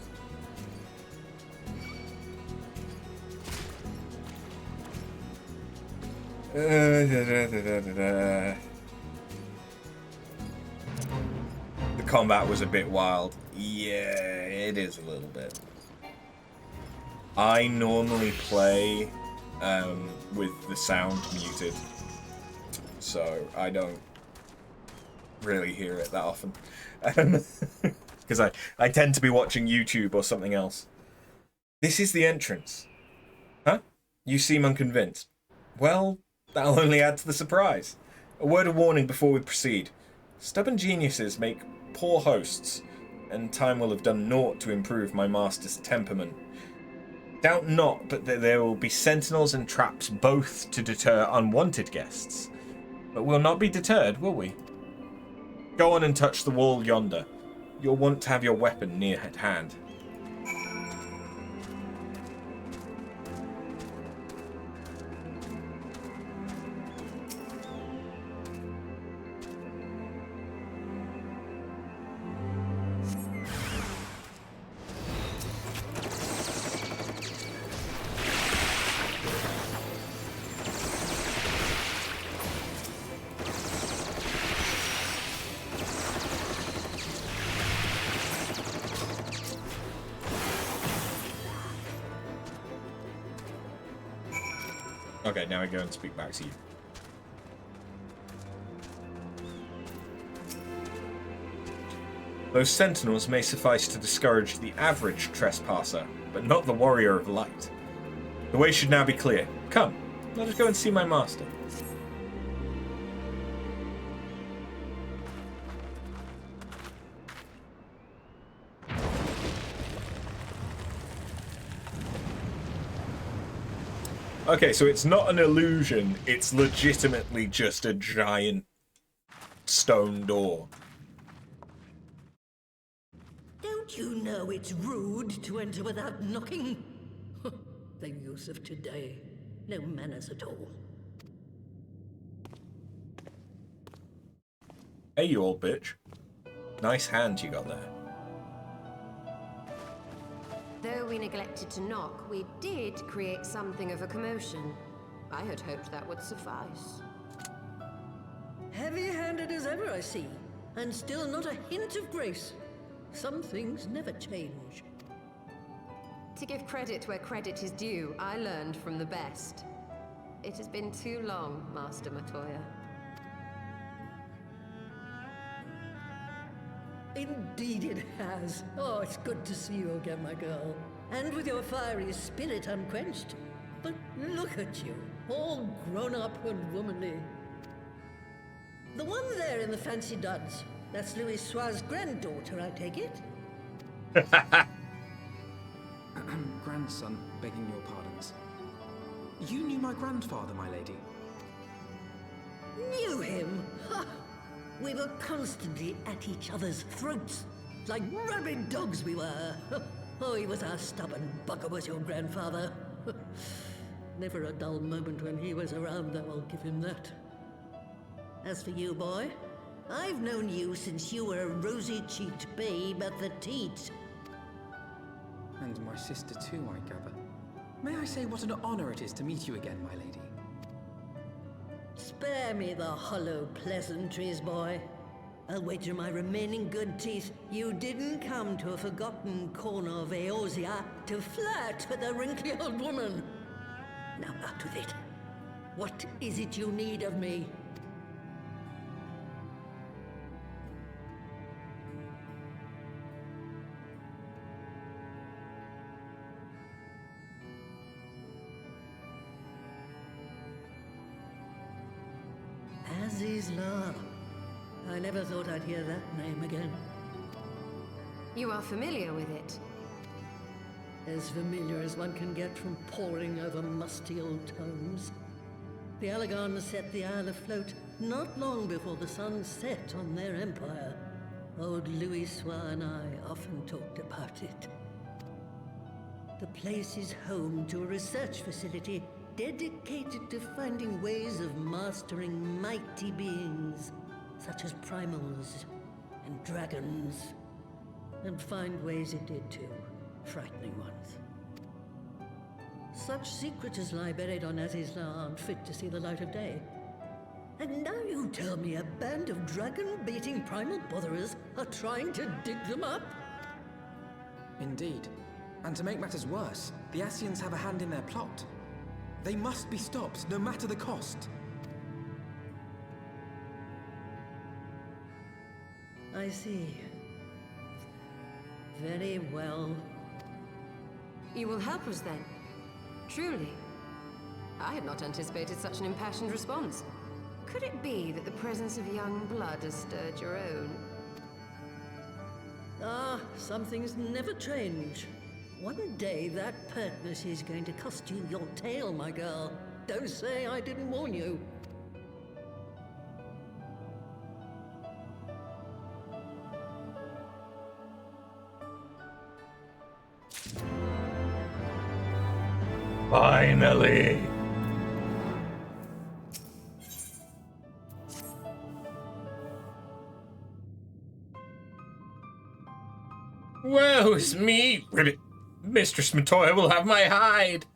The combat was a bit wild. Yeah, it is a little bit. I normally play with the sound muted, so I don't really hear it that often. Because I tend to be watching YouTube or something else. This is the entrance. Huh? You seem unconvinced. Well, that'll only add to the surprise. A word of warning before we proceed. Stubborn geniuses make poor hosts, and time will have done naught to improve my master's temperament. Doubt not but that there will be sentinels and traps both to deter unwanted guests. But we'll not be deterred, will we? Go on and touch the wall yonder. You'll want to have your weapon near at hand. Okay, now I go and speak back to you. Those sentinels may suffice to discourage the average trespasser, but not the warrior of light. The way should now be clear. Come, let us go and see my master. Okay, so it's not an illusion, it's legitimately just a giant stone door. Don't you know it's rude to enter without knocking? The youth of today. No manners at all. Hey, you old bitch. Nice hand you got there. Though we neglected to knock, we did create something of a commotion. I had hoped that would suffice. Heavy-handed as ever, I see. And still not a hint of grace. Some things never change. To give credit where credit is due, I learned from the best. It has been too long, Master Matoya. Indeed it has. Oh, it's good to see you again, my girl. And with your fiery spirit unquenched. But look at you, all grown up and womanly. The one there in the fancy duds, that's Louis Soir's granddaughter, I take it? Grandson, begging your pardons. You knew my grandfather, my lady. Knew him? Ha! We were constantly at each other's throats. Like rabid dogs we were. Oh, he was a stubborn bugger, was your grandfather. Never a dull moment when he was around, though, I'll give him that. As for you, boy, I've known you since you were a rosy-cheeked babe at the teat. And my sister too, I gather. May I say what an honor it is to meet you again, my lady? Spare me the hollow pleasantries, boy. I'll wager my remaining good teeth you didn't come to a forgotten corner of Eorzea to flirt with a wrinkly old woman. Now out with it. What is it you need of me? Azizla. I never thought I'd hear that name again. You are familiar with it. As familiar as one can get from poring over musty old tomes. The Alagons set the Isle afloat not long before the sun set on their empire. Old Louis Soir and I often talked about it. The place is home to a research facility dedicated to finding ways of mastering mighty beings, such as primals and dragons. And find ways it did too, frightening ones. Such secrets as lie buried on Azizla aren't fit to see the light of day. And now you tell me a band of dragon-baiting primal botherers are trying to dig them up? Indeed. And to make matters worse, the Ascians have a hand in their plot. They must be stopped, no matter the cost. I see. Very well. You will help us then? Truly? I had not anticipated such an impassioned response. Could it be that the presence of young blood has stirred your own? Ah, some things never change. One day that pertness is going to cost you your tail, my girl. Don't say I didn't warn you. Finally! Woe's me, Ribbit! Mistress Matoya will have my hide!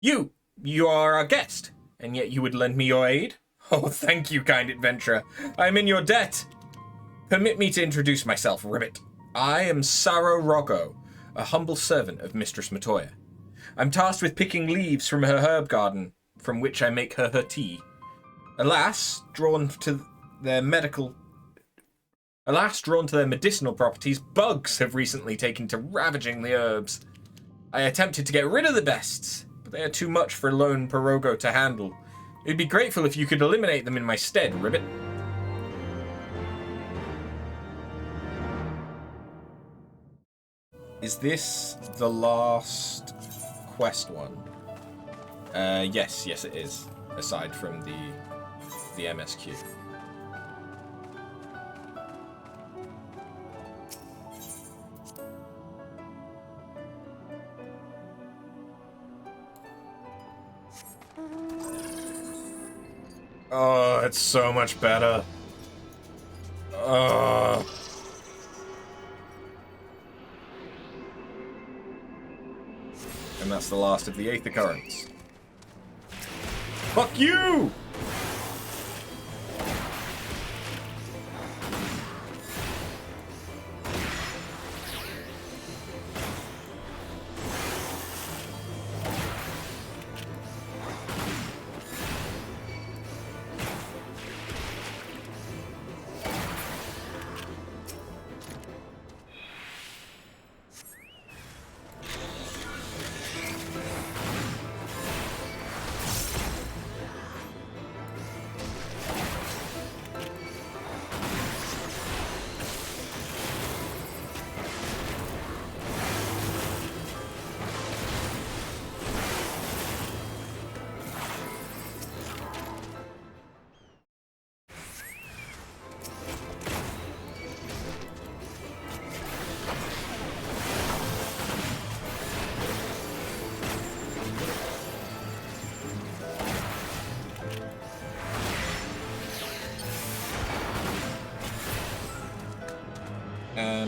You are a guest, and yet you would lend me your aid? Oh, thank you, kind adventurer. I'm in your debt. Permit me to introduce myself, Ribbit. I am Saro Rocco, a humble servant of Mistress Matoya. I'm tasked with picking leaves from her herb garden, from which I make her tea. Alas, drawn to their medicinal properties, bugs have recently taken to ravaging the herbs. I attempted to get rid of the pests, but they are too much for lone Pirogo to handle. It'd be grateful if you could eliminate them in my stead, Ribbit. Is this the last quest one? Yes it is. Aside from the MSQ. Oh, it's so much better. And that's the last of the 8th occurrence. Fuck you!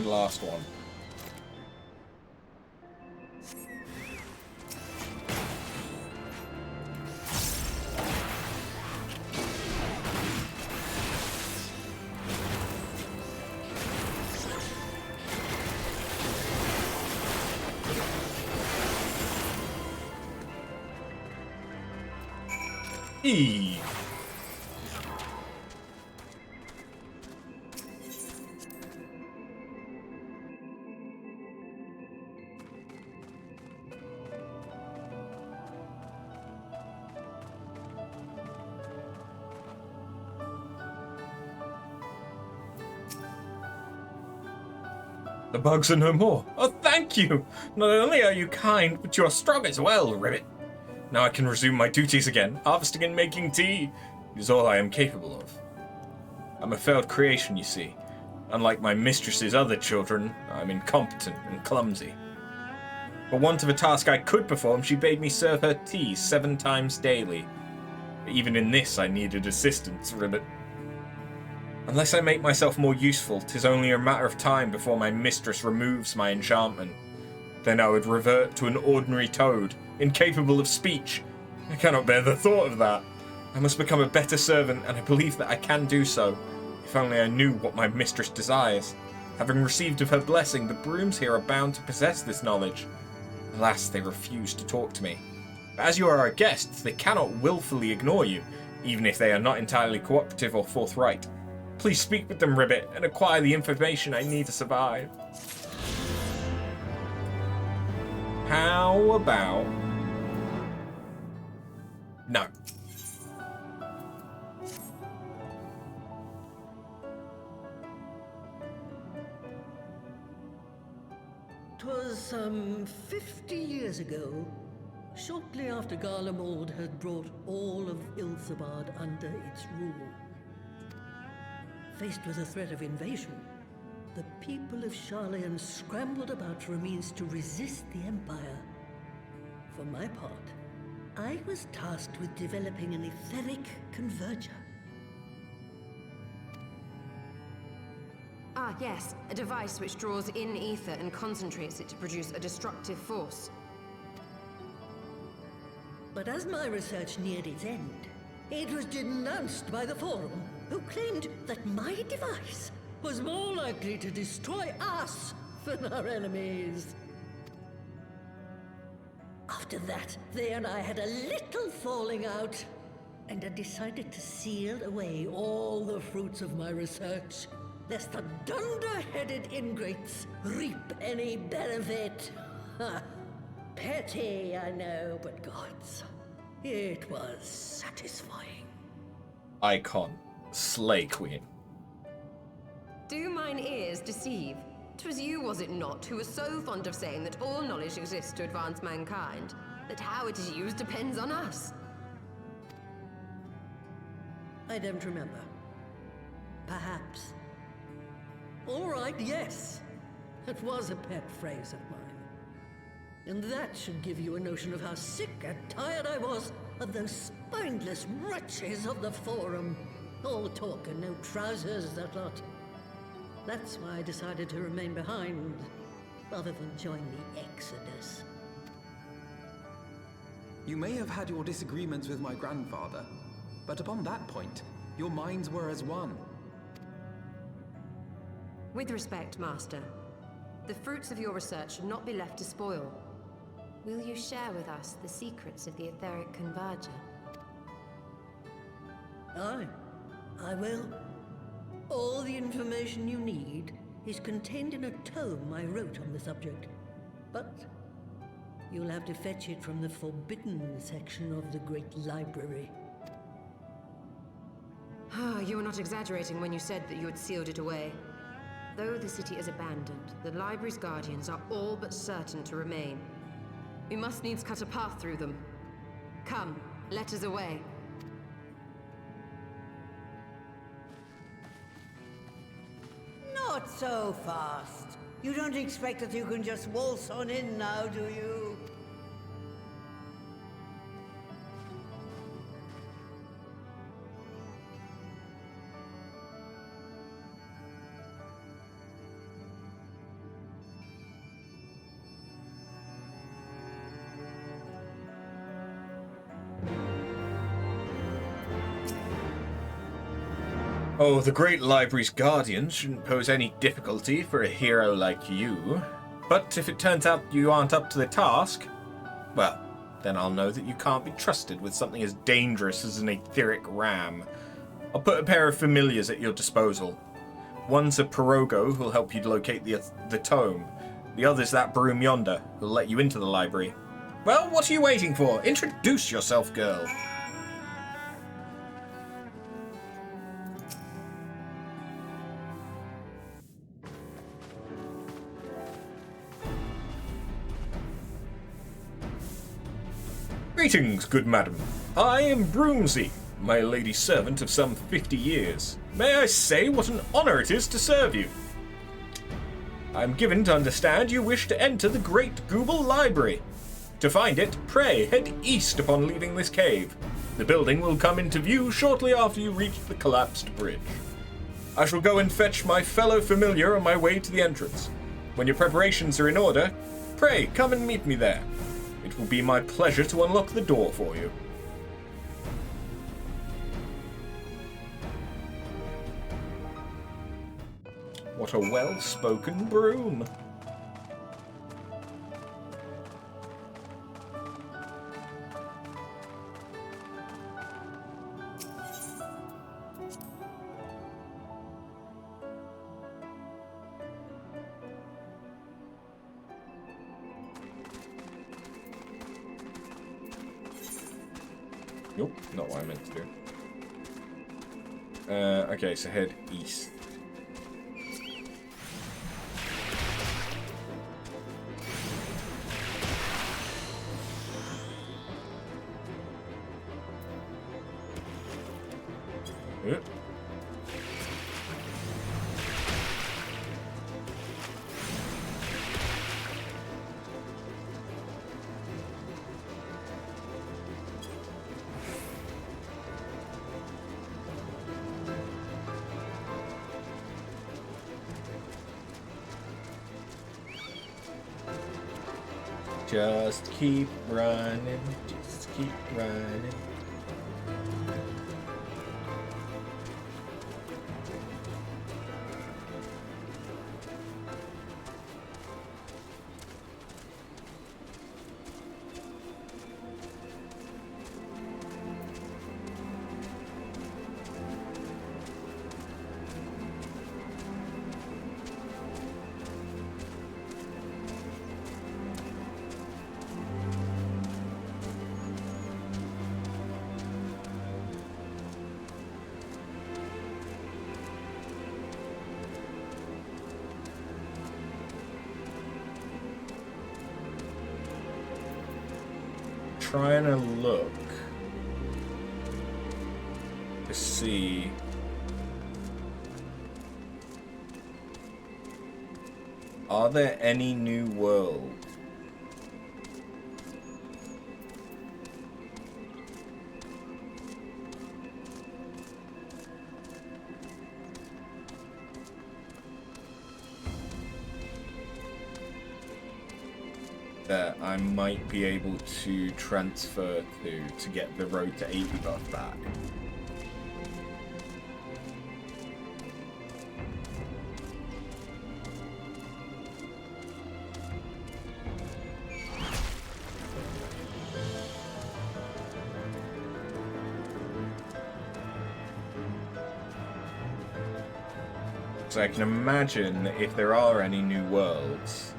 and last one. E. The bugs are no more. Oh, thank you! Not only are you kind, but you are strong as well, Ribbit. Now I can resume my duties again. Harvesting and making tea is all I am capable of. I'm a failed creation, you see. Unlike my mistress's other children, I'm incompetent and clumsy. For want of a task I could perform, she bade me serve her tea 7 times daily. But even in this I needed assistance, Ribbit. Unless I make myself more useful, 'tis only a matter of time before my mistress removes my enchantment. Then I would revert to an ordinary toad, incapable of speech. I cannot bear the thought of that. I must become a better servant, and I believe that I can do so, if only I knew what my mistress desires. Having received of her blessing, the brooms here are bound to possess this knowledge. Alas, they refuse to talk to me. But as you are our guests, they cannot willfully ignore you, even if they are not entirely cooperative or forthright. Please speak with them, Ribbit, and acquire the information I need to survive. How about... No. "'Twas some 50 years ago, shortly after Garlemald had brought all of Ilthabad under its rule. Faced with the threat of invasion, the people of Sharlayan scrambled about for a means to resist the Empire. For my part, I was tasked with developing an etheric converger. Ah, yes, a device which draws in ether and concentrates it to produce a destructive force. But as my research neared its end, it was denounced by the Forum, who claimed that my device was more likely to destroy us than our enemies. After that, they and I had a little falling out, and I decided to seal away all the fruits of my research, lest the dunder-headed ingrates reap any benefit. Ha! Petty, I know, but gods, it was satisfying. Icon. Slay Queen. Do mine ears deceive? 'Twas you, was it not, who was so fond of saying that all knowledge exists to advance mankind, that how it is used depends on us? I don't remember. Perhaps. All right, yes. It was a pet phrase of mine. And that should give you a notion of how sick and tired I was of those spineless wretches of the Forum. All talk and no trousers, that lot. That's why I decided to remain behind, rather than join the Exodus. You may have had your disagreements with my grandfather, but upon that point, your minds were as one. With respect, Master, the fruits of your research should not be left to spoil. Will you share with us the secrets of the etheric converger? Aye, I will. All the information you need is contained in a tome I wrote on the subject. But you'll have to fetch it from the forbidden section of the Great Library. Ah, you were not exaggerating when you said that you had sealed it away. Though the city is abandoned, the library's guardians are all but certain to remain. We must needs cut a path through them. Come, let us away. Not so fast. You don't expect that you can just waltz on in now, do you? Oh, the Great Library's guardians shouldn't pose any difficulty for a hero like you. But if it turns out you aren't up to the task, well, then I'll know that you can't be trusted with something as dangerous as an etheric ram. I'll put a pair of familiars at your disposal. One's a Pirogo who'll help you locate the tome. The other's that broom yonder who'll let you into the library. Well, what are you waiting for? Introduce yourself, girl. Greetings, good madam. I am Broomsy, my lady's servant of some 50 years. May I say what an honor it is to serve you? I'm given to understand you wish to enter the Great Gooble Library. To find it, pray head east upon leaving this cave. The building will come into view shortly after you reach the collapsed bridge. I shall go and fetch my fellow familiar on my way to the entrance. When your preparations are in order, pray come and meet me there. It will be my pleasure to unlock the door for you. What a well-spoken broom. Nope, not what I meant to do. Okay, so head east. Just keep running, just keep running. Trying to look to see are there any new worlds? That I might be able to transfer to get the road to 80 buff back. So I can imagine if there are any new worlds,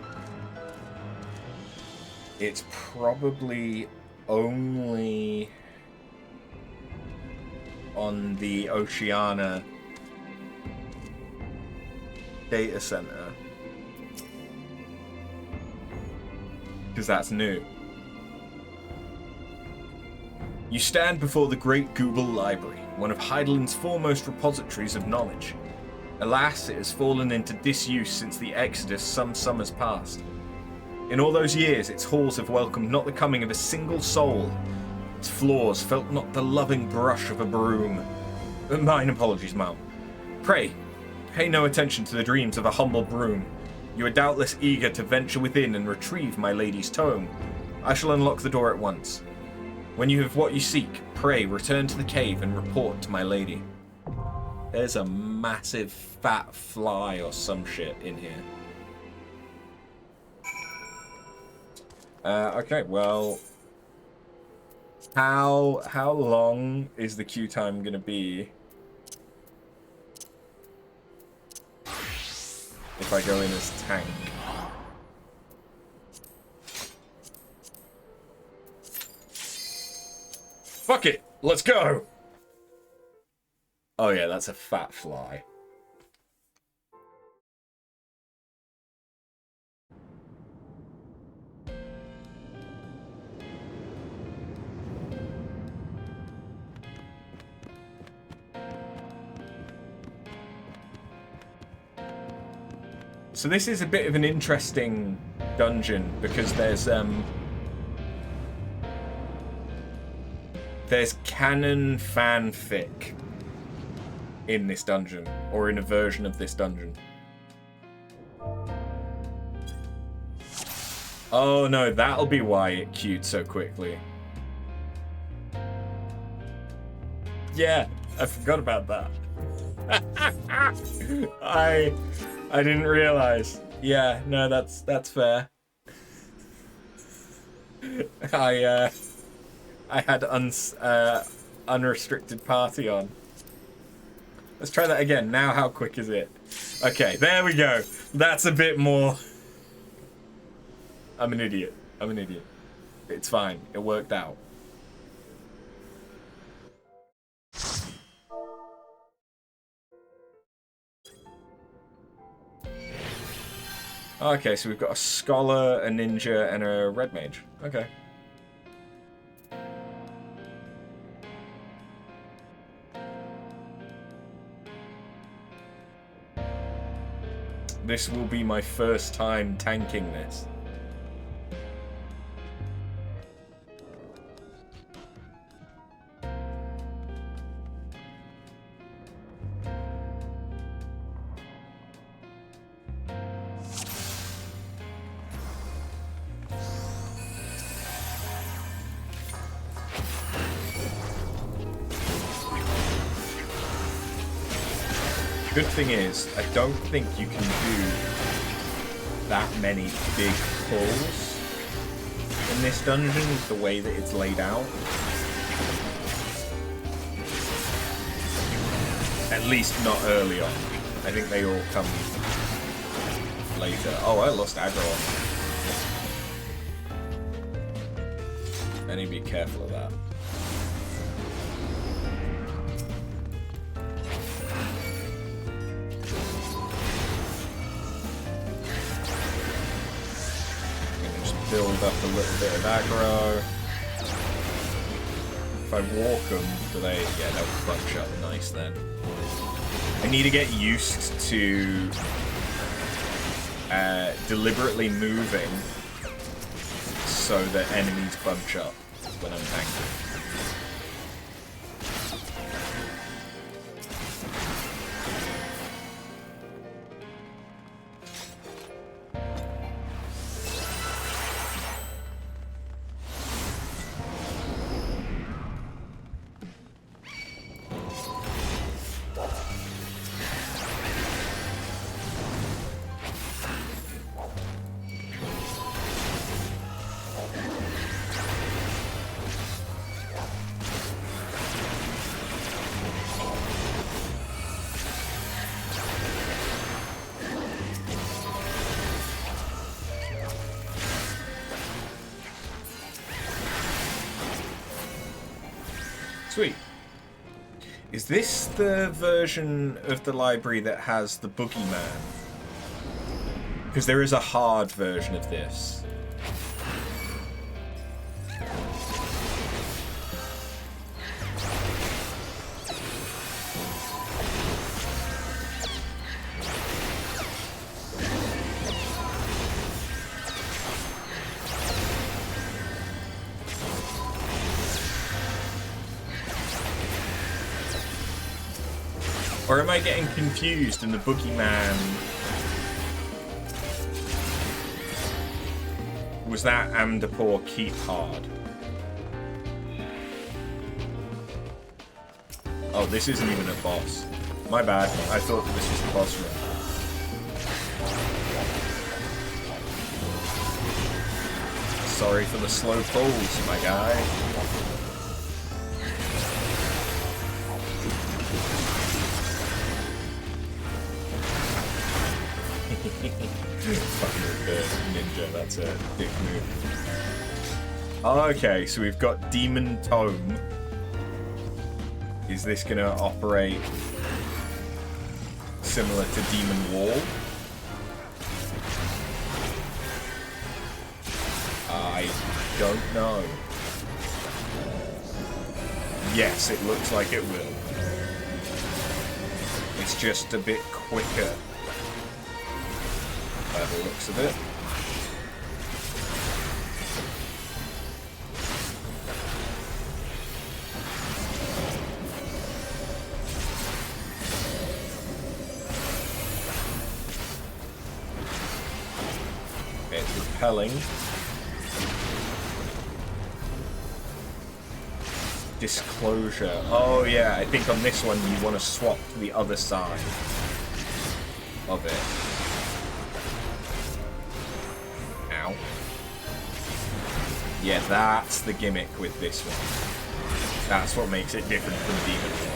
it's probably only on the Oceania data center, because that's new. You stand before the Great Gooble Library, one of Heideland's foremost repositories of knowledge. Alas, it has fallen into disuse since the Exodus some summers past. In all those years, its halls have welcomed not the coming of a single soul. Its floors felt not the loving brush of a broom. Mine apologies, ma'am. Pray, pay no attention to the dreams of a humble broom. You are doubtless eager to venture within and retrieve my lady's tome. I shall unlock the door at once. When you have what you seek, pray return to the cave and report to my lady. There's a massive fat fly or some shit in here. Okay, well, how long is the queue time gonna be if I go in as tank? Fuck it, let's go. Oh yeah, that's a fat fly. So this is a bit of an interesting dungeon because there's canon fanfic in this dungeon, or in a version of this dungeon. Oh no, that'll be why it queued so quickly. Yeah, I forgot about that. I didn't realize. Yeah, no, that's fair. I had unrestricted party on. Let's try that again. Now, how quick is it? Okay, there we go. That's a bit more. I'm an idiot. I'm an idiot. It's fine. It worked out. Okay, so we've got a scholar, a ninja, and a red mage. Okay. This will be my first time tanking this. Good thing is, I don't think you can do that many big pulls in this dungeon with the way that it's laid out. At least not early on. I think they all come later. Oh, I lost aggro on. I need to be careful of that. Build up a little bit of aggro. If I walk them, do they? Yeah, they'll bunch up nice then. I need to get used to deliberately moving so that enemies bunch up when I'm tanking. Sweet. Is this the version of the library that has the boogeyman? Because there is a hard version of this. Or am I getting confused and the boogeyman... Was that Amdapur Keep Hard? Oh, this isn't even a boss. My bad. I thought this was the boss room. Sorry for the slow pulls, my guy. Fucking ninja, that's a dick move. Okay, so we've got Demon Tome. Is this gonna operate similar to Demon Wall? I don't know. Yes, it looks like it will. It's just a bit quicker by the looks of it. It's repelling. Disclosure. Oh yeah, I think on this one you want to swap to the other side of it. Ow. Yeah, that's the gimmick with this one. That's what makes it different from Demon War.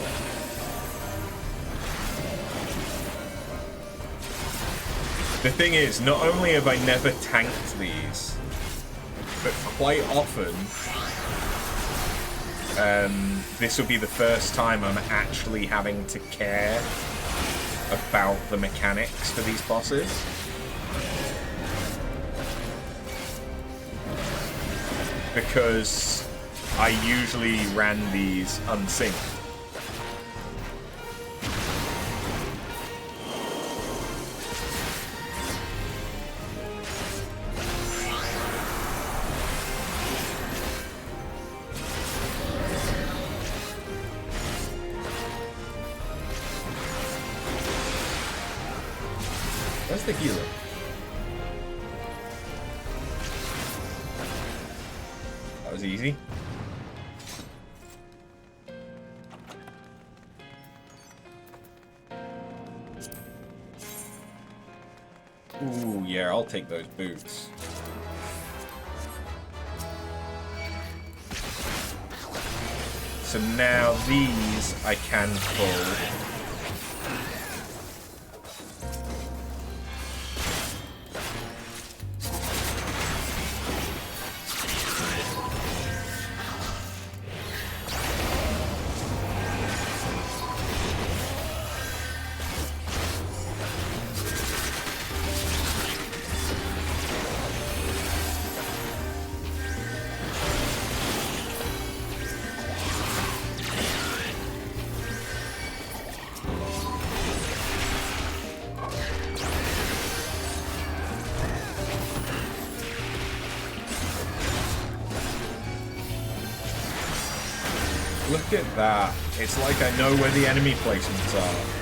The thing is, not only have I never tanked these, but quite often this will be the first time I'm actually having to care about the mechanics for these bosses. Because I usually ran these unsynced. Where's the healer? That was easy. Ooh, yeah, I'll take those boots. So now these I can pull. Look at that. It's like I know where the enemy placements are.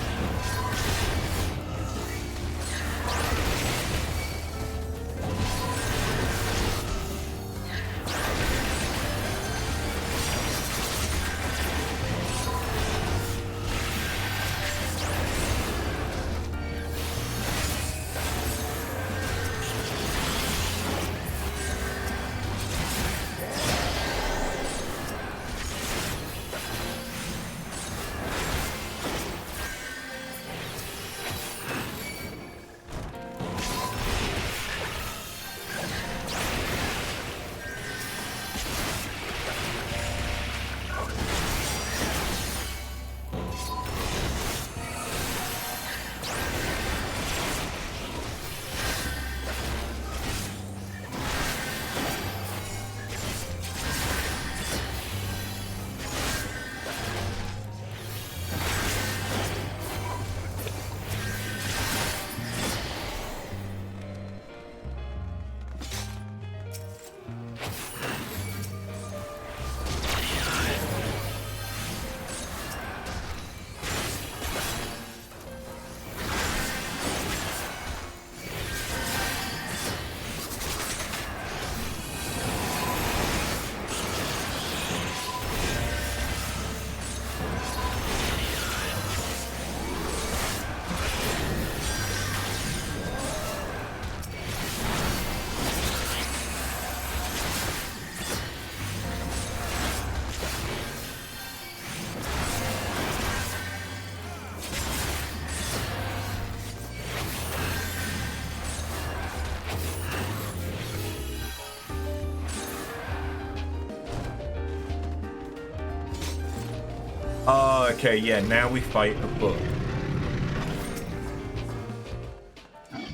Oh, okay, yeah, now we fight a book.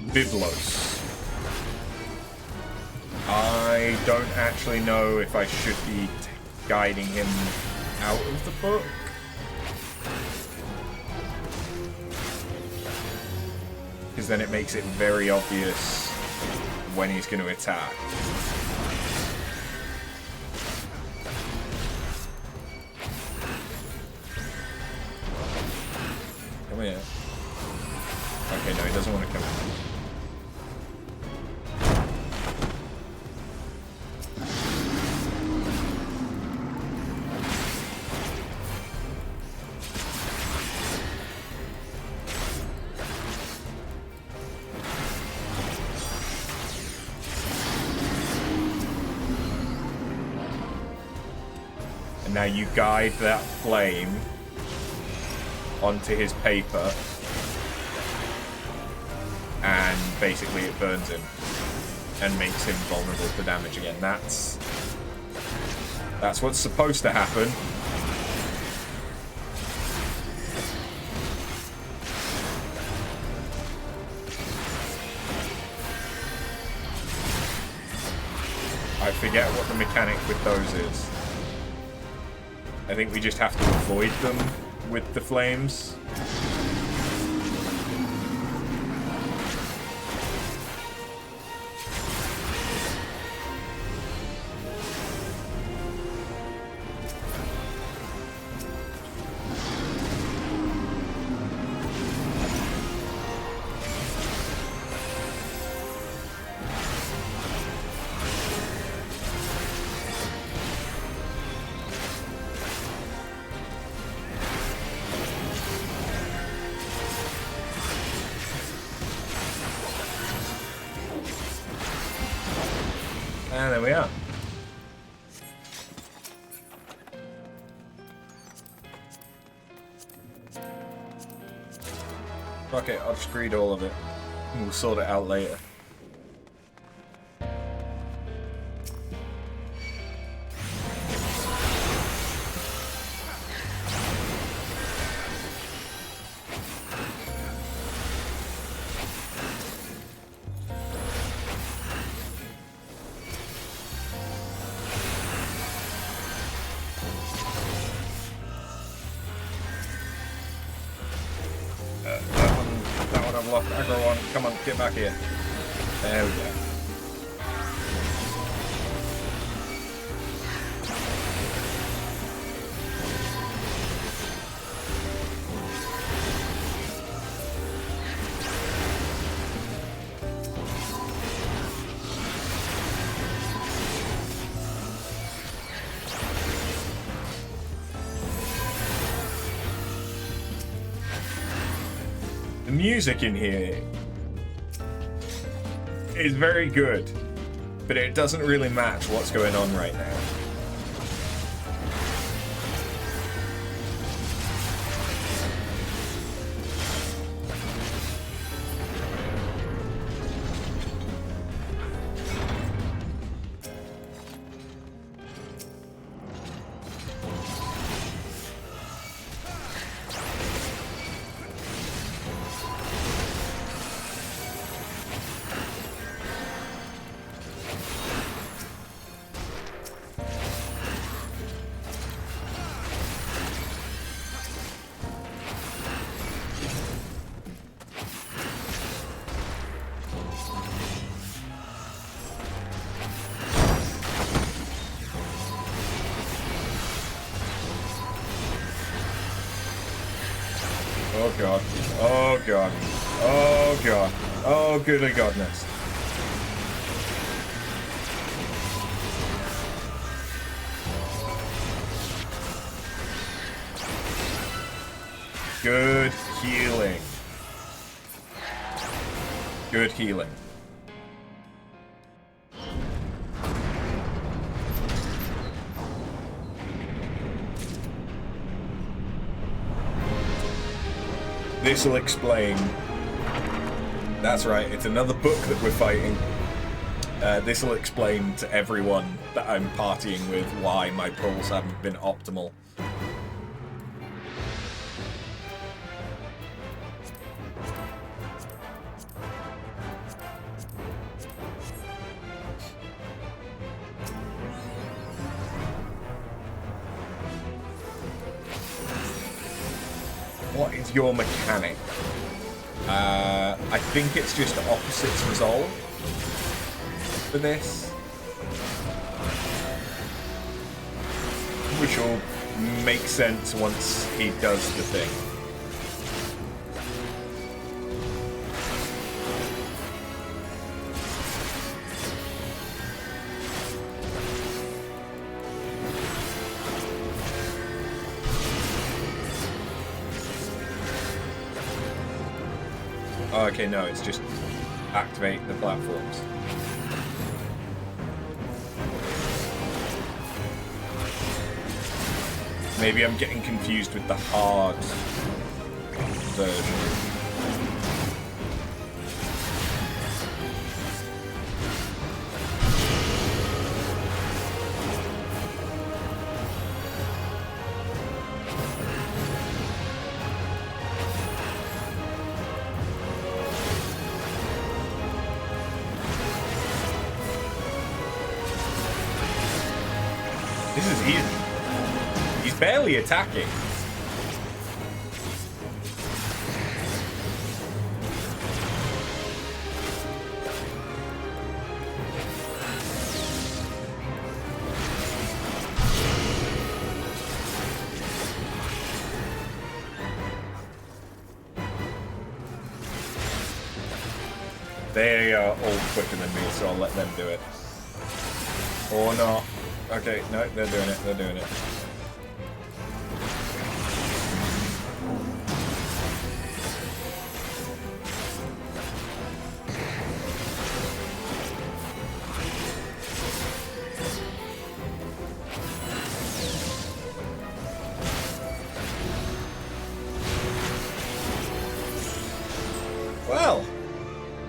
Biblos. I don't actually know if I should be guiding him out of the book. Because then it makes it very obvious when he's going to attack. Come here. Okay, no, he doesn't want to come in. And now you guide that flame onto his paper, and basically it burns him and makes him vulnerable to damage again. That's what's supposed to happen. I forget what the mechanic with those is. I think we just have to avoid them with the flames. And there we are. Okay, I'll just read all of it. We'll sort it out later. That one I've lost aggro on. Come on, get back here. There we go. The music in here is very good, but it doesn't really match what's going on right now. Oh god. Oh god. Oh god. Oh goody godness. Good healing. Good healing. This'll explain. That's right, it's another book that we're fighting. This'll explain to everyone that I'm partying with why my pulls haven't been optimal. What is your mechanic? I think it's just opposites resolve for this. Which will make sense once he does the thing. Oh, okay, no, it's just activate the platforms. Maybe I'm getting confused with the hard version. This is easy. He's barely attacking. They are all quicker than me, so I'll let them do it. Or not. Okay, no, they're doing it, they're doing it. Well,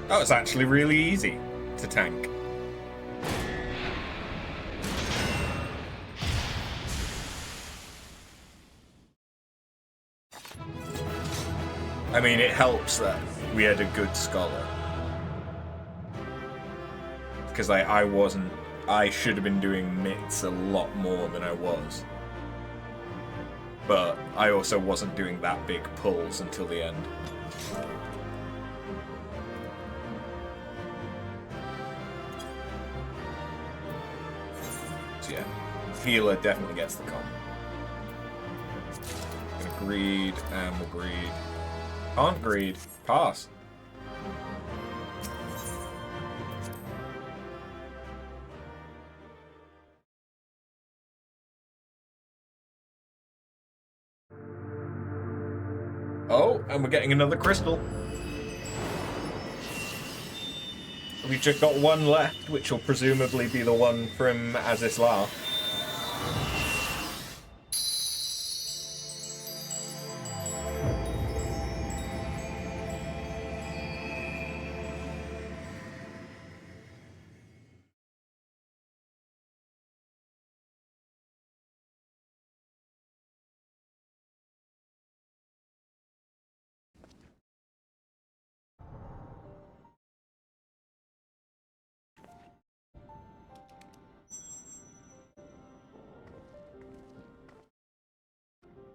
that was actually really easy to tank. I mean, it helps that we had a good scholar. Because I should have been doing mitts a lot more than I was. But I also wasn't doing that big pulls until the end. So yeah, healer definitely gets the comp. Gonna greed, and we'll greed. Can't greed. Pass. Oh, and we're getting another crystal. We've just got one left, which will presumably be the one from Azizlar.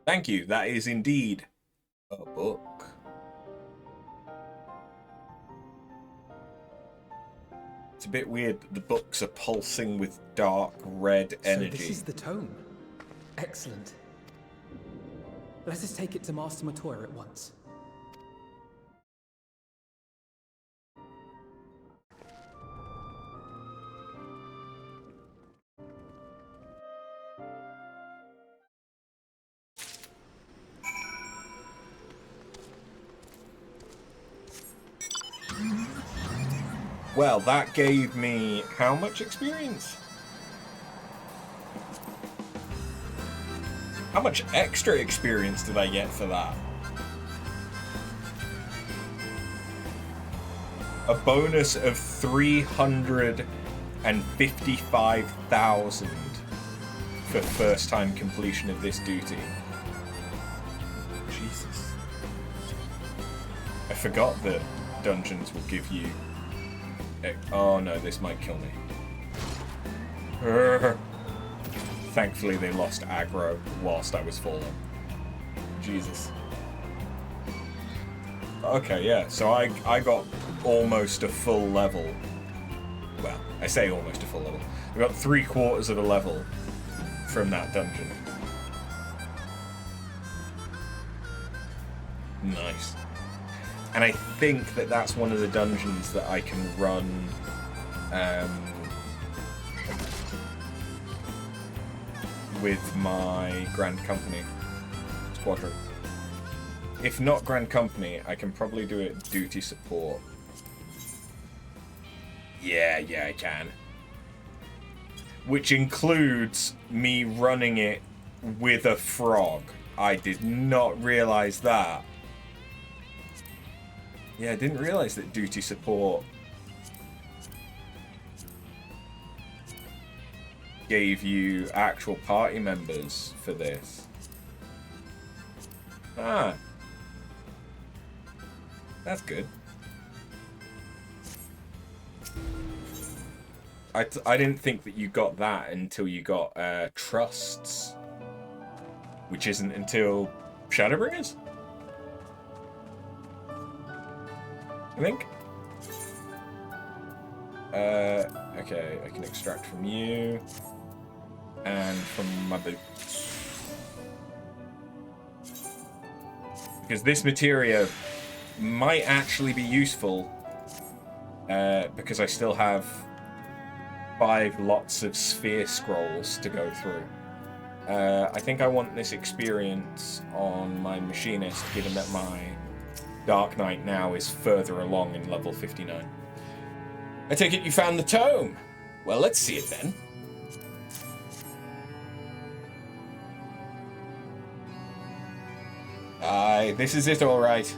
Thank you, that is indeed a book. It's a bit weird that the books are pulsing with dark red energy. So this is the tome. Excellent. Let us take it to Master Matoya at once. Well, that gave me how much experience? How much extra experience did I get for that? A bonus of 355,000 for first time completion of this duty. Jesus. I forgot that dungeons will give you... Oh no, this might kill me. Thankfully they lost aggro whilst I was falling. Jesus. Okay, yeah. So I got almost a full level. Well, I say almost a full level. I got 3/4 of a level from that dungeon. Nice. And I think that that's one of the dungeons that I can run with my Grand Company squadron. If not Grand Company, I can probably do it duty support. Yeah, I can. Which includes me running it with a frog. I did not realize that. Yeah, I didn't realize that duty support gave you actual party members for this. Ah. That's good. I didn't think that you got that until you got trusts, which isn't until Shadowbringers, I think. Okay, I can extract from you and from my boots, because this materia might actually be useful, because I still have 5 lots of sphere scrolls to go through. I think I want this experience on my machinist, given that my Dark Knight now is further along in level 59. I take it you found the tome. Well, let's see it then. Aye, this is it all right.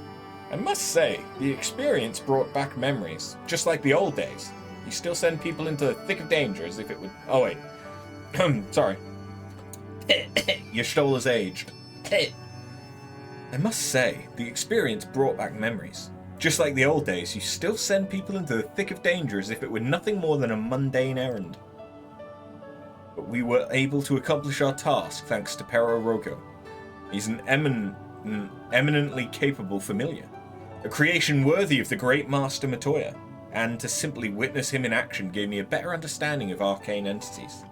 I must say, the experience brought back memories, just like the old days. You still send people into the thick of danger as if it would... Oh, wait. Sorry. Your Stola's aged. I must say, the experience brought back memories. Just like the old days, you still send people into the thick of danger as if it were nothing more than a mundane errand. But we were able to accomplish our task thanks to Pero Rogo. He's an eminently capable familiar. A creation worthy of the great master Matoya, and to simply witness him in action gave me a better understanding of arcane entities.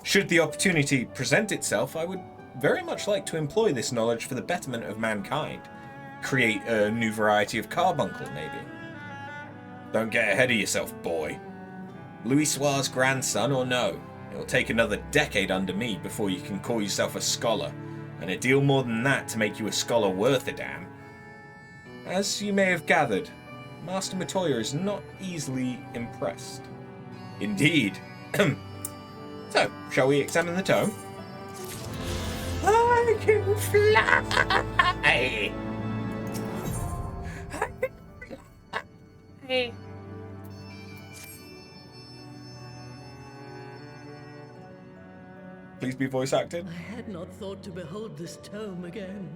Should the opportunity present itself, I would very much like to employ this knowledge for the betterment of mankind. Create a new variety of carbuncle, maybe. Don't get ahead of yourself, boy. Louis Soir's grandson or no, it'll take another decade under me before you can call yourself a scholar, and a deal more than that to make you a scholar worth a damn. As you may have gathered, Master Matoya is not easily impressed. Indeed. So, shall we examine the tome? I can fly! I can fly! Please be voice acted. I had not thought to behold this tome again.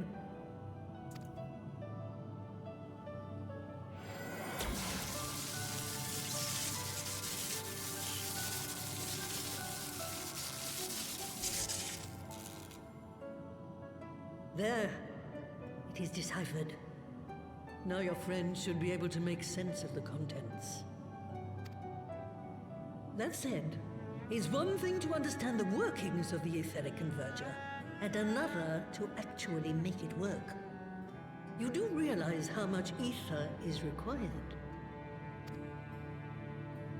There. It is deciphered. Now your friend should be able to make sense of the contents. That said, it's one thing to understand the workings of the etheric converger, and another to actually make it work. You do realize how much ether is required?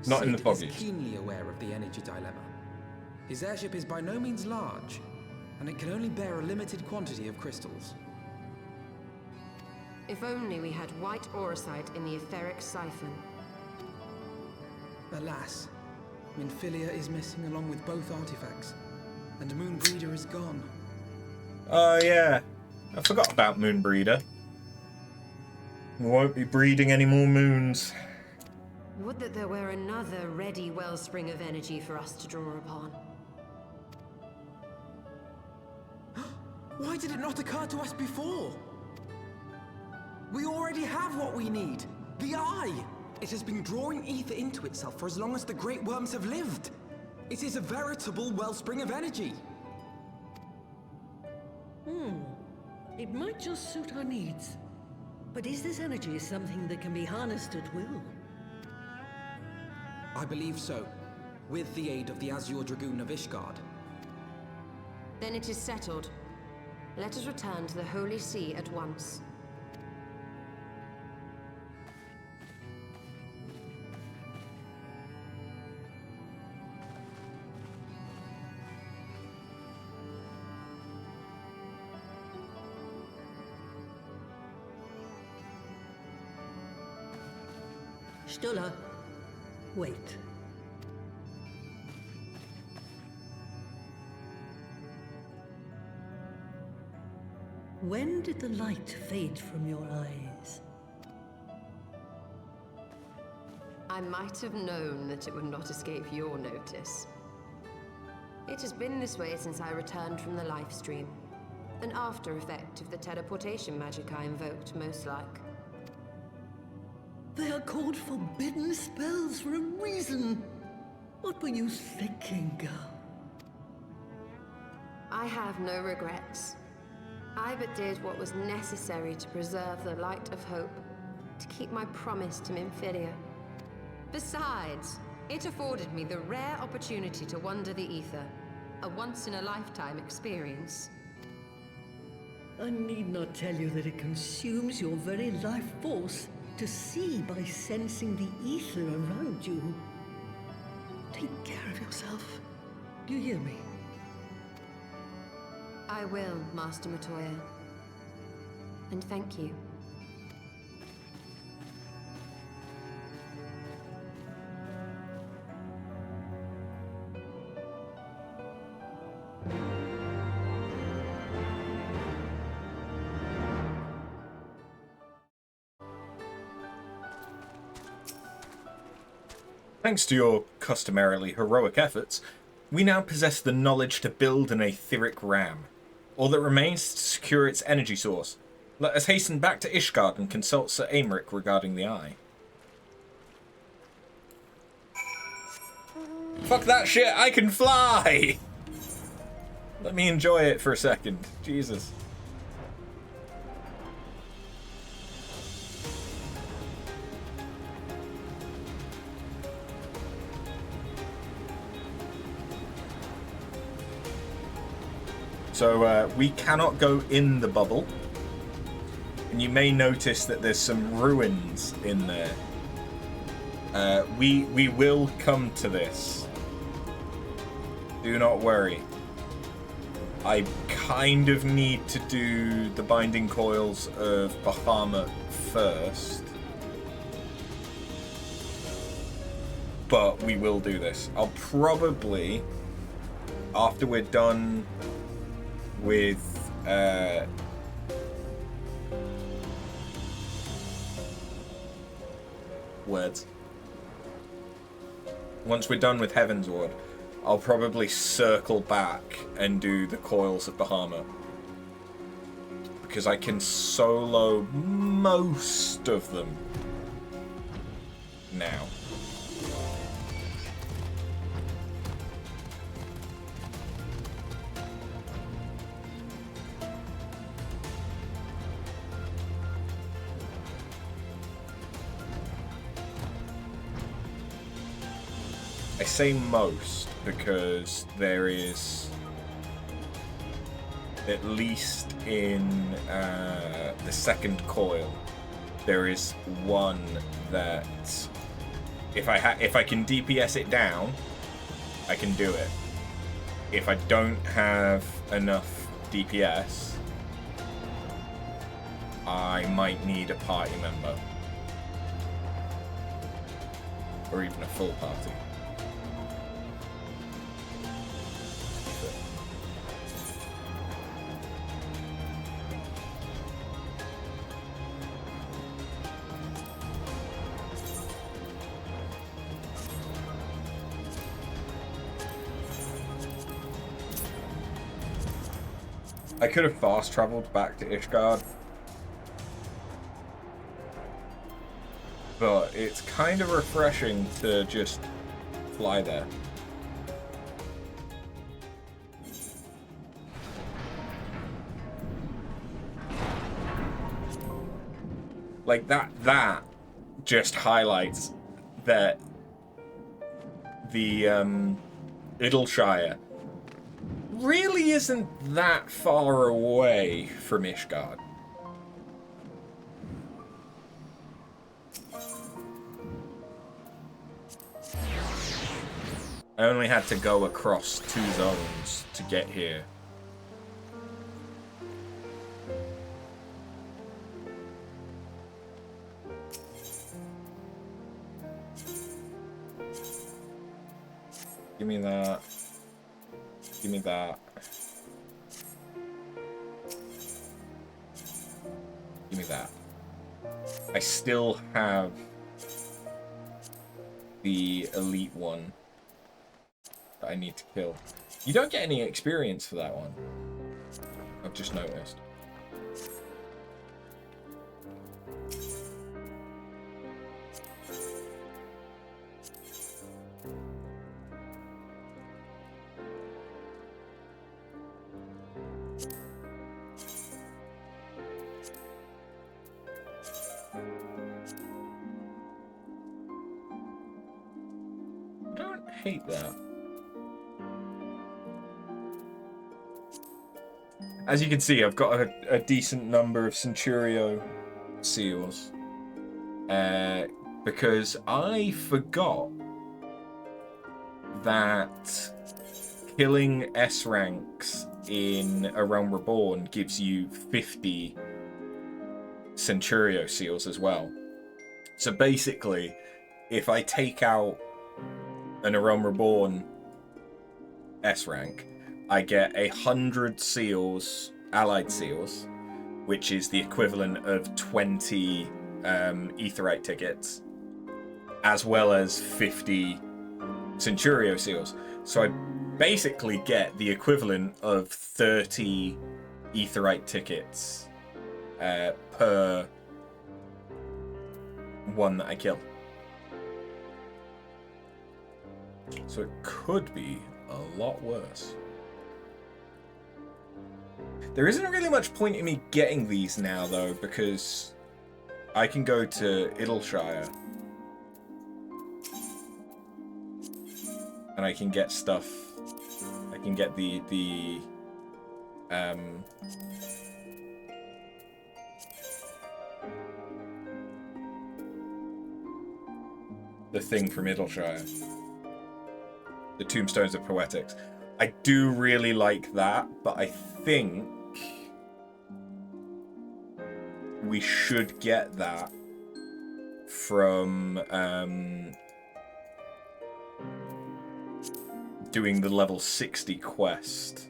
Not in the Sid foggies. is keenly aware of the energy dilemma. His airship is by no means large, and it can only bear a limited quantity of crystals. If only we had white aurosite in the etheric siphon. Alas, Minfilia is missing along with both artifacts, and Moonbreeder is gone. Oh yeah, I forgot about Moonbreeder. We won't be breeding any more moons. Would that there were another ready wellspring of energy for us to draw upon. Why did it not occur to us before? We already have what we need. The Eye! It has been drawing ether into itself for as long as the Great Worms have lived. It is a veritable wellspring of energy. It might just suit our needs. But is this energy something that can be harnessed at will? I believe so, with the aid of the Azure Dragoon of Ishgard. Then it is settled. Let us return to the Holy See at once. Stola, wait. When did the light fade from your eyes? I might have known that it would not escape your notice. It has been this way since I returned from the life stream. An after effect of the teleportation magic I invoked, most like. They are called forbidden spells for a reason. What were you thinking, girl? I have no regrets. I but did what was necessary to preserve the light of hope, to keep my promise to Minfilia. Besides, it afforded me the rare opportunity to wander the ether, a once-in-a-lifetime experience. I need not tell you that it consumes your very life force to see by sensing the ether around you. Take care of yourself. Do you hear me? I will, Master Matoya. And thank you. Thanks to your customarily heroic efforts, we now possess the knowledge to build an etheric ram. All that remains is to secure its energy source. Let us hasten back to Ishgard and consult Sir Aymeric regarding the eye. Fuck that shit, I can fly! Let me enjoy it for a second. Jesus. So we cannot go in the bubble, and you may notice that there's some ruins in there. We will come to this. Do not worry. I kind of need to do the binding coils of Bahamut first, but we will do this. I'll probably, after we're done with words. Once we're done with Heavensward, I'll probably circle back and do the coils of Bahamut, because I can solo most of them now. I say most because there is, at least in the second coil, there is one that if I can DPS it down, I can do it. If I don't have enough DPS, I might need a party member, or even a full party. I could have fast traveled back to Ishgard, but it's kind of refreshing to just fly there. Like, that just highlights that the Idleshire really isn't that far away from Ishgard. I only had to go across 2 zones to get here. Give me that. Give me that. Give me that. I still have the elite one that I need to kill. You don't get any experience for that one. I've just noticed. Hate that. As you can see, I've got a decent number of Centurio seals. Because I forgot that killing S ranks in A Realm Reborn gives you 50 Centurio seals as well. So basically, if I take out an A Realm Reborn S rank, I get 100 seals, allied seals, which is the equivalent of 20 Aetheryte tickets, as well as 50 Centurio seals. So I basically get the equivalent of 30 Aetheryte tickets per one that I kill. So it could be a lot worse. There isn't really much point in me getting these now, though, because I can go to Idleshire and I can get stuff. I can get the thing from Idleshire. The Tombstones of Poetics. I do really like that, but I think we should get that from doing the level 60 quest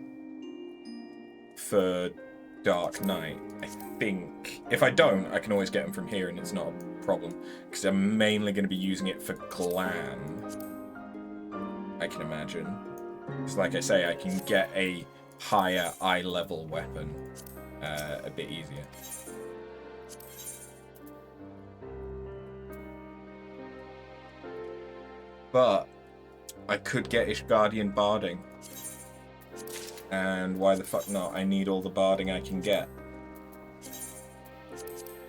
for Dark Knight. I think. If I don't, I can always get them from here and it's not a problem. Because I'm mainly going to be using it for Glam, I can imagine. Because like I say, I can get a higher eye level weapon a bit easier. But I could get Ishgardian barding. And why the fuck not? I need all the barding I can get.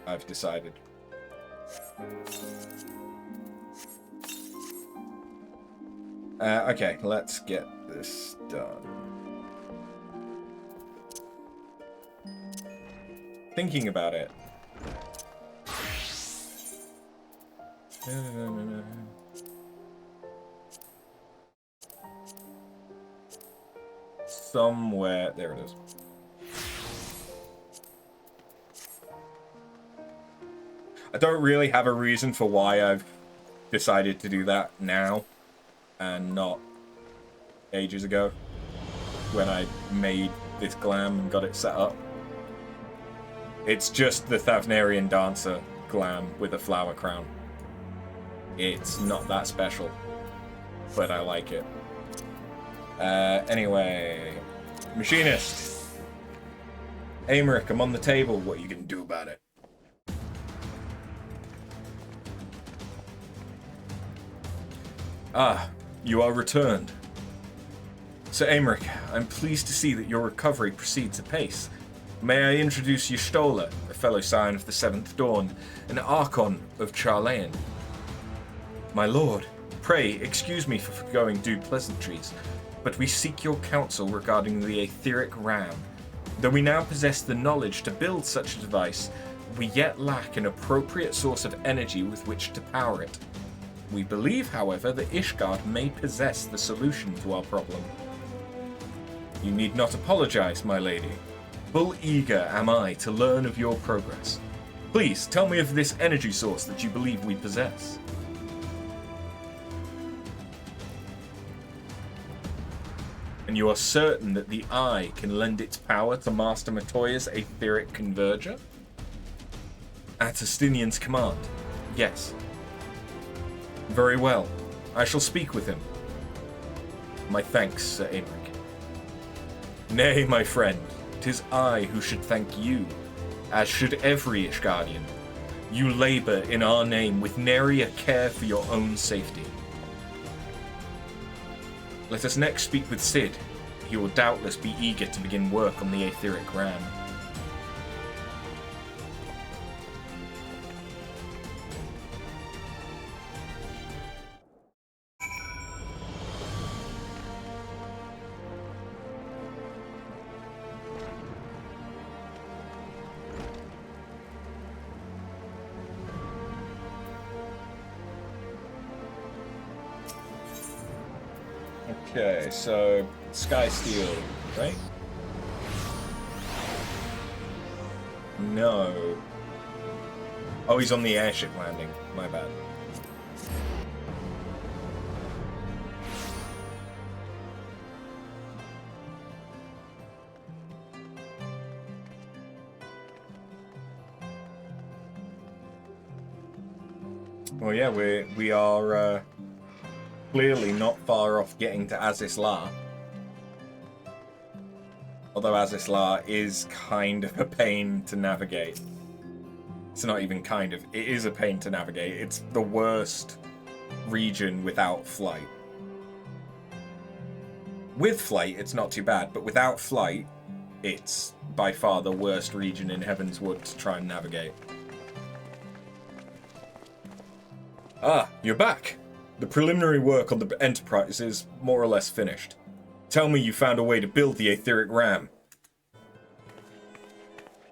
I've decided. Okay, let's get this done. Thinking about it. Somewhere, there it is. I don't really have a reason for why I've decided to do that now and not ages ago when I made this glam and got it set up. It's just the Thavnarian Dancer glam with a flower crown. It's not that special, but I like it. Anyway, Machinist. Aymeric, I'm on the table. What are you gonna do about it? Ah, you are returned. So Aymeric, I'm pleased to see that your recovery proceeds apace. May I introduce Y'shtola, a fellow scion of the Seventh Dawn, an Archon of Charlayan. My lord, pray excuse me for forgoing due pleasantries, but we seek your counsel regarding the etheric ram. Though we now possess the knowledge to build such a device, we yet lack an appropriate source of energy with which to power it. We believe, however, that Ishgard may possess the solution to our problem. You need not apologize, my lady. Full eager am I to learn of your progress. Please, tell me of this energy source that you believe we possess. And you are certain that the Eye can lend its power to Master Matoya's etheric converger? At Justinian's command, yes. Very well. I shall speak with him. My thanks, Sir Aymeric. Nay, my friend, 'tis I who should thank you, as should every Ishgardian. You labor in our name with nary a care for your own safety. Let us next speak with Cid. He will doubtless be eager to begin work on the etheric ram. Okay, so Sky Steel, right? No. Oh, he's on the airship landing. My bad. Well, yeah, we are clearly not far off getting to Azizla. Although Azizla is kind of a pain to navigate. It's not even kind of, it is a pain to navigate. It's the worst region without flight. With flight, it's not too bad, but without flight, it's by far the worst region in Heavensward to try and navigate. Ah, you're back. The preliminary work on the Enterprise is more or less finished. Tell me you found a way to build the etheric ram.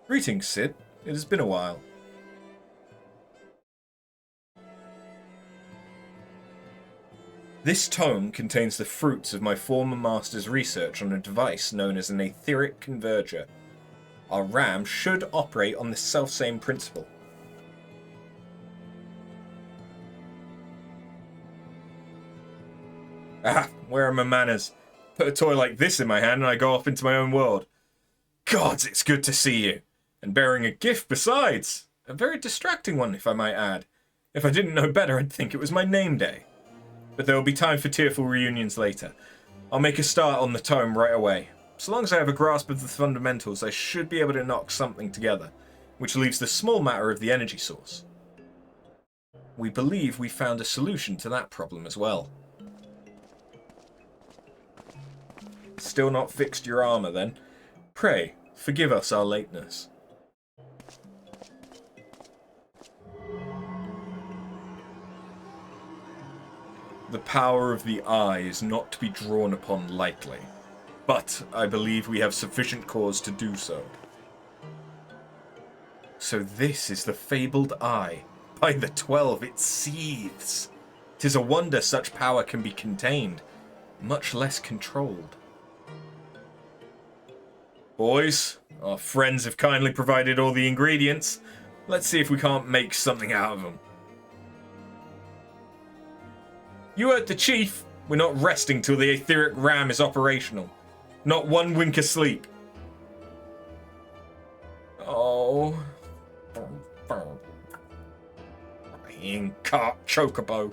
Greetings, Cid. It has been a while. This tome contains the fruits of my former master's research on a device known as an etheric converger. Our ram should operate on this selfsame principle. Ah, where are my manners? Put a toy like this in my hand and I go off into my own world. Gods, it's good to see you. And bearing a gift besides. A very distracting one, if I might add. If I didn't know better, I'd think it was my name day. But there will be time for tearful reunions later. I'll make a start on the tome right away. So long as I have a grasp of the fundamentals, I should be able to knock something together, which leaves the small matter of the energy source. We believe we found a solution to that problem as well. Still not fixed your armor, then? Pray, forgive us our lateness. The power of the Eye is not to be drawn upon lightly, but I believe we have sufficient cause to do so. So this is the fabled Eye. By the 12, it seethes. 'Tis a wonder such power can be contained, much less controlled. Boys, our friends have kindly provided all the ingredients. Let's see if we can't make something out of them. You heard the chief. We're not resting till the etheric ram is operational. Not one wink of sleep. Oh. Flying cart chocobo.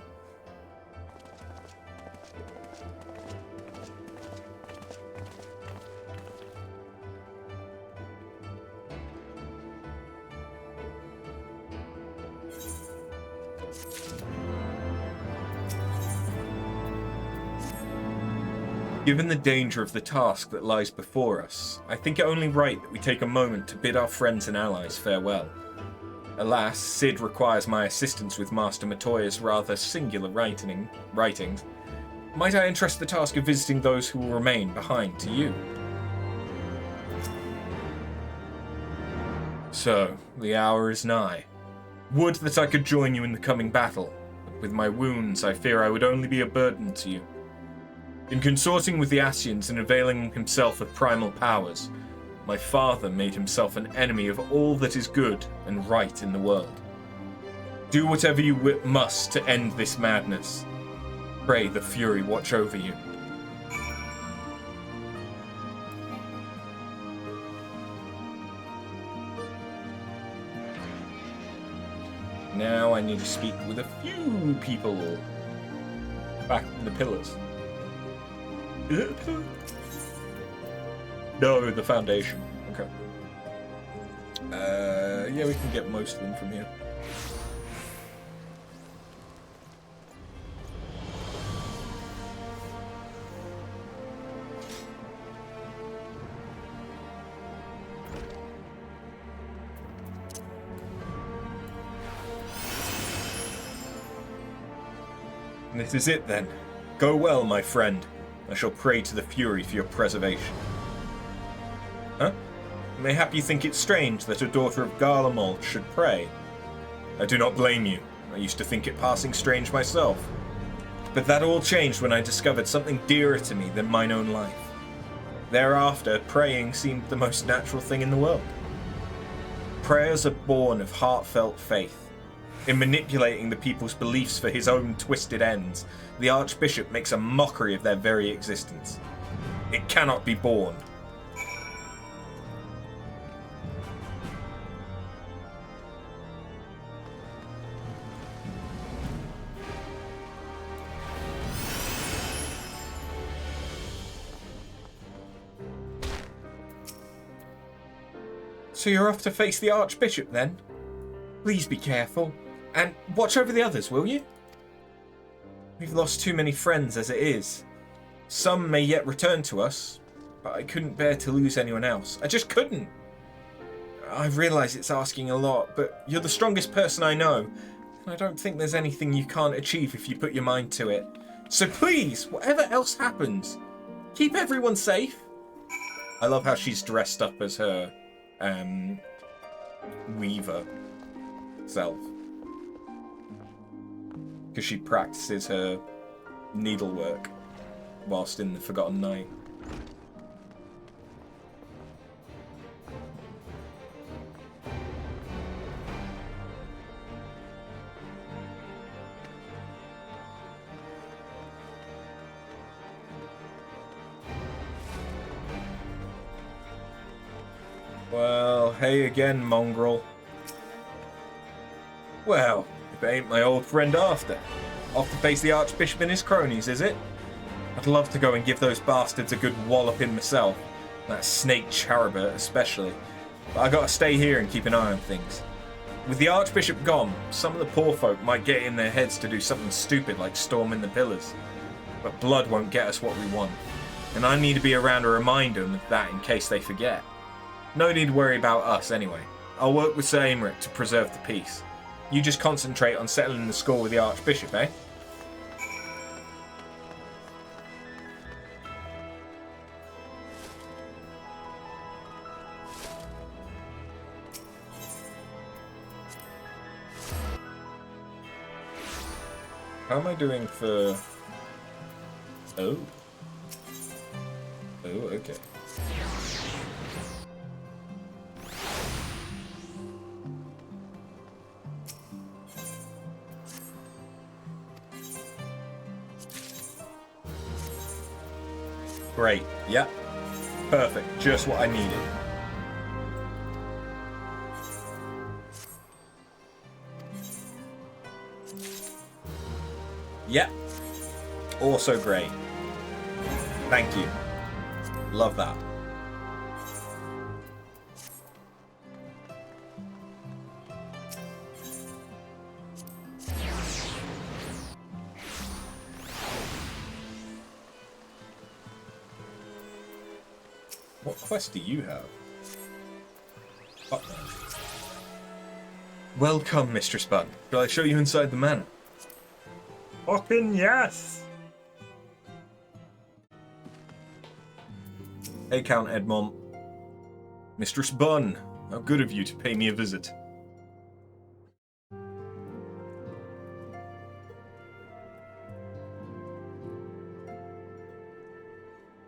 Given the danger of the task that lies before us, I think it only right that we take a moment to bid our friends and allies farewell. Alas, Sid requires my assistance with Master Matoya's rather singular writings. Might I entrust the task of visiting those who will remain behind to you? So, the hour is nigh. Would that I could join you in the coming battle, but with my wounds I fear I would only be a burden to you. In consorting with the Asians and availing himself of primal powers, my father made himself an enemy of all that is good and right in the world. Do whatever you must to end this madness. Pray the Fury watch over you. Now I need to speak with a few people back in the pillars. No, the Foundation. Okay. Yeah, we can get most of them from here. And this is it then. Go well, my friend. I shall pray to the Fury for your preservation. Huh? Mayhap you think it strange that a daughter of Garlemald should pray. I do not blame you. I used to think it passing strange myself. But that all changed when I discovered something dearer to me than mine own life. Thereafter, praying seemed the most natural thing in the world. Prayers are born of heartfelt faith. In manipulating the people's beliefs for his own twisted ends, the Archbishop makes a mockery of their very existence. It cannot be borne. So you're off to face the Archbishop then? Please be careful. And watch over the others, will you? We've lost too many friends as it is. Some may yet return to us, but I couldn't bear to lose anyone else. I just couldn't. I realise it's asking a lot, but you're the strongest person I know, and I don't think there's anything you can't achieve if you put your mind to it. So please, whatever else happens, keep everyone safe. I love how she's dressed up as her weaver self. Because she practices her needlework whilst in the Forgotten Night. Well, hey again, mongrel. Well, if it ain't my old friend after. Off to face the Archbishop and his cronies, is it? I'd love to go and give those bastards a good walloping myself. That snake Charibert especially. But I gotta stay here and keep an eye on things. With the Archbishop gone, some of the poor folk might get in their heads to do something stupid like storming the pillars. But blood won't get us what we want. And I need to be around to remind them of that in case they forget. No need to worry about us anyway. I'll work with Sir Aymeric to preserve the peace. You just concentrate on settling the score with the Archbishop, eh? How am I doing for... Oh. Oh, okay. Great. Yep. Perfect. Just what I needed. Yep. Also great. Thank you. Love that. What quest do you have? Oh. Welcome, Mistress Bun. Shall I show you inside the manor? Fucking yes! Hey, Count Edmond. Mistress Bun, how good of you to pay me a visit.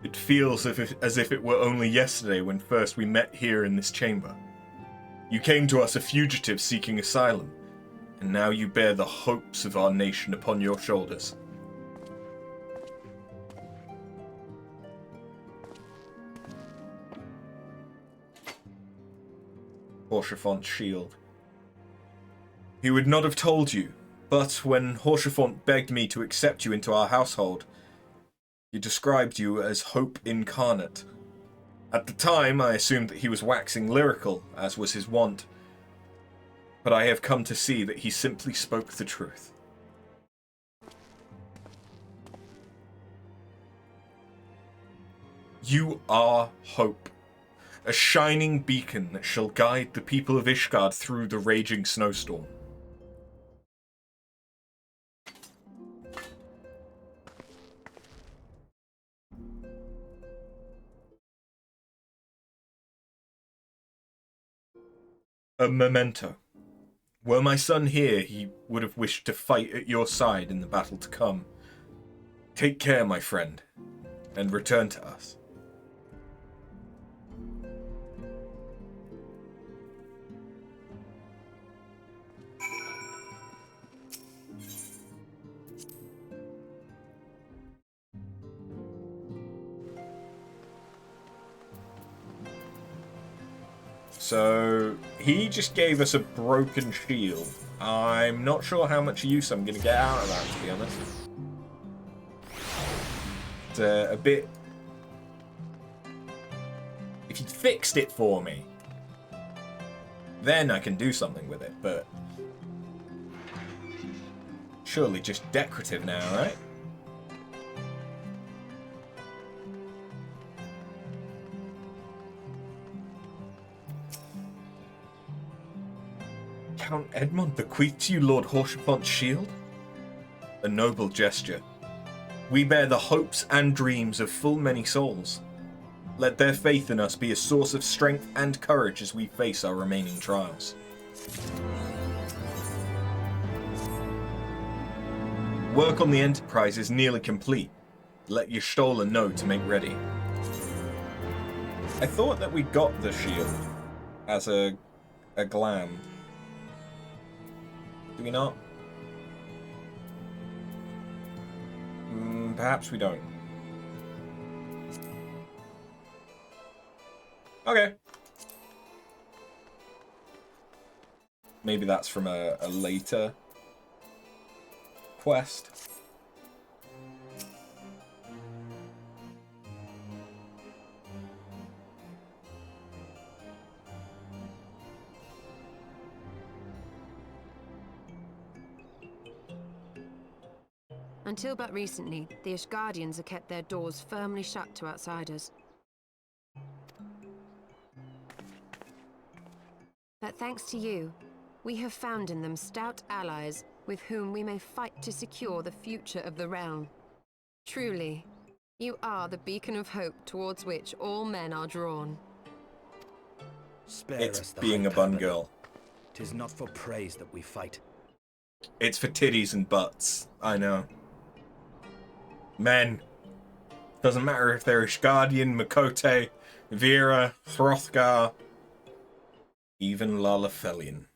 It feels as if it were only yesterday when first we met here in this chamber. You came to us a fugitive seeking asylum, and now you bear the hopes of our nation upon your shoulders. Haurchefont's shield. He would not have told you, but when Haurchefont begged me to accept you into our household, he described you as hope incarnate. At the time, I assumed that he was waxing lyrical, as was his wont, but I have come to see that he simply spoke the truth. You are hope, a shining beacon that shall guide the people of Ishgard through the raging snowstorm. A memento. Were my son here, he would have wished to fight at your side in the battle to come. Take care, my friend, and return to us. So, he just gave us a broken shield. I'm not sure how much use I'm going to get out of that, to be honest. It's a bit... If he fixed it for me, then I can do something with it, but... Surely just decorative now, right? Count Edmond bequeathed to you Lord Haurchefont's shield? A noble gesture. We bear the hopes and dreams of full many souls. Let their faith in us be a source of strength and courage as we face our remaining trials. Work on the Enterprise is nearly complete. Let Y'shtola know to make ready. I thought that we got the shield as a glam. Do we not? Perhaps we don't. Okay. Maybe that's from a later quest. Until but recently, the Ishgardians have kept their doors firmly shut to outsiders. But thanks to you, we have found in them stout allies with whom we may fight to secure the future of the realm. Truly, you are the beacon of hope towards which all men are drawn. Spare It's us the being a bun girl. 'Tis not for praise that we fight. It's for titties and butts. I know. Men. Doesn't matter if they're Ishgardian, Makote, Vera, Hrothgar, even Lalafelian.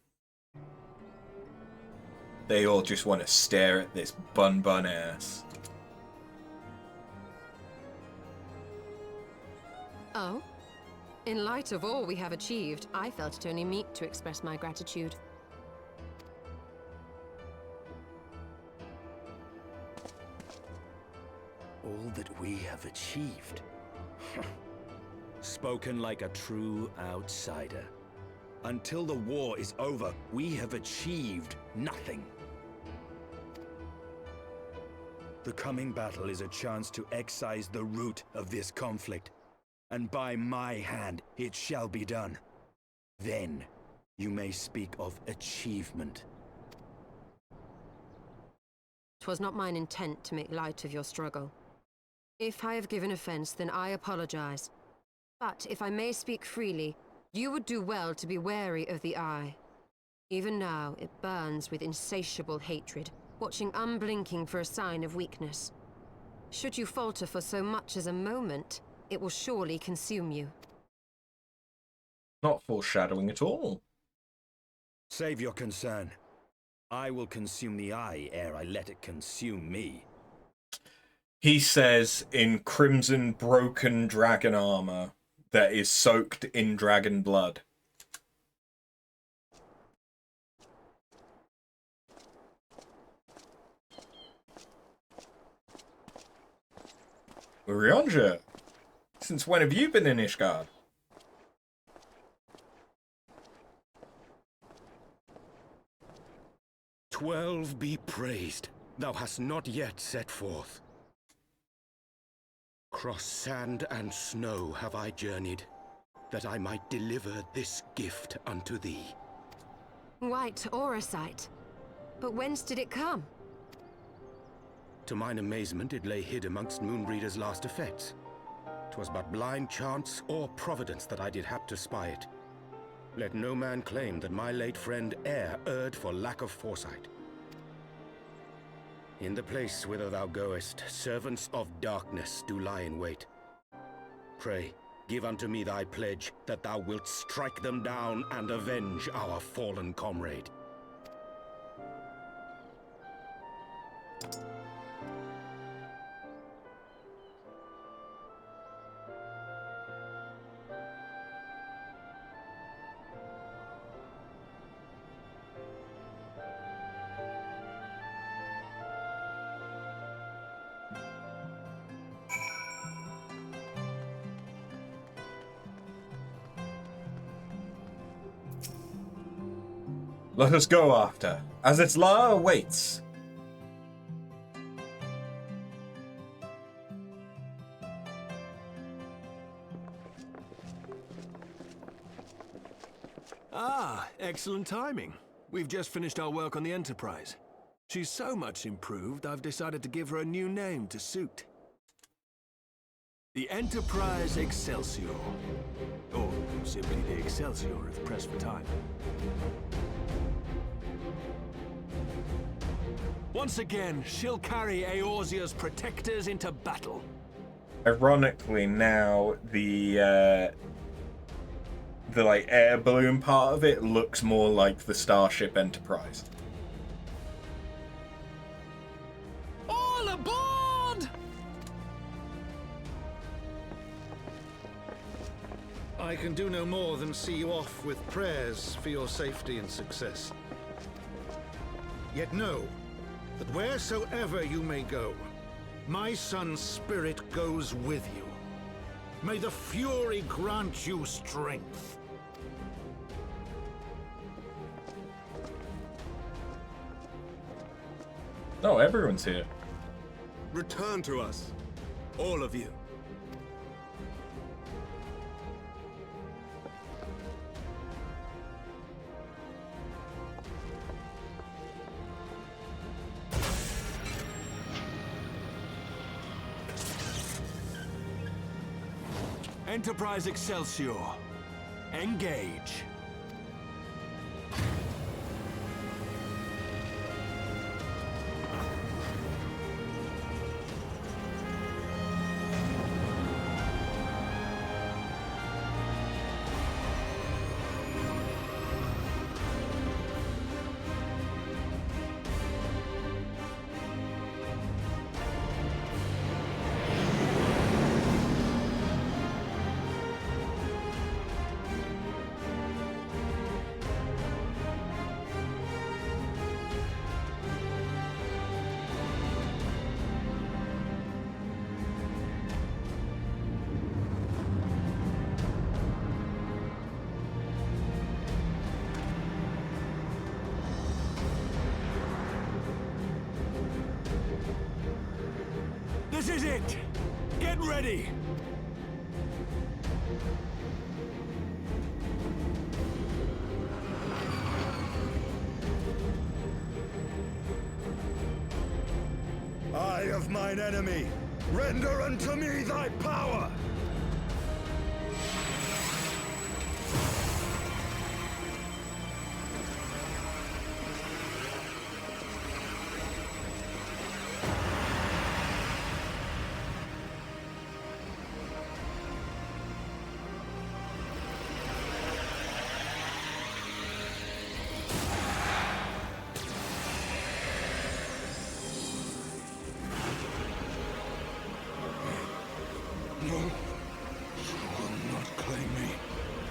They all just want to stare at this bun ass. Oh? In light of all we have achieved, I felt it only meet to express my gratitude. All that we have achieved. Spoken like a true outsider. Until the war is over, we have achieved nothing. The coming battle is a chance to excise the root of this conflict. and by my hand it shall be done. Then you may speak of achievement. 'Twas not mine intent to make light of your struggle. If I have given offense, then I apologize. But if I may speak freely, you would do well to be wary of the Eye. Even now, it burns with insatiable hatred, watching unblinking for a sign of weakness. Should you falter for so much as a moment, it will surely consume you. Not foreshadowing at all. Save your concern. I will consume the Eye ere I let it consume me. He says in crimson broken dragon armor that is soaked in dragon blood. Ryonja, since when have you been in Ishgard? "12 be praised, thou hast not yet set forth. Cross sand and snow have I journeyed, that I might deliver this gift unto thee." White Auracite. But whence did it come? To mine amazement, it lay hid amongst Moonbreeder's last effects. 'Twas but blind chance or providence that I did hap to spy it. Let no man claim that my late friend erred for lack of foresight. In the place whither thou goest, servants of darkness do lie in wait. Pray, give unto me thy pledge that thou wilt strike them down and avenge our fallen comrade. Let us go after, as its lair awaits. Ah, excellent timing. We've just finished our work on the Enterprise. She's so much improved, I've decided to give her a new name to suit. The Enterprise Excelsior. Or simply the Excelsior if pressed for time. Once again, she'll carry Eorzea's protectors into battle. Ironically, now the like air balloon part of it looks more like the Starship Enterprise. All aboard! I can do no more than see you off with prayers for your safety and success. Yet know that wheresoever you may go, my son's spirit goes with you. May the Fury grant you strength. Oh, everyone's here. Return to us, all of you. Enterprise Excelsior, engage. This is it! Get ready! mine enemy. Render unto me thy power. No, you will not claim me.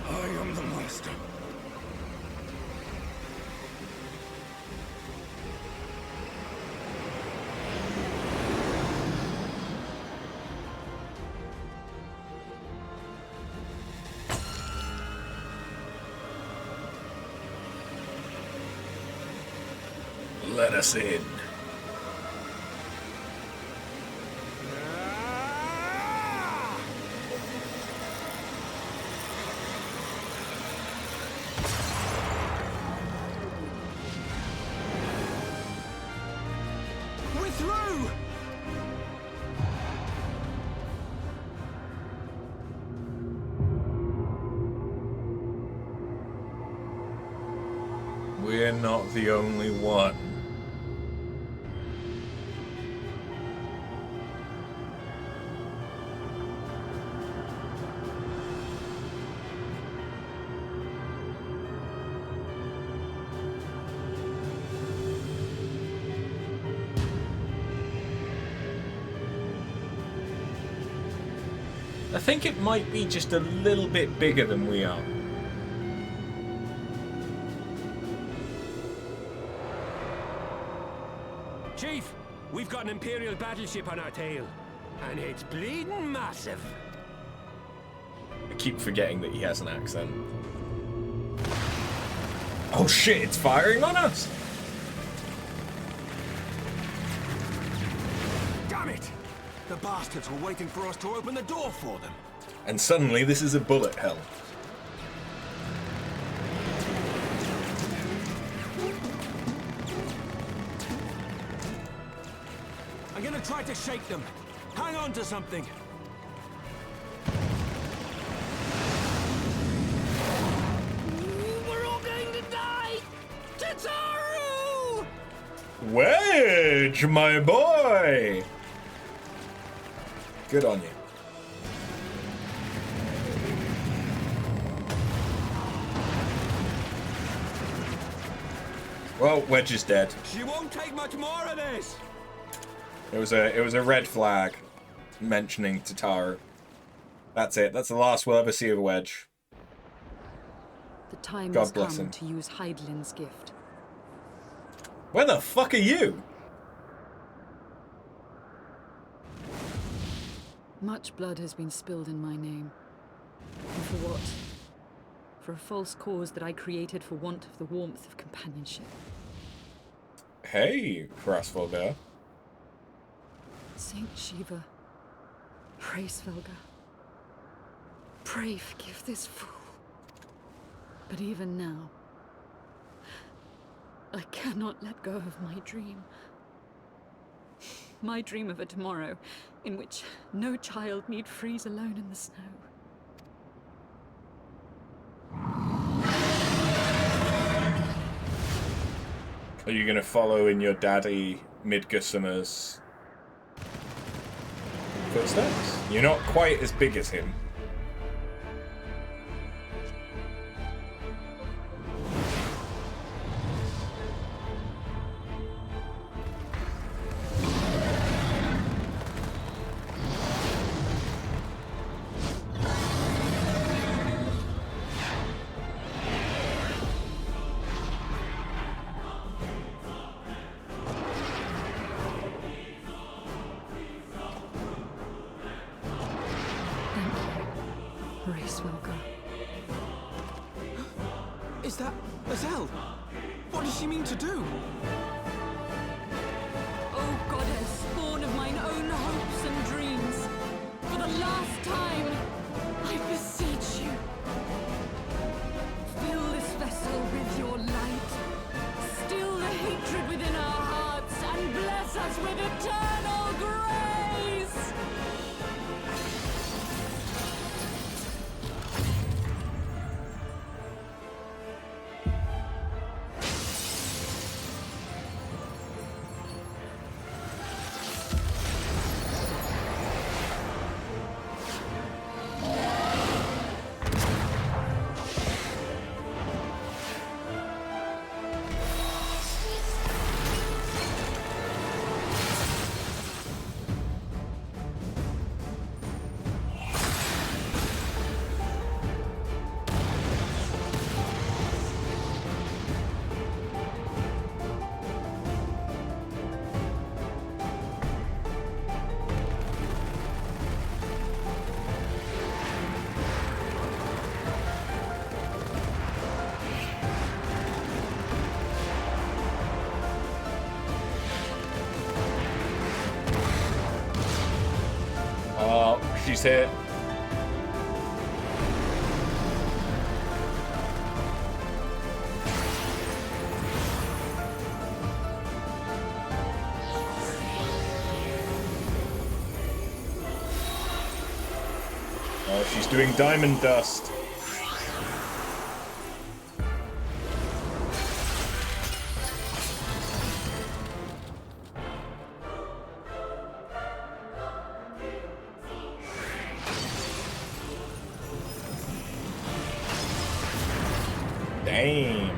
I am the master. Let us in. We're through! We're not the only one. I think it might be just a little bit bigger than we are. Chief, we've got an Imperial battleship on our tail. And it's bleeding massive. I keep forgetting that he has an accent. Oh shit, it's firing on us! Damn it! The bastards were waiting for us to open the door for them. And suddenly this is a bullet hell. I'm gonna try to shake them. Hang on to something. We're all going to die! Tataru! Wedge, my boy! Good on you. Well, Wedge is dead. She won't take much more of this. It was a red flag mentioning Tataru. That's it. That's the last we'll ever see of Wedge. The time God has bless come him. to use Hydaelyn's gift. Where the fuck are you? Much blood has been spilled in my name. And for what? For a false cause that I created for want of the warmth of companionship. Hey, Krasvolga. Saint Shiva, pray Svelga. Pray forgive this fool. But even now, I cannot let go of my dream. My dream of a tomorrow in which no child need freeze alone in the snow. Are you gonna follow in your daddy Midgasummer's footsteps? You're not quite as big as him. Is that Azelle? What does she mean to do? Oh goddess, born of mine own hopes and dreams, for the last time, I beseech you, fill this vessel with your light, still the hatred within our hearts, and bless us with eternal grace! she's here. Oh, she's doing diamond dust. Damn.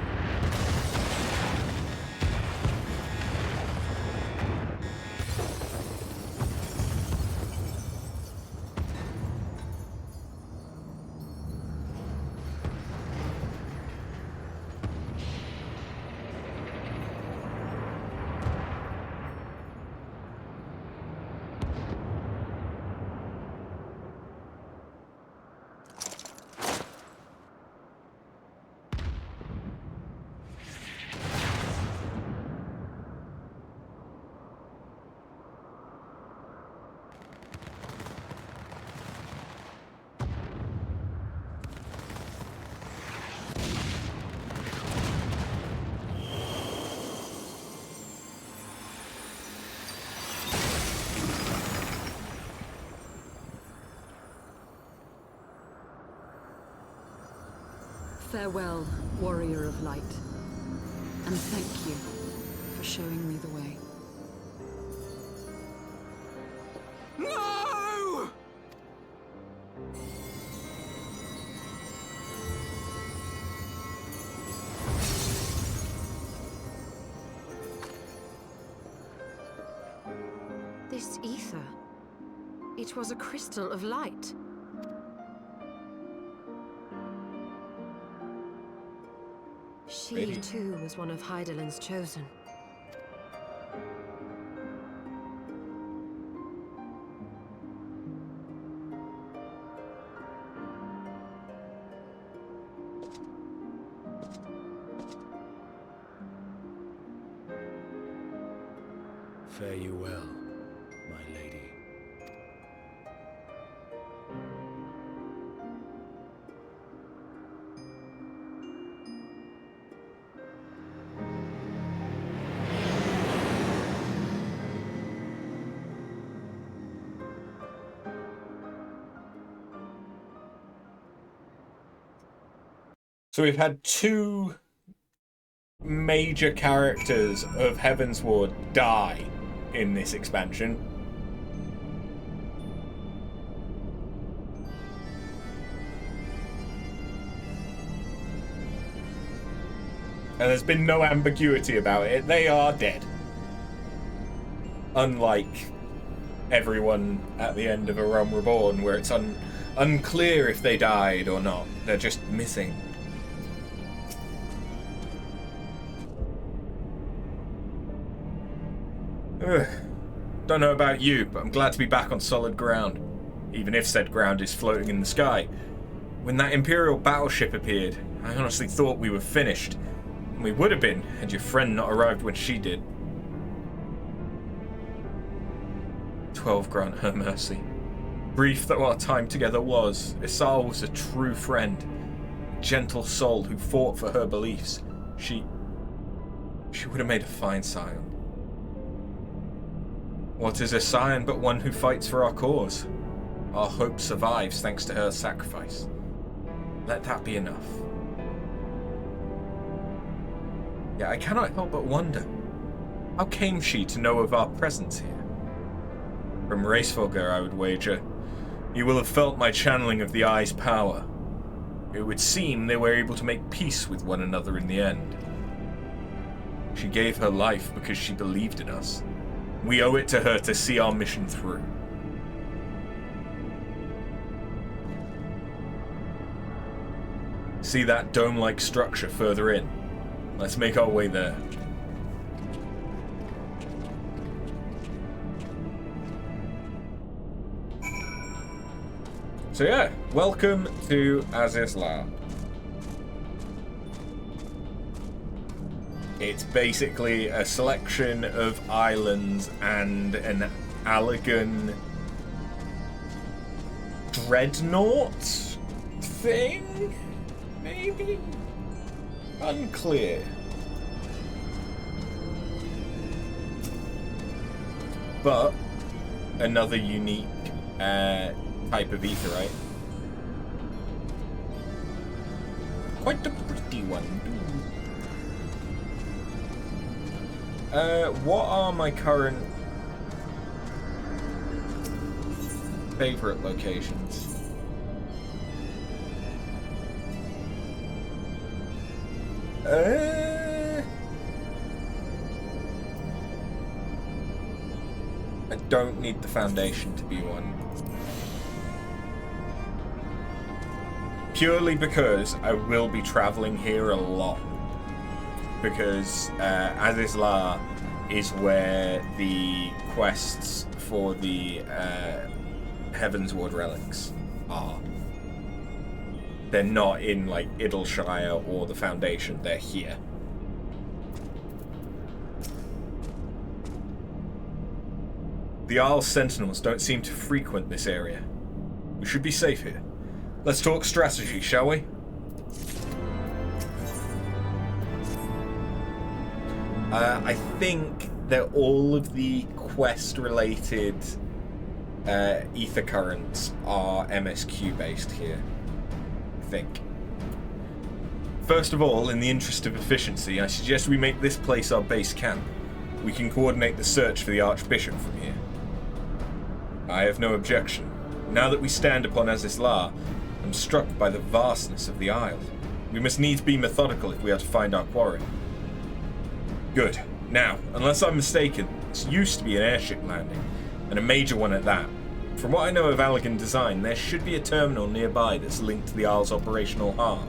Farewell, warrior of light, and thank you for showing me the way. No! This ether. It was a crystal of light. She, too, was one of Hydaelyn's chosen. Fare you well, my lady. So we've had two major characters of Heavensward die in this expansion. And there's been no ambiguity about it. They are dead. Unlike everyone at the end of A Realm Reborn, where it's unclear if they died or not. They're just missing. Ugh. Don't know about you, but I'm glad to be back on solid ground, even if said ground is floating in the sky. When that Imperial battleship appeared, I honestly thought we were finished, and we would have been had your friend not arrived when she did. 12 grant her mercy. Brief though our time together was, Isal was a true friend, a gentle soul who fought for her beliefs. She would have made a fine scion. What is a scion but one who fights for our cause? Our hope survives thanks to her sacrifice. Let that be enough. Yet I cannot help but wonder, how came she to know of our presence here? From Racefolger, I would wager. You will have felt my channeling of the Eye's power. It would seem they were able to make peace with one another in the end. She gave her life because she believed in us. We owe it to her to see our mission through. See that dome-like structure further in? Let's make our way there. So yeah, welcome to Azizla. It's basically a selection of islands and an Allegan dreadnought thing? Maybe? Unclear. But another unique type of aetherite. Quite a pretty one, too. What are my current favorite locations? I don't need the Foundation to be one. Purely because I will be traveling here a lot. Because Azizla is where the quests for the Heavensward relics are. They're not in like Idleshire or the Foundation, they're here. The Isle's sentinels don't seem to frequent this area. We should be safe here. Let's talk strategy, shall we? I think that all of the quest-related ether currents are MSQ based here. I think. First of all, in the interest of efficiency, I suggest we make this place our base camp. We can coordinate the search for the Archbishop from here. I have no objection. Now that we stand upon Azizla, I'm struck by the vastness of the Isle. We must needs be methodical if we are to find our quarry. Good. Now, unless I'm mistaken, this used to be an airship landing, and a major one at that. From what I know of Allegan design, there should be a terminal nearby that's linked to the Isle's operational heart.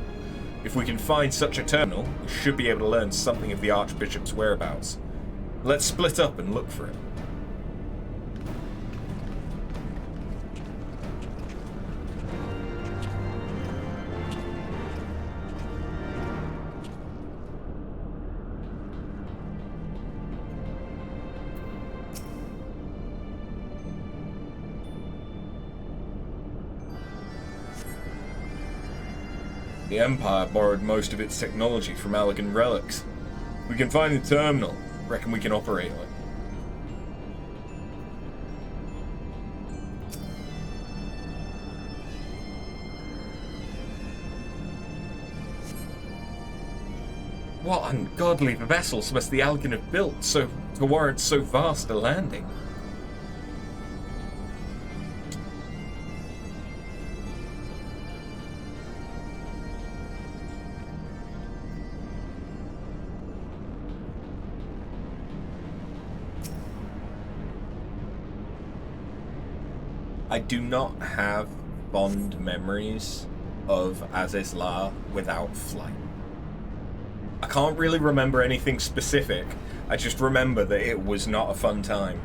If we can find such a terminal, we should be able to learn something of the Archbishop's whereabouts. Let's split up and look for it. The Empire borrowed most of its technology from Allegan relics. We can find the terminal. Reckon we can operate on it. What ungodly vessels must the Allegan have built to warrant so vast a landing? I do not have fond memories of Azizla without flight. I can't really remember anything specific. I just remember that it was not a fun time.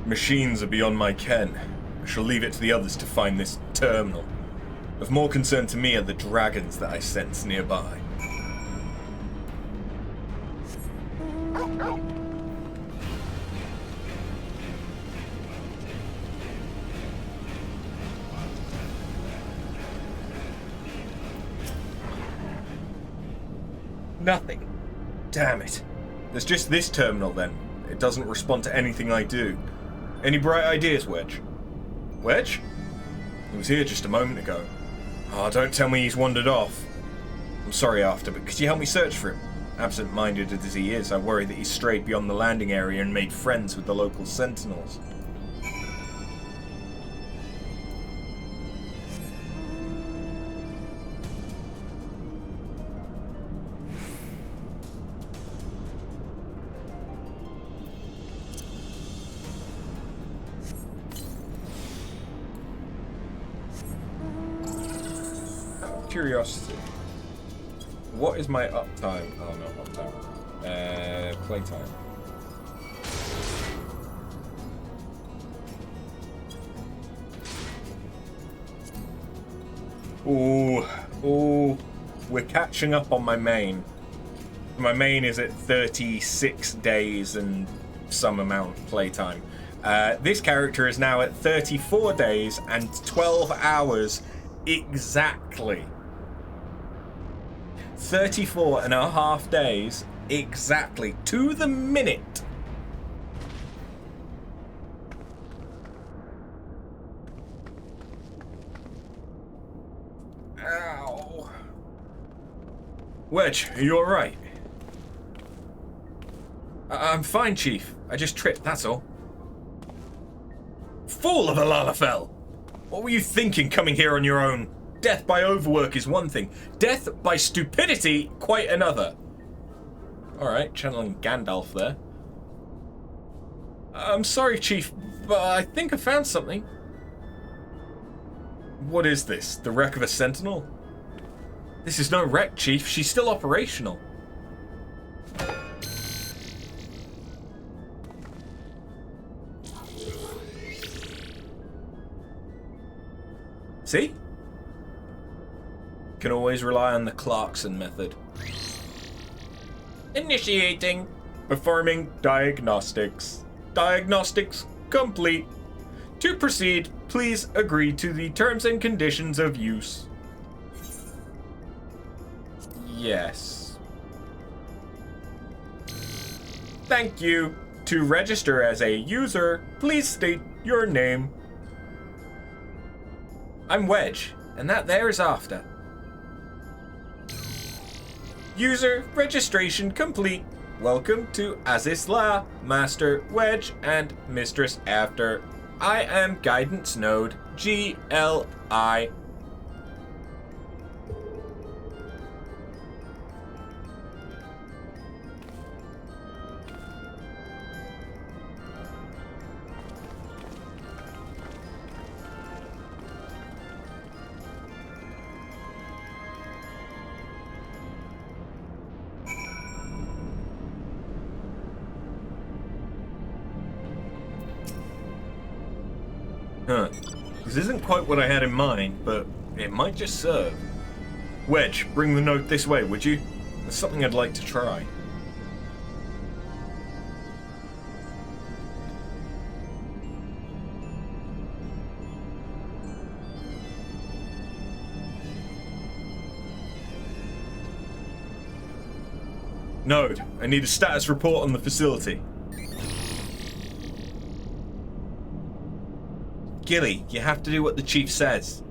Machines are beyond my ken. I shall leave it to the others to find this terminal. Of more concern to me are the dragons that I sense nearby. Nothing. Damn it. There's just this terminal then. It doesn't respond to anything I do. Any bright ideas, Wedge? Wedge? He was here just a moment ago. Oh, don't tell me he's wandered off. I'm sorry after, but could you help me search for him? Absent-minded as he is, I worry that he's strayed beyond the landing area and made friends with the local sentinels. Curiosity. What is my uptime? Oh no, uptime. Playtime. Ooh, we're catching up on my main. My main is at 36 days and some amount of playtime. This character is now at 34 days and 12 hours exactly. 34 and a half days exactly to the minute. Ow. Wedge, are you alright? I'm fine, Chief. I just tripped, that's all. Fool of a Lalafell! What were you thinking coming here on your own? Death by overwork is one thing. Death by stupidity, quite another. Alright, channeling Gandalf there. I'm sorry, Chief, but I think I found something. What is this? The wreck of a sentinel? This is no wreck, Chief. She's still operational. See? Can always rely on the Clarkson method. Initiating. Performing diagnostics. Diagnostics complete. To proceed, please agree to the terms and conditions of use. Yes. Thank you. To register as a user, please state your name. I'm Wedge, and that there is after. User registration complete. Welcome to Azisla, Master Wedge, and Mistress After. I am Guidance Node GLI. Huh. This isn't quite what I had in mind, but it might just serve. Wedge, bring the note this way, would you? There's something I'd like to try. Node, I need a status report on the facility. Gilly, you have to do what the chief says.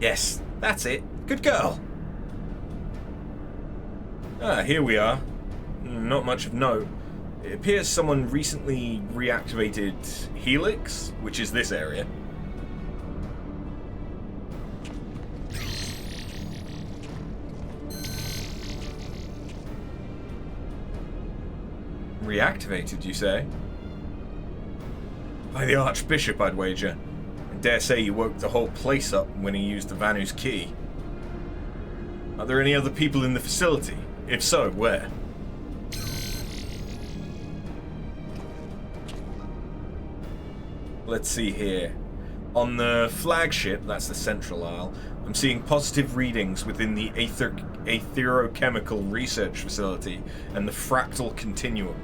Yes, that's it. Good girl. Ah, here we are. Not much of note. It appears someone recently reactivated Helix, which is this area. Reactivated, you say? By the Archbishop, I'd wager. I dare say he woke the whole place up when he used the Vanu's key. Are there any other people in the facility? If so, where? Let's see here. On the flagship, that's the central aisle, I'm seeing positive readings within the aetherochemical research facility and the fractal continuum.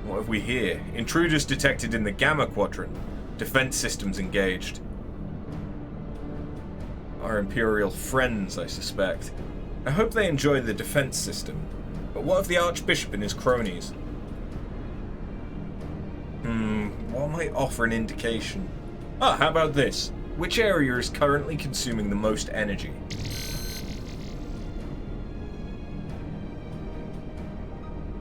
What have we here? Intruders detected in the Gamma Quadrant. Defense systems engaged. Our Imperial friends, I suspect. I hope they enjoy the defense system. But what of the Archbishop and his cronies? What might offer an indication? Ah, how about this? Which area is currently consuming the most energy?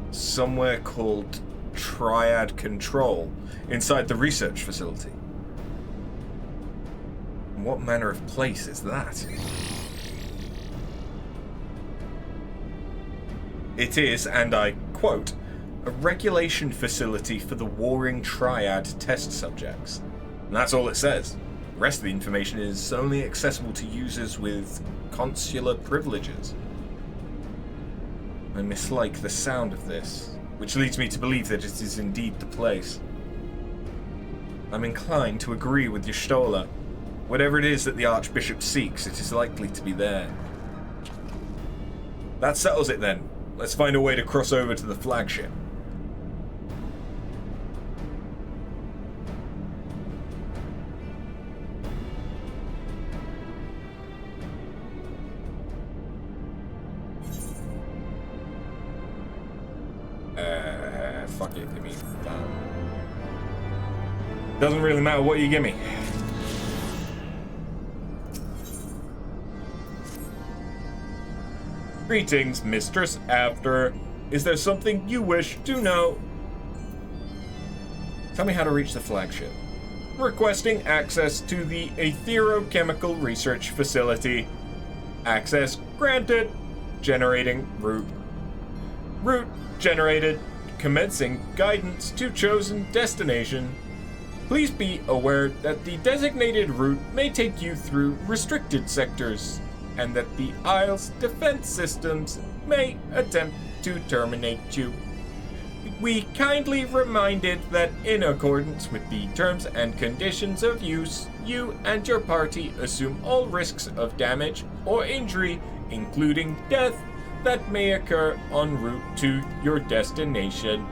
Somewhere called Triad Control, inside the research facility. What manner of place is that? It is, and I quote, a regulation facility for the warring triad test subjects. And that's all it says. The rest of the information is only accessible to users with consular privileges. I mislike the sound of this, which leads me to believe that it is indeed the place. I'm inclined to agree with Y'shtola. Whatever it is that the Archbishop seeks, it is likely to be there. That settles it then. Let's find a way to cross over to the flagship. Fuck it, give me that. Doesn't really matter what you give me. Greetings, Mistress After. Is there something you wish to know? Tell me how to reach the flagship. Requesting access to the Aetherochemical Research Facility. Access granted. Generating route. Route generated. Commencing guidance to chosen destination. Please be aware that the designated route may take you through restricted sectors, and that the Isle's defense systems may attempt to terminate you. We kindly reminded that in accordance with the terms and conditions of use, you and your party assume all risks of damage or injury, including death, that may occur en route to your destination.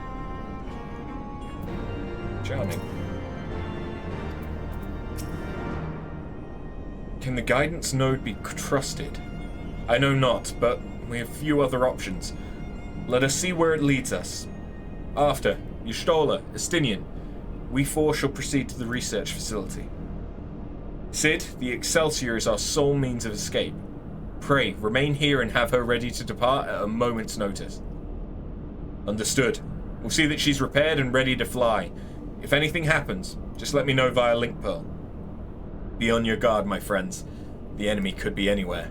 Charming. Can the guidance node be trusted? I know not, but we have few other options. Let us see where it leads us. After, Y'shtola, Estinian, we four shall proceed to the research facility. Cid, the Excelsior is our sole means of escape. Pray, remain here and have her ready to depart at a moment's notice. Understood. We'll see that she's repaired and ready to fly. If anything happens, just let me know via Link Pearl. Be on your guard, my friends. The enemy could be anywhere.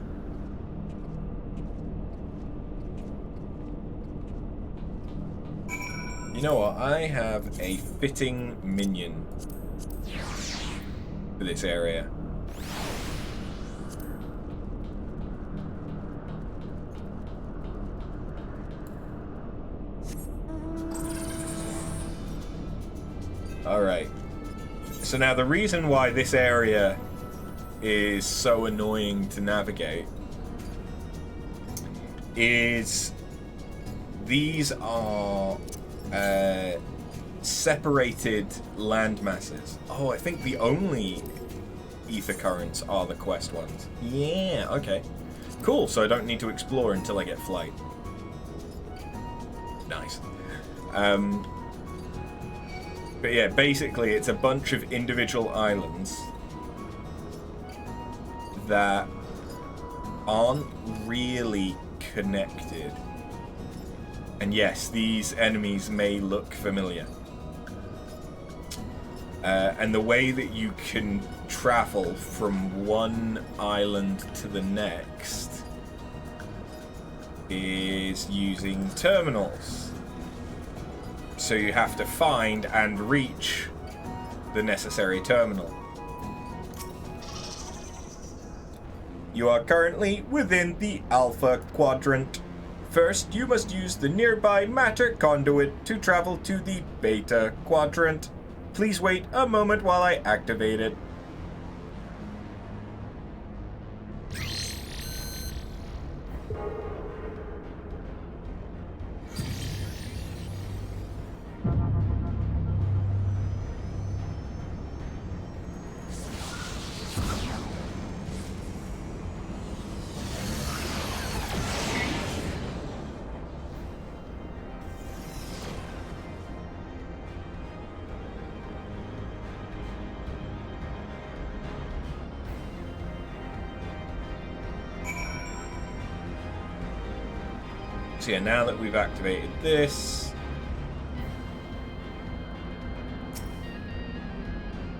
You know what? I have a fitting minion for this area. Alright. So now the reason why this area is so annoying to navigate is these are separated land masses. Oh, I think the only ether currents are the quest ones. Yeah, okay. Cool, so I don't need to explore until I get flight. Nice. But yeah, basically it's a bunch of individual islands that aren't really connected. And yes, these enemies may look familiar. And the way that you can travel from one island to the next is using terminals. So you have to find and reach the necessary terminal. You are currently within the Alpha Quadrant. First, you must use the nearby matter conduit to travel to the Beta Quadrant. Please wait a moment while I activate it. So yeah, now that we've activated this,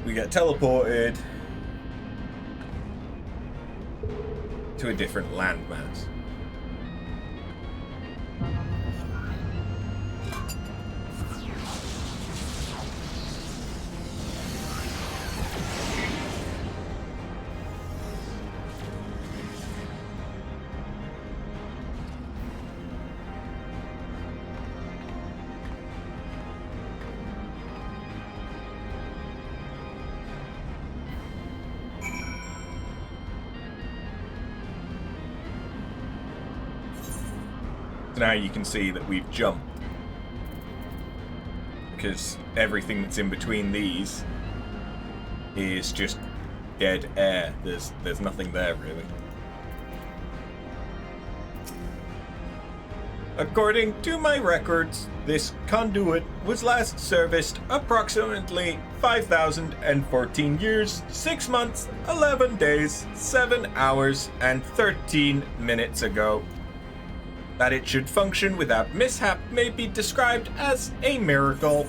we get teleported to a different landmass. So now you can see that we've jumped. Because everything that's in between these is just dead air. There's nothing there, really. According to my records, this conduit was last serviced approximately 5,014 years, 6 months, 11 days, 7 hours, and 13 minutes ago. That it should function without mishap may be described as a miracle.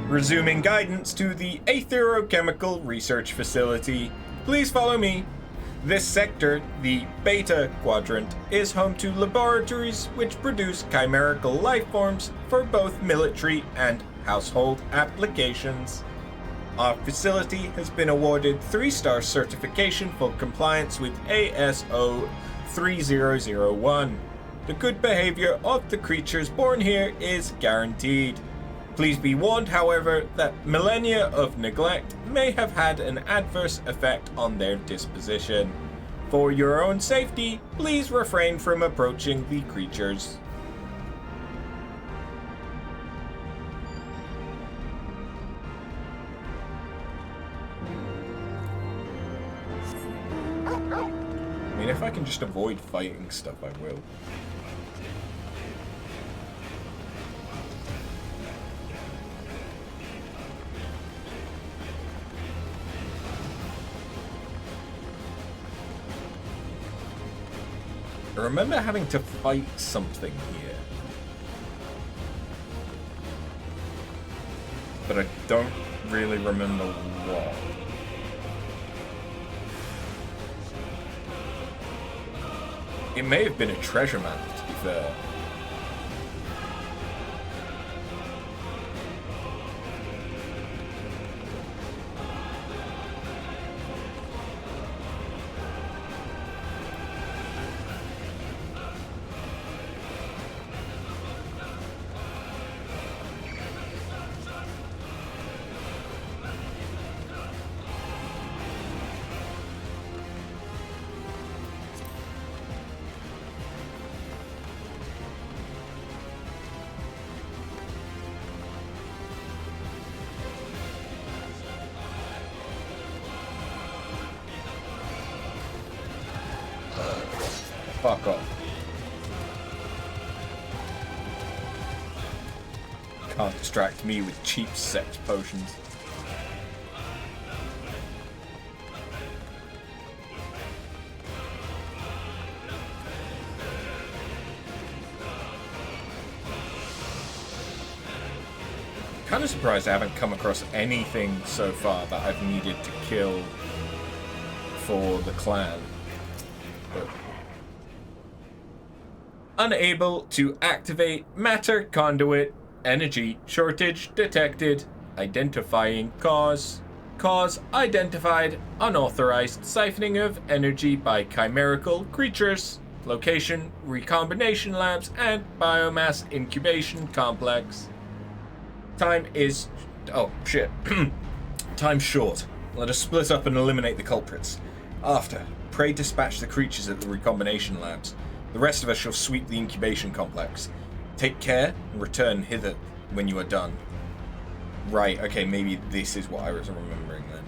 Resuming guidance to the Aetherochemical Research Facility. Please follow me. This sector, the Beta Quadrant, is home to laboratories which produce chimerical life forms for both military and household applications. Our facility has been awarded 3-star certification for compliance with ASO 3001. The good behavior of the creatures born here is guaranteed. Please be warned, however, that millennia of neglect may have had an adverse effect on their disposition. For your own safety, please refrain from approaching the creatures. I mean, if I can just avoid fighting stuff, I will. I remember having to fight something here. But I don't really remember what. It may have been a treasure map, to be fair. Fuck off. Can't distract me with cheap sex potions. Kind of surprised I haven't come across anything so far that I've needed to kill for the clan. But unable to activate matter conduit. Energy shortage detected. Identifying cause. Cause identified. Unauthorized siphoning of energy by chimerical creatures. Location, recombination labs, and biomass incubation complex. Time is... oh, shit. Time's short. Let us split up and eliminate the culprits. After, pray dispatch the creatures at the recombination labs. The rest of us shall sweep the incubation complex. Take care and return hither when you are done. Right, okay, maybe this is what I was remembering then.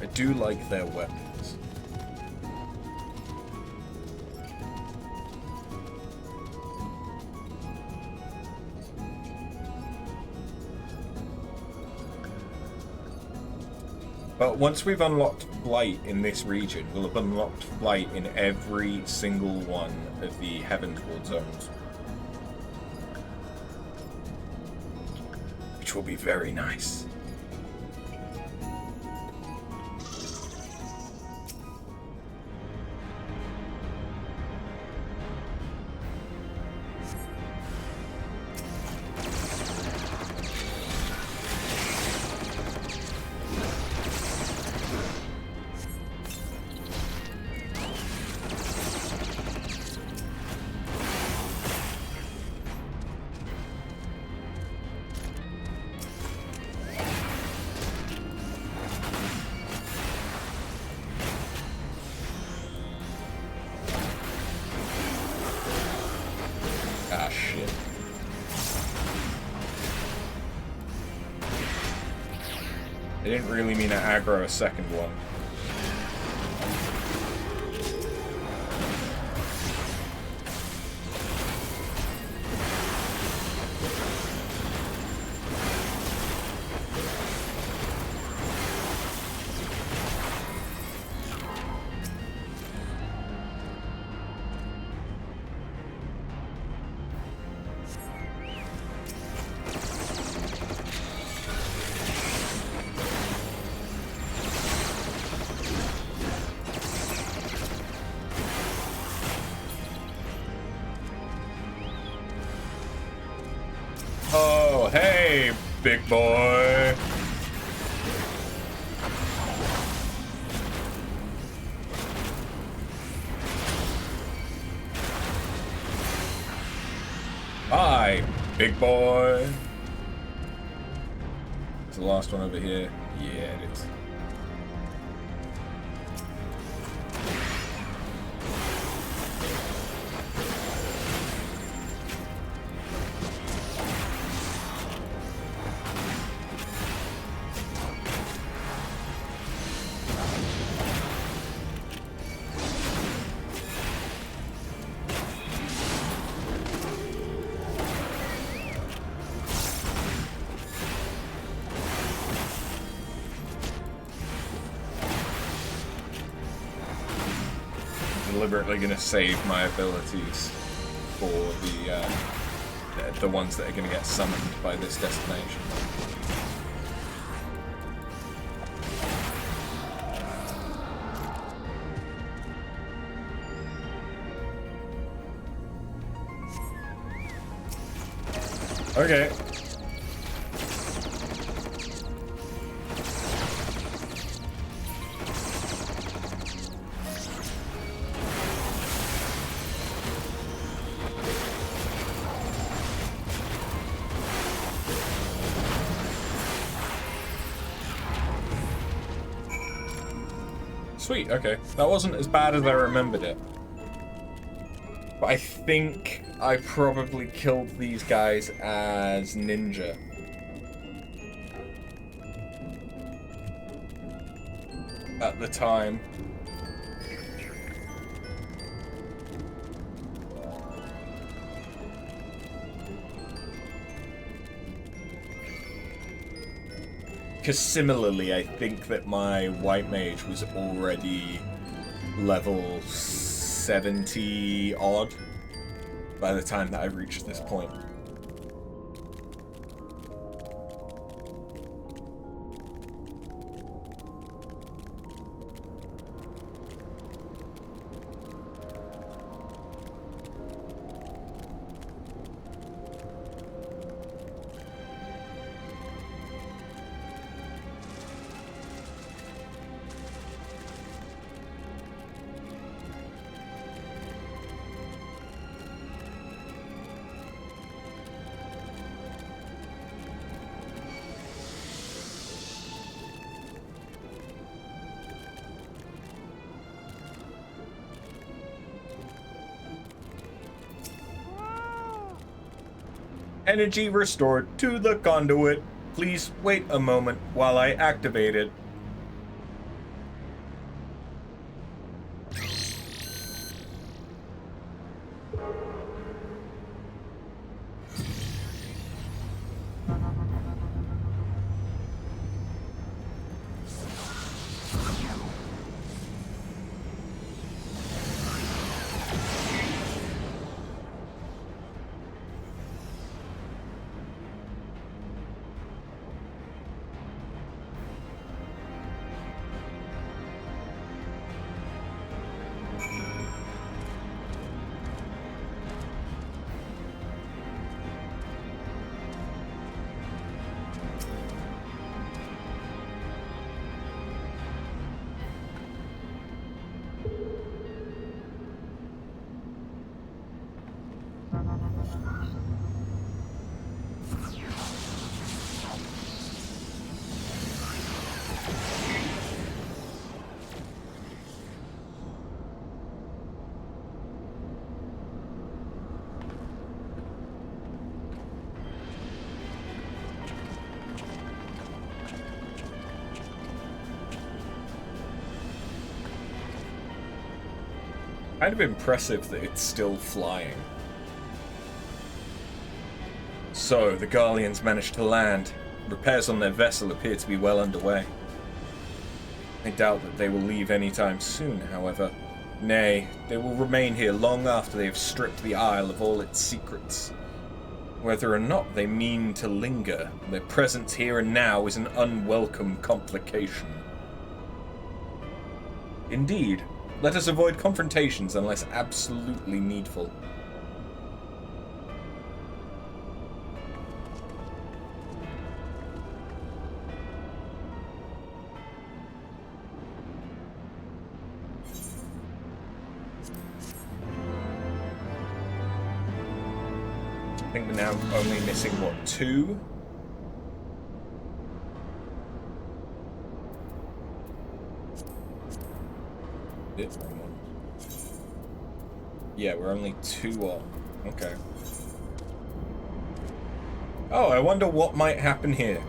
I do like their weapons. But once we've unlocked Blight in this region, we'll have unlocked Blight in every single one of the Heavensward zones. Which which will be very nice. Ah, shit. I didn't really mean to aggro a second one. Oh, hey, big boy. Bye, big boy. Is the last one over here? Yeah, it is. Deliberately going to save my abilities for the ones that are going to get summoned by this destination. Okay. Sweet, okay. That wasn't as bad as I remembered it. But I think I probably killed these guys as ninja. At the time. Because similarly, I think that my white mage was already level 70 odd by the time that I reached this point. Energy restored to the conduit. Please wait a moment while I activate it. Kind of impressive that it's still flying. So, the Garleans managed to land. Repairs on their vessel appear to be well underway. I doubt that they will leave anytime soon, however. Nay, they will remain here long after they have stripped the Isle of all its secrets. Whether or not they mean to linger, their presence here and now is an unwelcome complication. Indeed, let us avoid confrontations unless absolutely needful. I think we're now only missing, what, 2? Yeah, we're only 2 on. Okay. Oh, I wonder what might happen here.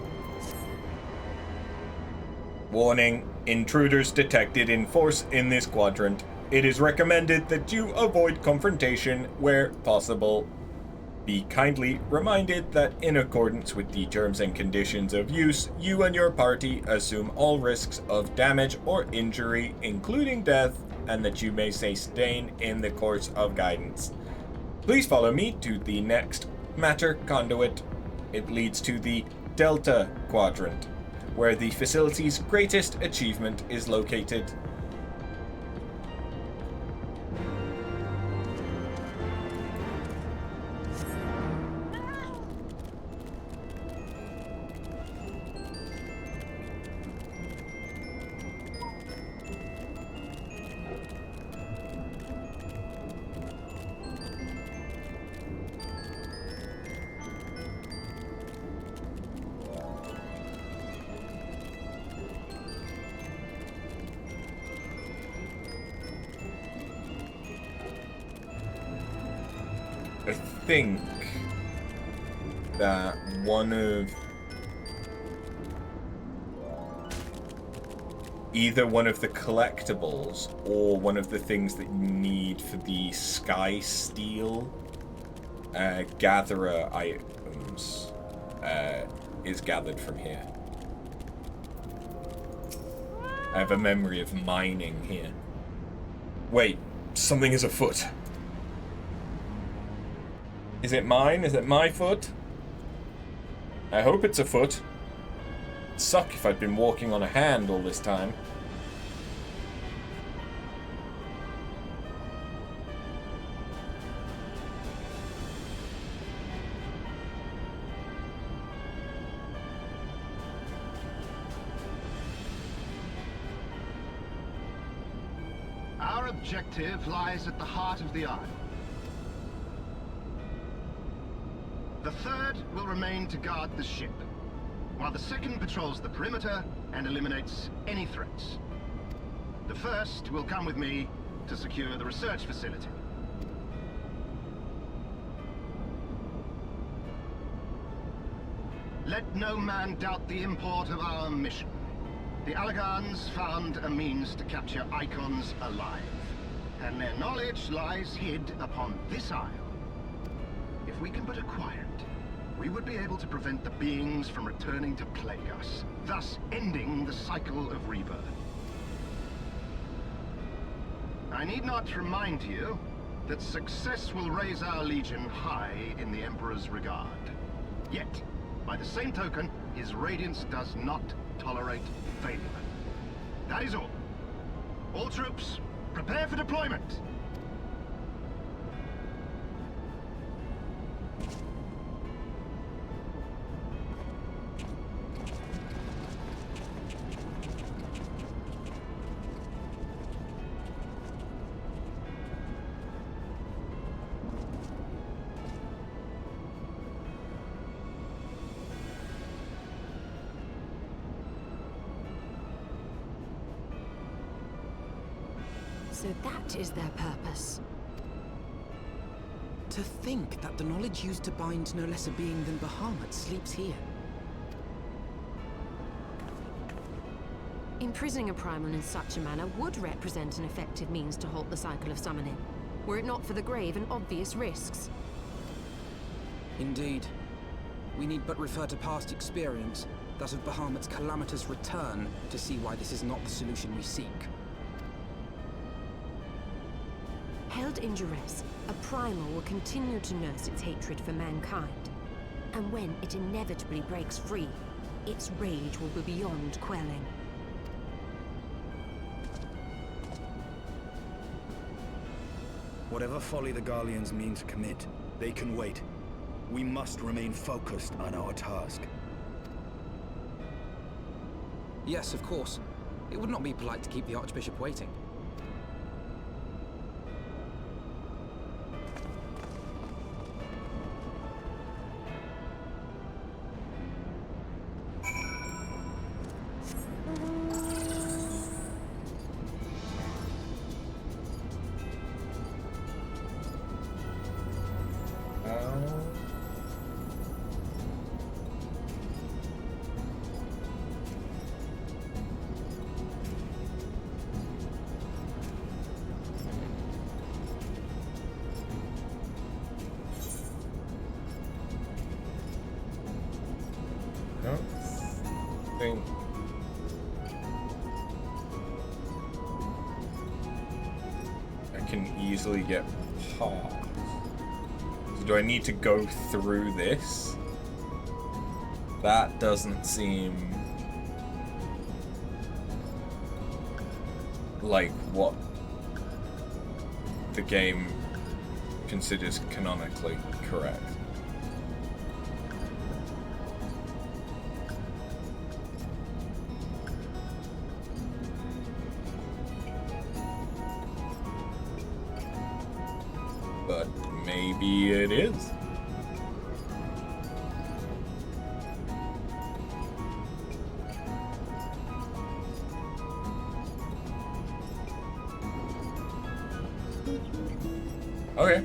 Warning, intruders detected in force in this quadrant. It is recommended that you avoid confrontation where possible. Be kindly reminded that in accordance with the terms and conditions of use, you and your party assume all risks of damage or injury, including death, and that you may sustain in the course of guidance. Please follow me to the next matter conduit. It leads to the Delta Quadrant, where the facility's greatest achievement is located. I think that either one of the collectibles or one of the things that you need for the Sky Steel gatherer items is gathered from here. I have a memory of mining here. Wait, something is afoot. Is it mine? Is it my foot? I hope it's a foot. It'd suck if I'd been walking on a hand all this time. Our objective lies at the heart of the isle. The third will remain to guard the ship, while the second patrols the perimeter and eliminates any threats. The first will come with me to secure the research facility. Let no man doubt the import of our mission. The Allagans found a means to capture icons alive, and their knowledge lies hid upon this isle. If we can but acquire it, we would be able to prevent the beings from returning to plague us, thus ending the cycle of rebirth. I need not remind you that success will raise our legion high in the Emperor's regard. Yet, by the same token, his radiance does not tolerate failure. That is all. All troops, prepare for deployment! So that is their purpose. To think that the knowledge used to bind no less a being than Bahamut sleeps here. Imprisoning a primal in such a manner would represent an effective means to halt the cycle of summoning, were it not for the grave and obvious risks. Indeed. We need but refer to past experience, that of Bahamut's calamitous return, to see why this is not the solution we seek. Held in duress, a primal will continue to nurse its hatred for mankind. And when it inevitably breaks free, its rage will be beyond quelling. Whatever folly the Garleans mean to commit, they can wait. We must remain focused on our task. Yes, of course. It would not be polite to keep the Archbishop waiting. I can easily get past. So do I need to go through this? That doesn't seem like what the game considers canonically correct. But maybe it is. Okay.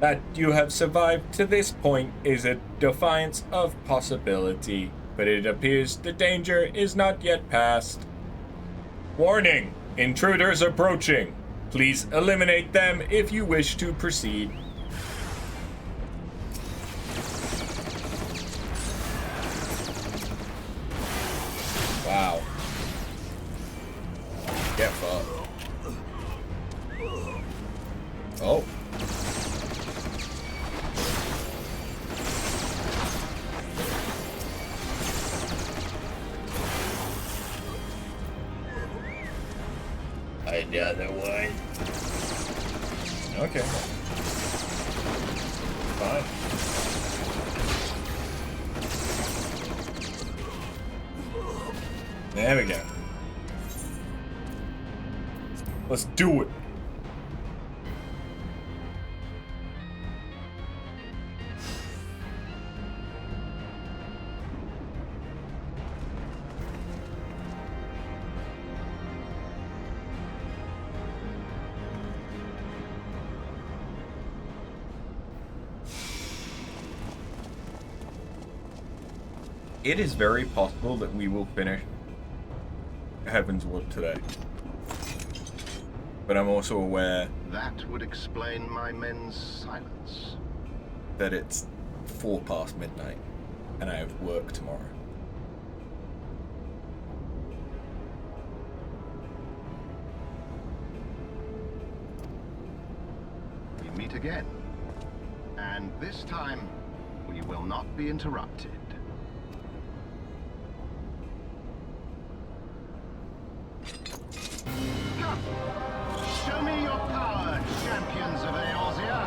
That you have survived to this point is a defiance of possibility, but it appears the danger is not yet past. Warning! Intruders approaching. Please eliminate them if you wish to proceed. Wow. Get fucked. Oh. Another one. Okay. Fine. There we go. Let's do it. It is very possible that we will finish Heavensward today. But I'm also aware That would explain my men's silence. that it's 4 past midnight and I have work tomorrow. We meet again. And this time, we will not be interrupted. Come! champions of Eorzea.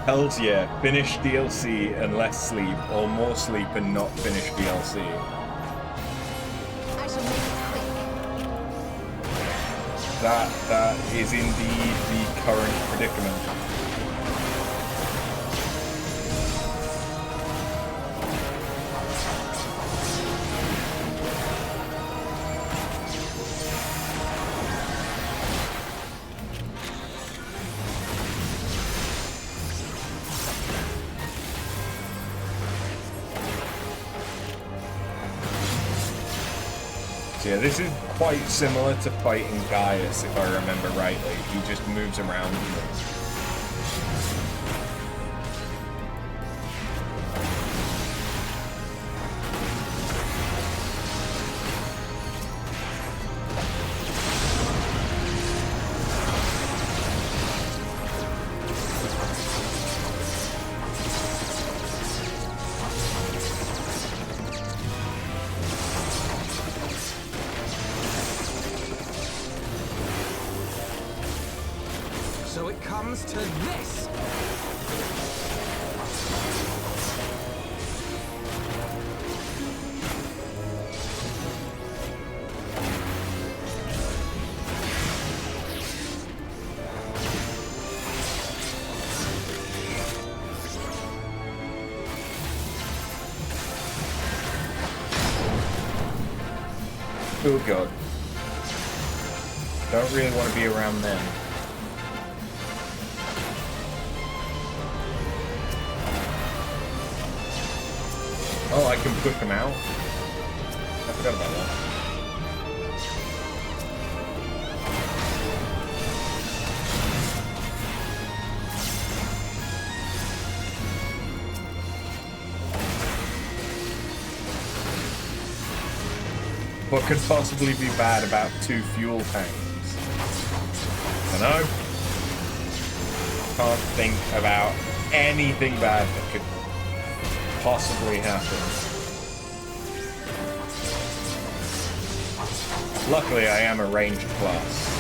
Hells yeah, finish DLC and less sleep, or more sleep and not finish DLC. I shall make it quick. That is indeed the current predicament. Yeah, this is quite similar to fighting Gaius, if I remember rightly. He just moves around. So it comes to this! Oh god. Don't really want to be around them. Oh, I can push them out? I forgot about that. What could possibly be bad about 2 fuel tanks? I know. Can't think about anything bad that could possibly happen. Luckily, I am a ranged class.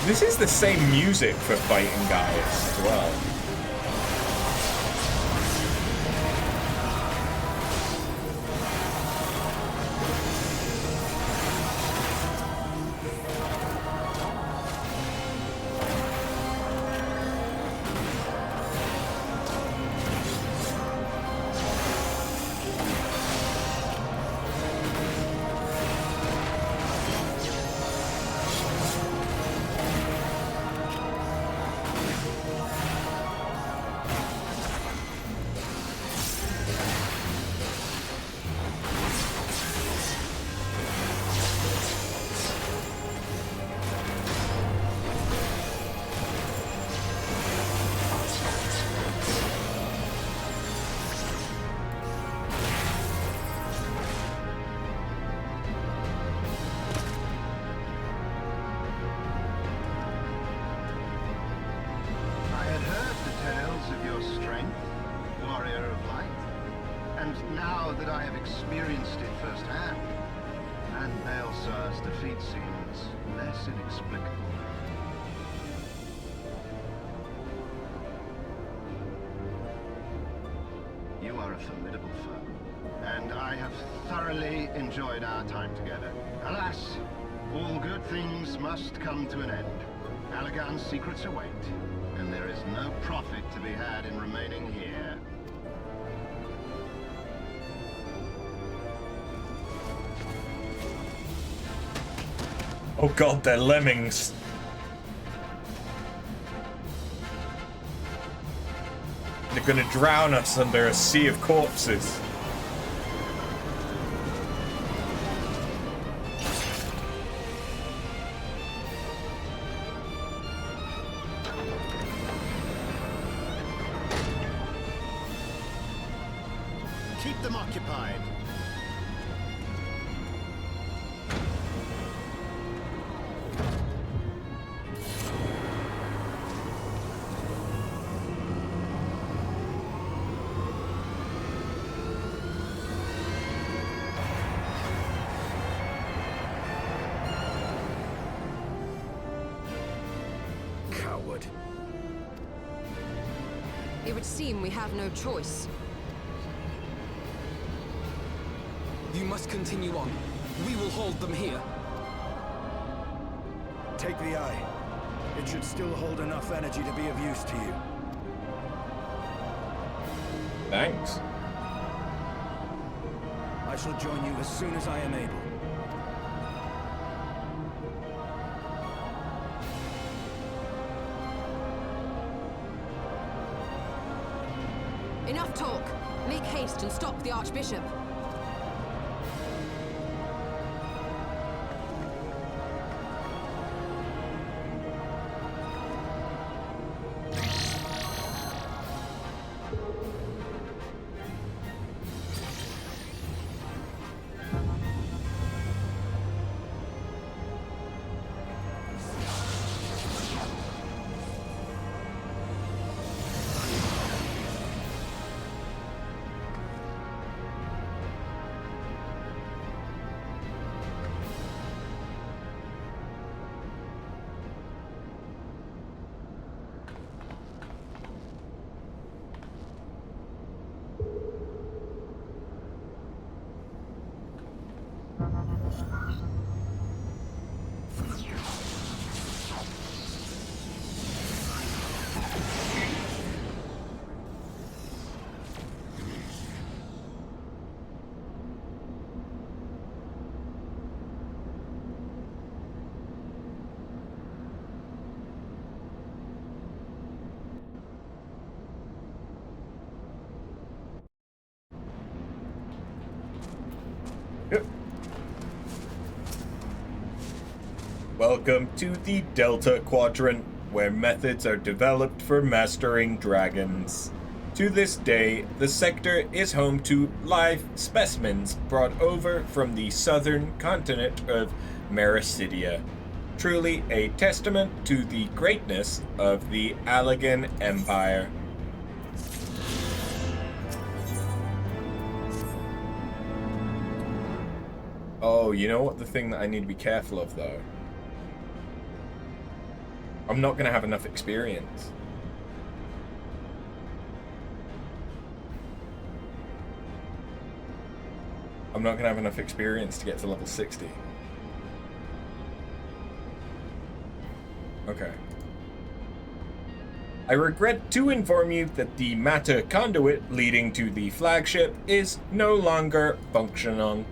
This is the same music for fighting Gaius as well. Enjoyed our time together. Alas, all good things must come to an end. Allagan's secrets await, and there is no profit to be had in remaining here. Oh god, they're lemmings. They're gonna drown us under a sea of corpses. Keep them occupied. onward. It would seem we have no choice. You must continue on. We will hold them here. Take the eye. It should still hold enough energy to be of use to you. Thanks. I shall join you as soon as I am able. Enough talk. Make haste and stop the Archbishop. Welcome to the Delta Quadrant, where methods are developed for mastering dragons. To this day, the sector is home to live specimens brought over from the southern continent of Mericidia. Truly a testament to the greatness of the Allegan Empire. Oh, you know what the thing that I need to be careful of, though? I'm not going to have enough experience. I'm not going to have enough experience to get to level 60. Okay. I regret to inform you that the Mata conduit leading to the flagship is no longer functional.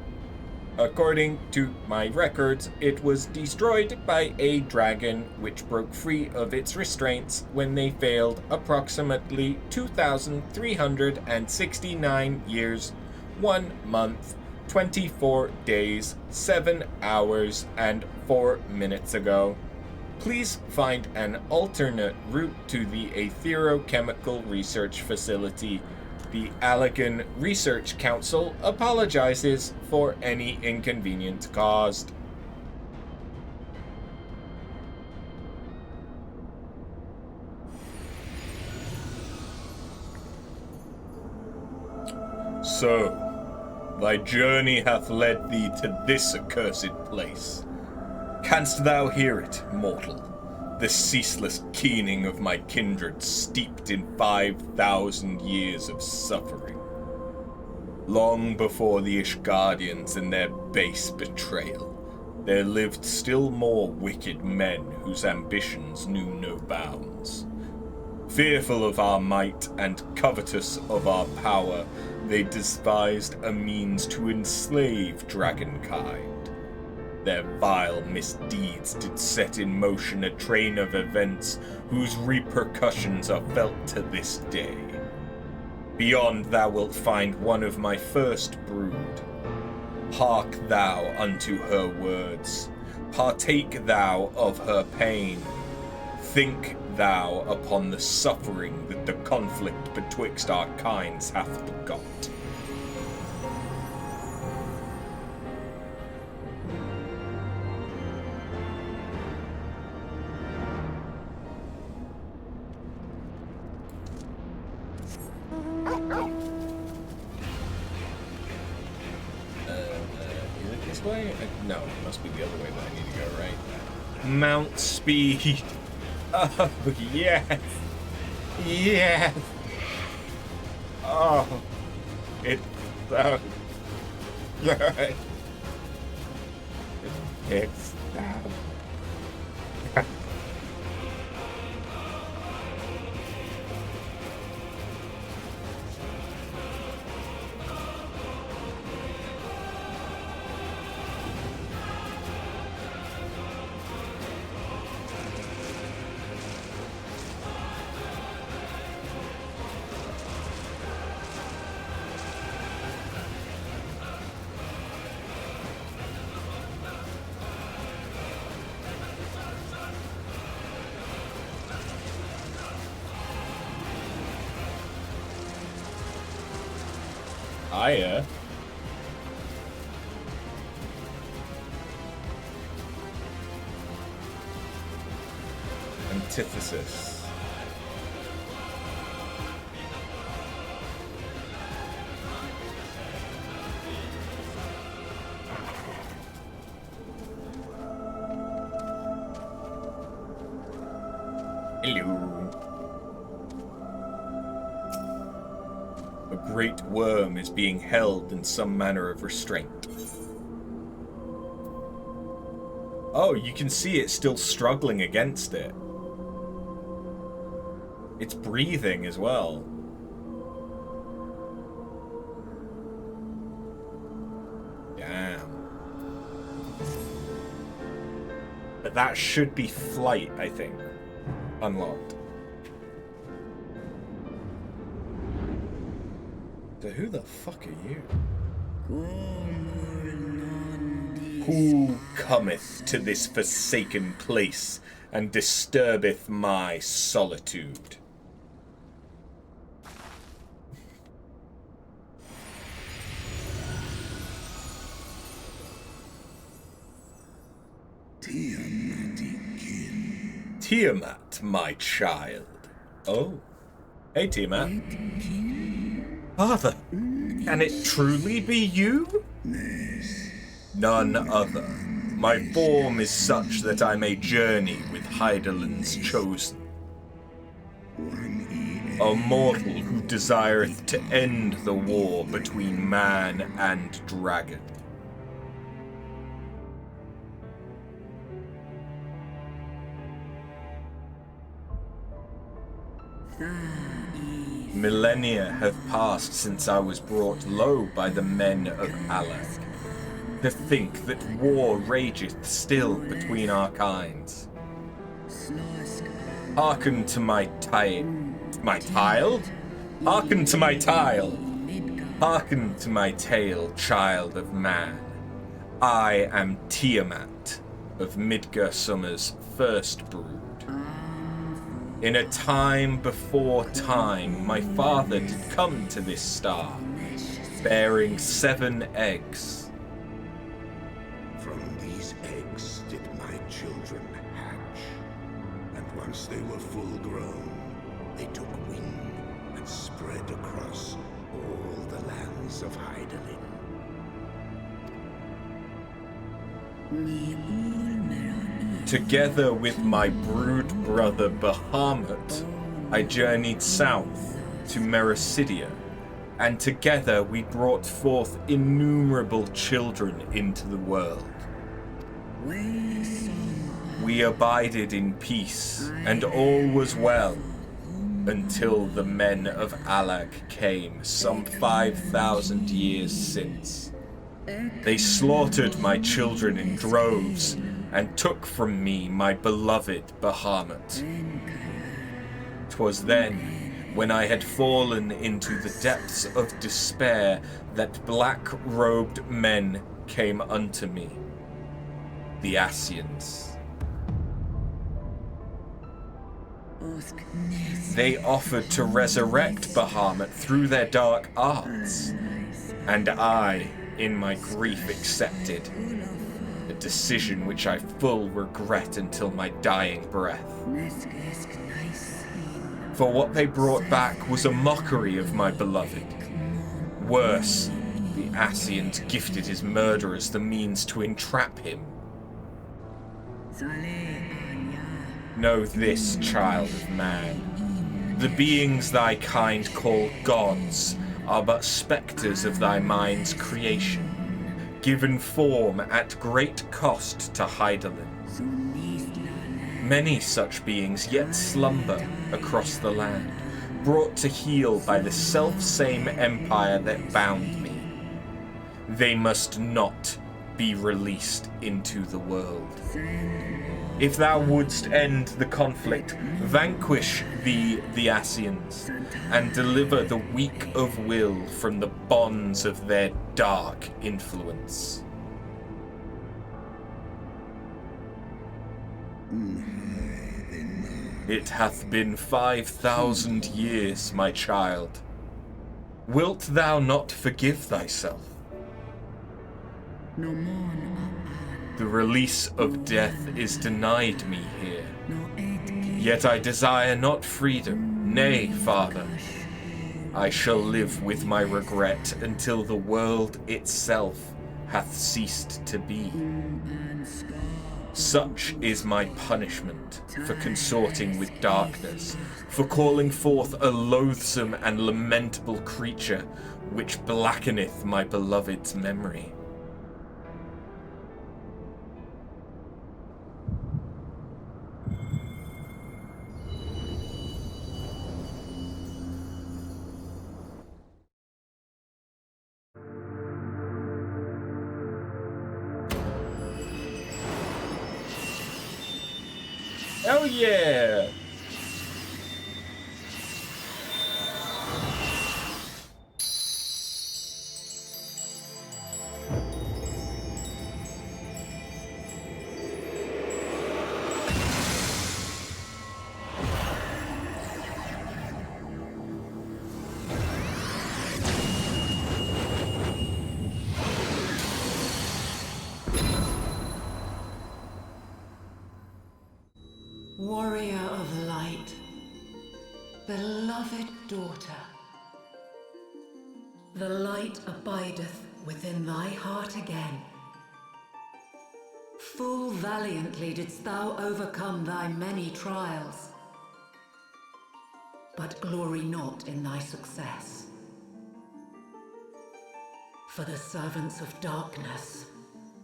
According to my records, it was destroyed by a dragon which broke free of its restraints when they failed approximately 2,369 years, 1 month, 24 days, 7 hours, and 4 minutes ago. Please find an alternate route to the Aetherochemical Research Facility. The Allegan Research Council apologizes for any inconvenience caused. So, thy journey hath led thee to this accursed place. Canst thou hear it, mortal? The ceaseless keening of my kindred steeped in 5,000 years of suffering. Long before the Ishgardians and their base betrayal, there lived still more wicked men whose ambitions knew no bounds. Fearful of our might and covetous of our power, they devised a means to enslave dragonkind. Their vile misdeeds did set in motion a train of events whose repercussions are felt to this day. Beyond thou wilt find one of my first brood. Hark thou unto her words, partake thou of her pain. Think thou upon the suffering that the conflict betwixt our kinds hath begot. Is it this way? No, it must be the other way that I need to go, right? Mount speed. Oh, yes. Yes. Oh, it's so good. It's so Hiya. Antithesis. Hello. A great worm is being held in some manner of restraint. Oh, you can see it still struggling against it. It's breathing as well. Damn. But that should be flight, I think. Unlocked. So who the fuck are you? Who cometh to this forsaken place and disturbeth my solitude? Tiamat, my child. Oh. Hey, Tiamat. Father, can it truly be you? None other. My form is such that I may journey with Hydaelyn's chosen. A mortal who desireth to end the war between man and dragon. Millennia have passed since I was brought low by the men of Alag. To think that war rageth still between our kinds. Hearken to my tile? Hearken to my tile! Hearken to my tale, child of man. I am Tiamat of Midgarsummer's first brood. In a time before time, my father did come to this star, bearing 7 eggs. From these eggs did my children hatch, and once they were full grown, they took wing and spread across all the lands of Hydaelyn. Together with my brood brother Bahamut, I journeyed south to Mericidia, and together we brought forth innumerable children into the world. We abided in peace, and all was well, until the men of Alag came some 5,000 years since. They slaughtered my children in droves, and took from me my beloved Bahamut. 'Twas then, when I had fallen into the depths of despair, that black-robed men came unto me, the Assyans. They offered to resurrect Bahamut through their dark arts, and I, in my grief, accepted. A decision which I full regret until my dying breath. For what they brought back was a mockery of my beloved. Worse, the Assyans gifted his murderers the means to entrap him. Know this, child of man. The beings thy kind call gods are but spectres of thy mind's creation, given form at great cost to Hydaelyn. Many such beings yet slumber across the land, brought to heel by the self-same empire that bound me. They must not be released into the world. If thou wouldst end the conflict, vanquish the Asians, and deliver the weak of will from the bonds of their dark influence. It hath been 5,000 years, my child. Wilt thou not forgive thyself? The release of death is denied me here. Yet I desire not freedom, nay, Father. I shall live with my regret until the world itself hath ceased to be. Such is my punishment for consorting with darkness, for calling forth a loathsome and lamentable creature which blackeneth my beloved's memory. Oh yeah! Warrior of light, beloved daughter, the light abideth within thy heart again. Full valiantly didst thou overcome thy many trials, but glory not in thy success. For the servants of darkness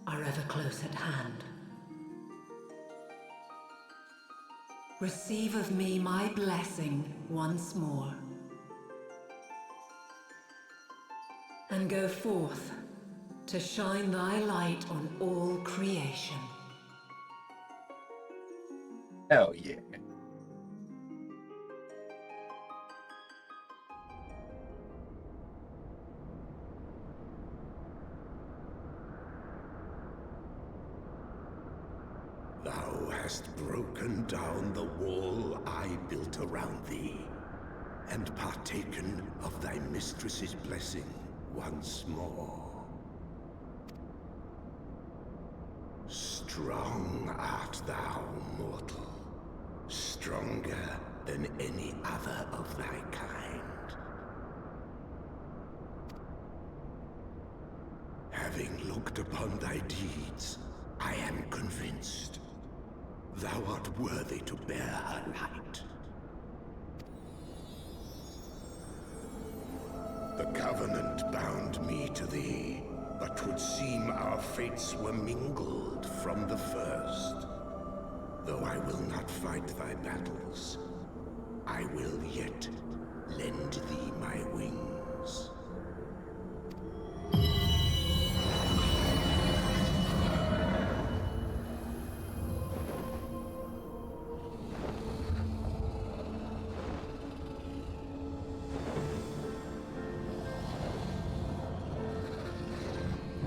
are ever close at hand. Receive of me my blessing once more, and go forth to shine thy light on all creation. Hell yeah. Thou hast broken down the wall I built around thee, and partaken of thy mistress's blessing once more. Strong art thou, mortal, stronger than any other of thy kind. Having looked upon thy deeds, I am convinced thou art worthy to bear her light. The Covenant bound me to thee, but 'twould seem our fates were mingled from the first. Though I will not fight thy battles, I will yet lend thee my wings.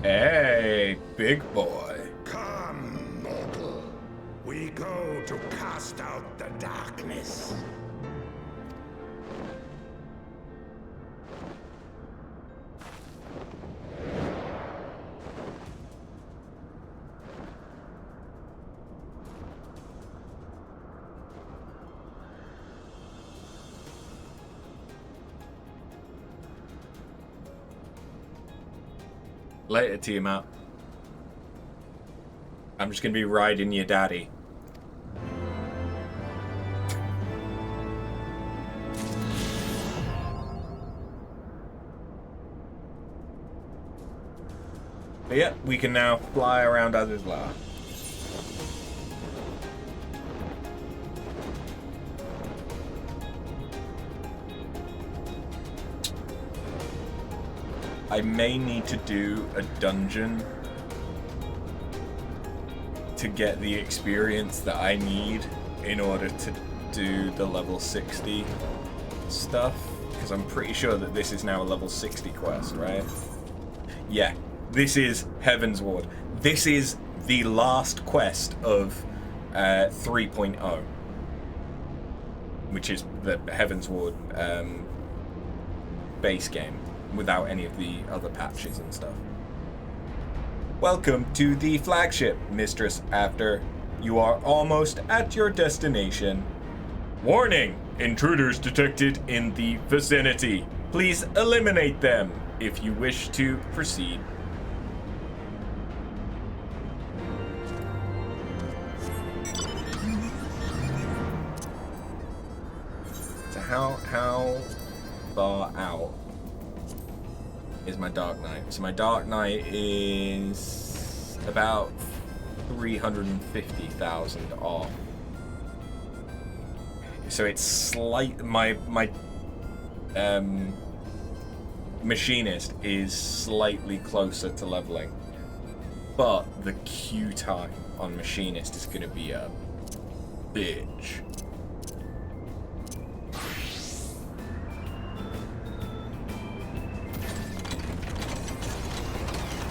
Hey, big boy. Come, mortal. We go to cast out the darkness. Later, team up. I'm just gonna be riding your daddy. But yeah, we can now fly around Adizla. I may need to do a dungeon to get the experience that I need in order to do the level 60 stuff, because I'm pretty sure that this is now a level 60 quest, right? Yeah, this is Heavensward. This is the last quest of 3.0, which is the Heavensward base game, without any of the other patches and stuff. Welcome to the flagship, Mistress After. You are almost at your destination. Warning! Intruders detected in the vicinity. Please eliminate them if you wish to proceed. So how far out is my Dark Knight? So my Dark Knight is about 350,000 off. So it's slight. My machinist is slightly closer to leveling, but the queue time on machinist is going to be a bitch.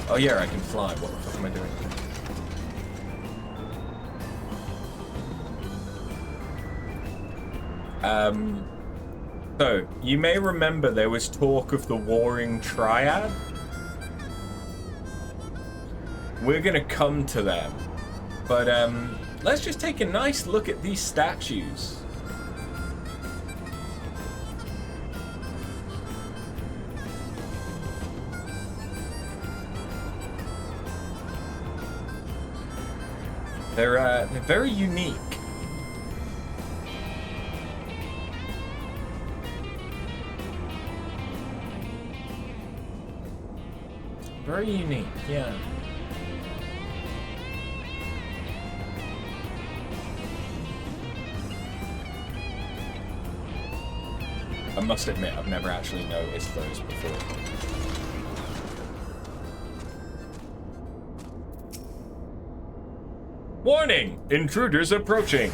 Oh yeah, I can fly. What the fuck am I doing? So, you may remember there was talk of the Warring Triad. We're gonna come to them. But, let's just take a nice look at these statues. They're very unique. Very unique, yeah. I must admit, I've never actually noticed those before. Warning! Intruders approaching!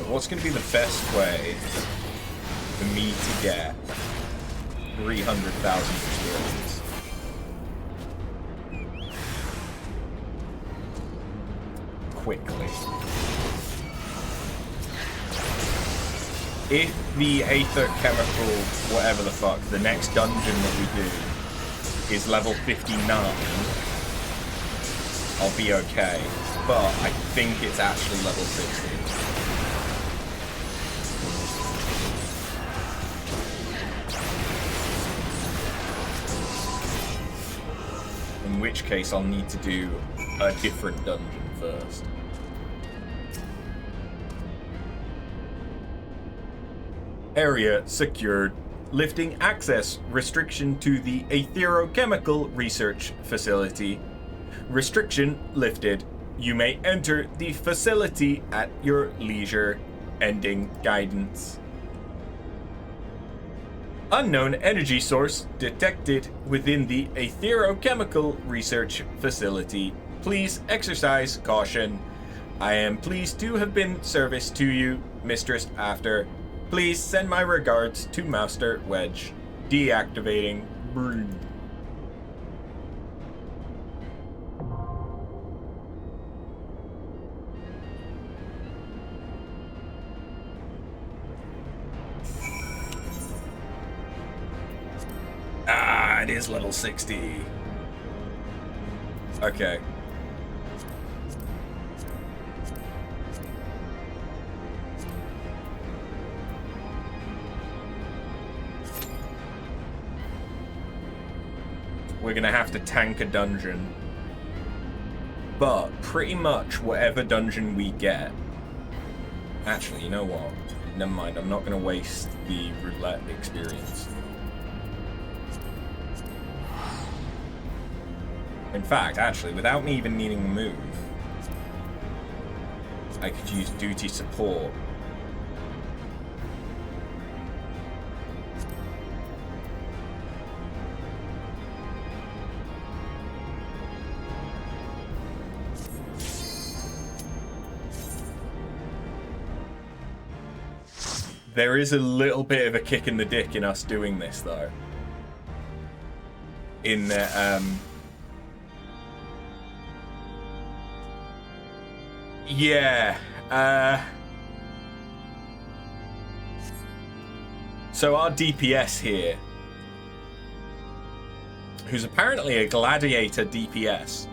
What's going to be the best way for me to get 300,000 experience? Quickly. If the Aether Chemical, whatever the fuck, the next dungeon that we do is level 59, I'll be okay. But I think it's actually level 60. In which case I'll need to do a different dungeon first. Area secured. Lifting access restriction to the Aetherochemical Research Facility. Restriction lifted. You may enter the facility at your leisure. Ending guidance. Unknown energy source detected within the Aetherochemical Research Facility. Please exercise caution. I am pleased to have been service to you, Mistress After. Please send my regards to Master Wedge. Deactivating. Brrr. Ah, it is level 60. Okay. we're going to have to tank a dungeon. But pretty much whatever dungeon we get... Actually, you know what? Never mind, I'm not going to waste the roulette experience. In fact, actually, without me even needing to move, I could use duty support. There is a little bit of a kick in the dick in us doing this, though. In that, yeah. So our DPS here, who's apparently a gladiator DPS,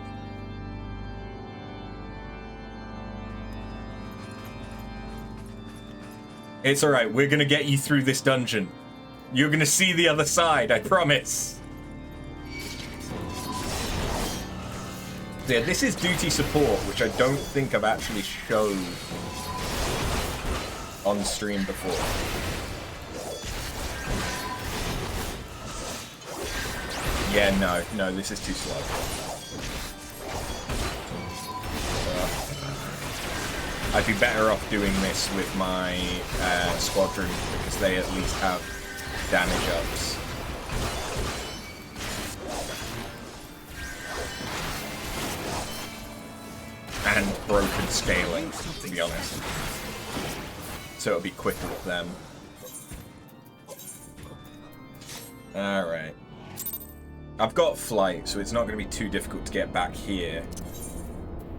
it's alright, we're gonna get you through this dungeon. You're gonna see the other side, I promise. Yeah, this is duty support, which I don't think I've actually shown on stream before. Yeah, no, this is too slow. I'd be better off doing this with my squadron, because they at least have damage ups. And broken scaling, to be honest. So it'll be quicker with them. Alright. I've got flight, so it's not going to be too difficult to get back here.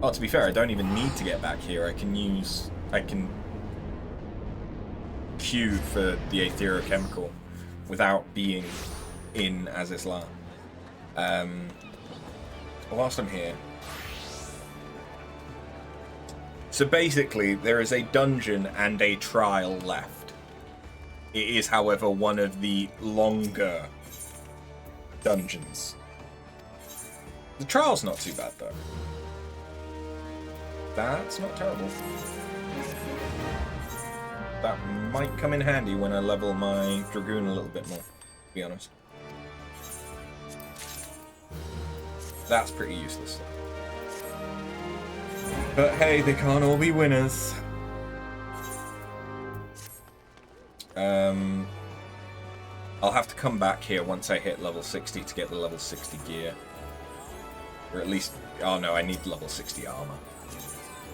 Oh, to be fair, I don't even need to get back here. I can queue for the aetherochemical without being in Azizla. Whilst I'm here. So basically, there is a dungeon and a trial left. It is, however, one of the longer dungeons. The trial's not too bad, though. That's not terrible. That might come in handy when I level my Dragoon a little bit more, to be honest. That's pretty useless. But hey, they can't all be winners. I'll have to come back here once I hit level 60 to get the level 60 gear. Or at least... Oh no, I need level 60 armor.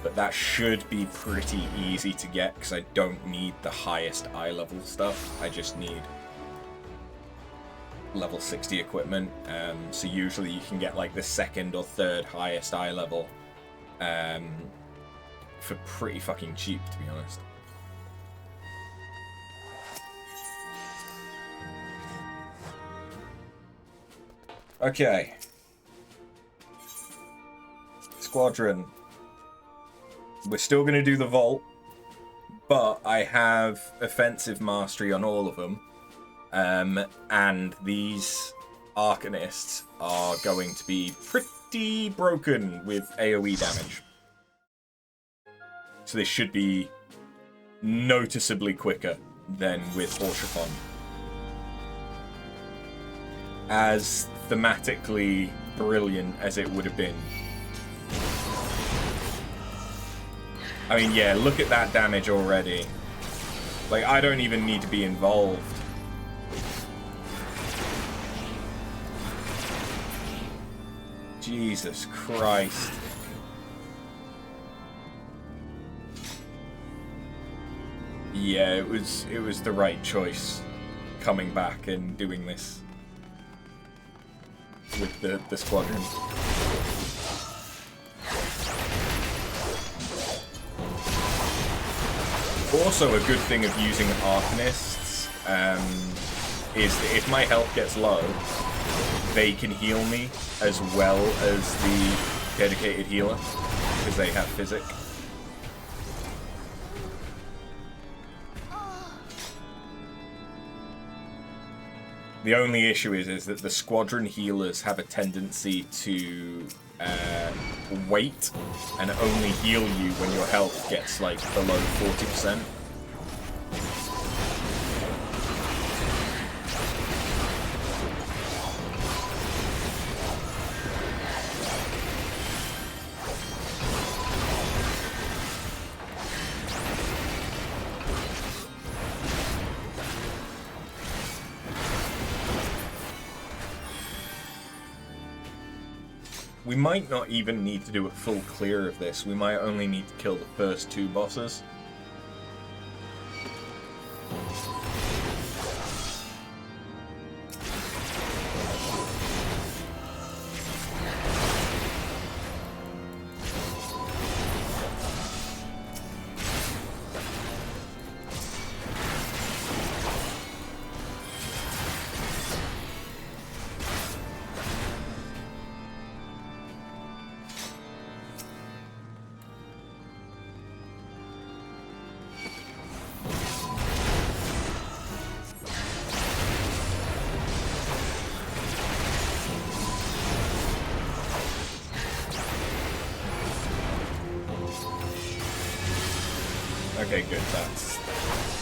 But that should be pretty easy to get, because I don't need the highest eye level stuff. I just need level 60 equipment. So usually you can get like the second or third highest eye level for pretty fucking cheap, to be honest. Okay. Squadron. We're still going to do the vault, but I have offensive mastery on all of them. And these Arcanists are going to be pretty broken with AoE damage. So they should be noticeably quicker than with Orshafon. As thematically brilliant as it would have been. I mean, yeah, look at that damage already. Like, I don't even need to be involved. Jesus Christ. Yeah, it was the right choice coming back and doing this with the squadron. Also, a good thing of using Arcanists is that if my health gets low, they can heal me as well as the dedicated healer, because they have physic. The only issue is that the squadron healers have a tendency to wait and only heal you when your health gets like below 40%. We might not even need to do a full clear of this. We might only need to kill the first 2 bosses. Okay, good. That's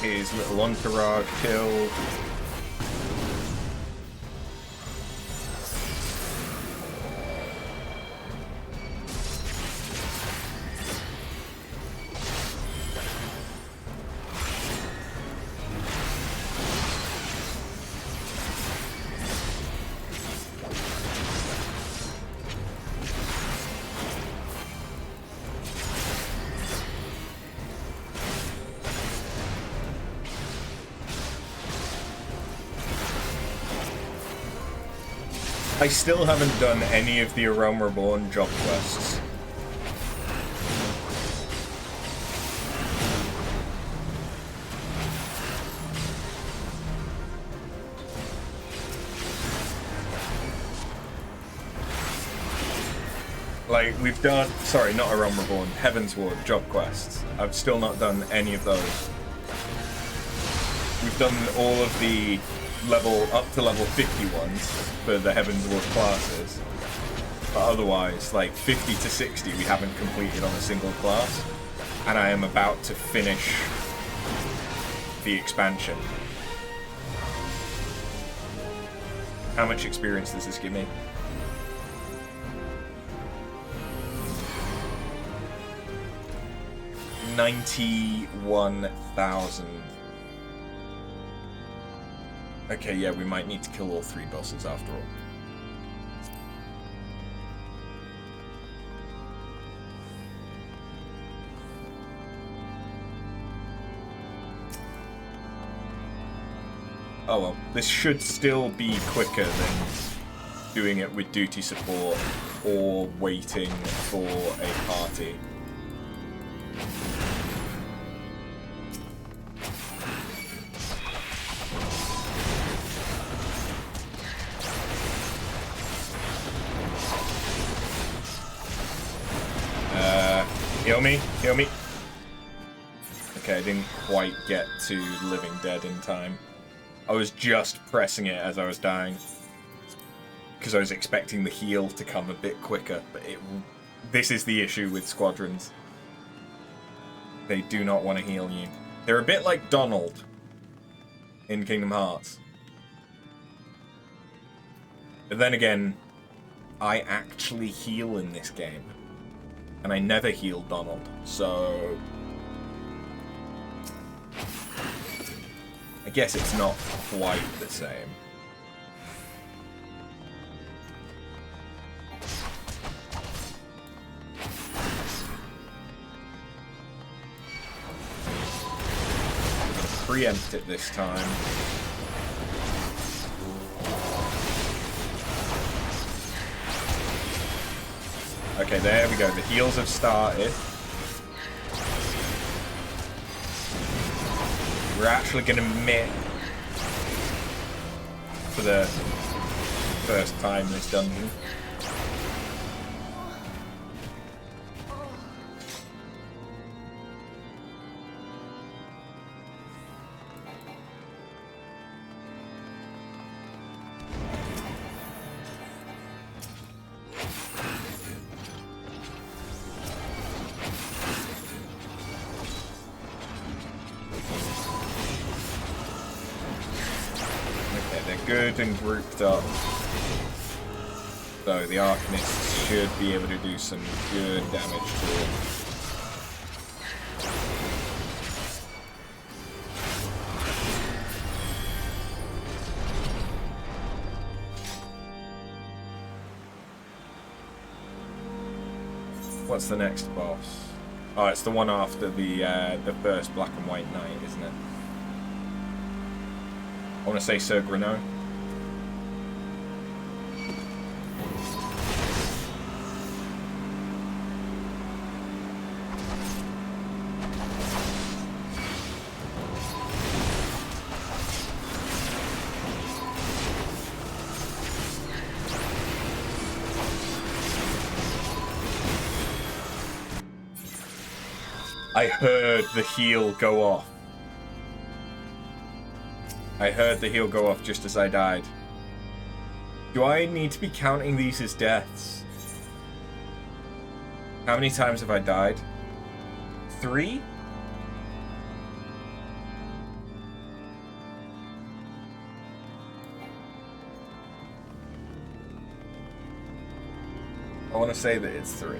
his little entourage killed. I still haven't done any of the A Realm Reborn job quests. Like, we've done... Sorry, not A Realm Reborn. Heavensward job quests. I've still not done any of those. We've done all of the up to level 50 ones for the Heavensward classes. But otherwise, like 50 to 60 we haven't completed on a single class. And I am about to finish the expansion. How much experience does this give me? $91,000. Okay, yeah, we might need to kill all 3 bosses after all. Oh well, this should still be quicker than doing it with duty support or waiting for a party. Heal me, heal me. Okay, I didn't quite get to Living Dead in time. I was just pressing it as I was dying. Because I was expecting the heal to come a bit quicker, but this is the issue with squadrons. They do not want to heal you. They're a bit like Donald in Kingdom Hearts. But then again, I actually heal in this game. And I never healed Donald, so... I guess it's not quite the same. I'm gonna preempt it this time. Okay, there we go. The heals have started. We're actually going to miss for the first time in this dungeon. good and grouped up. So the Arcanists should be able to do some good damage to it. What's the next boss? Oh, it's the one after the first Black and White Knight, isn't it? I want to say Sir Grino. I heard the heal go off. I heard the heal go off just as I died. Do I need to be counting these as deaths? How many times have I died? 3? I want to say that it's 3.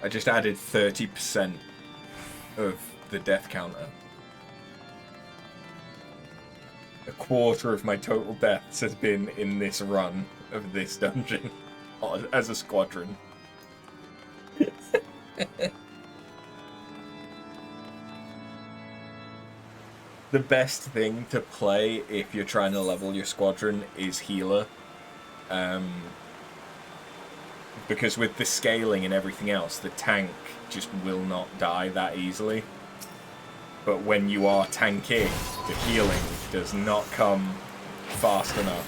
I just added 30% of the death counter. A quarter of my total deaths has been in this run of this dungeon as a squadron. The best thing to play if you're trying to level your squadron is healer. Because with the scaling and everything else, the tank just will not die that easily. But when you are tanking, the healing does not come fast enough.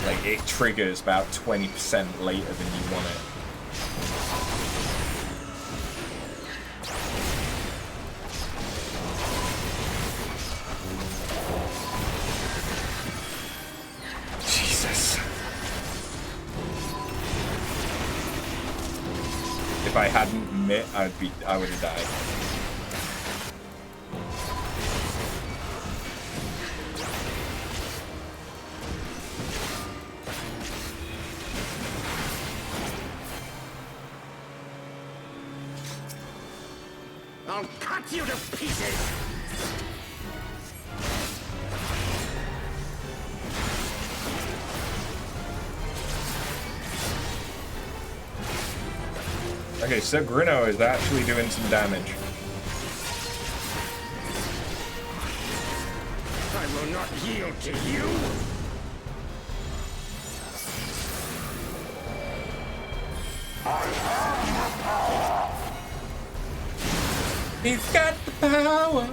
Like, it triggers about 20% later than you want it. If I hadn't met, I would have died. I'll cut you to pieces! Okay, so Grino is actually doing some damage. I will not yield to you! He's got the power!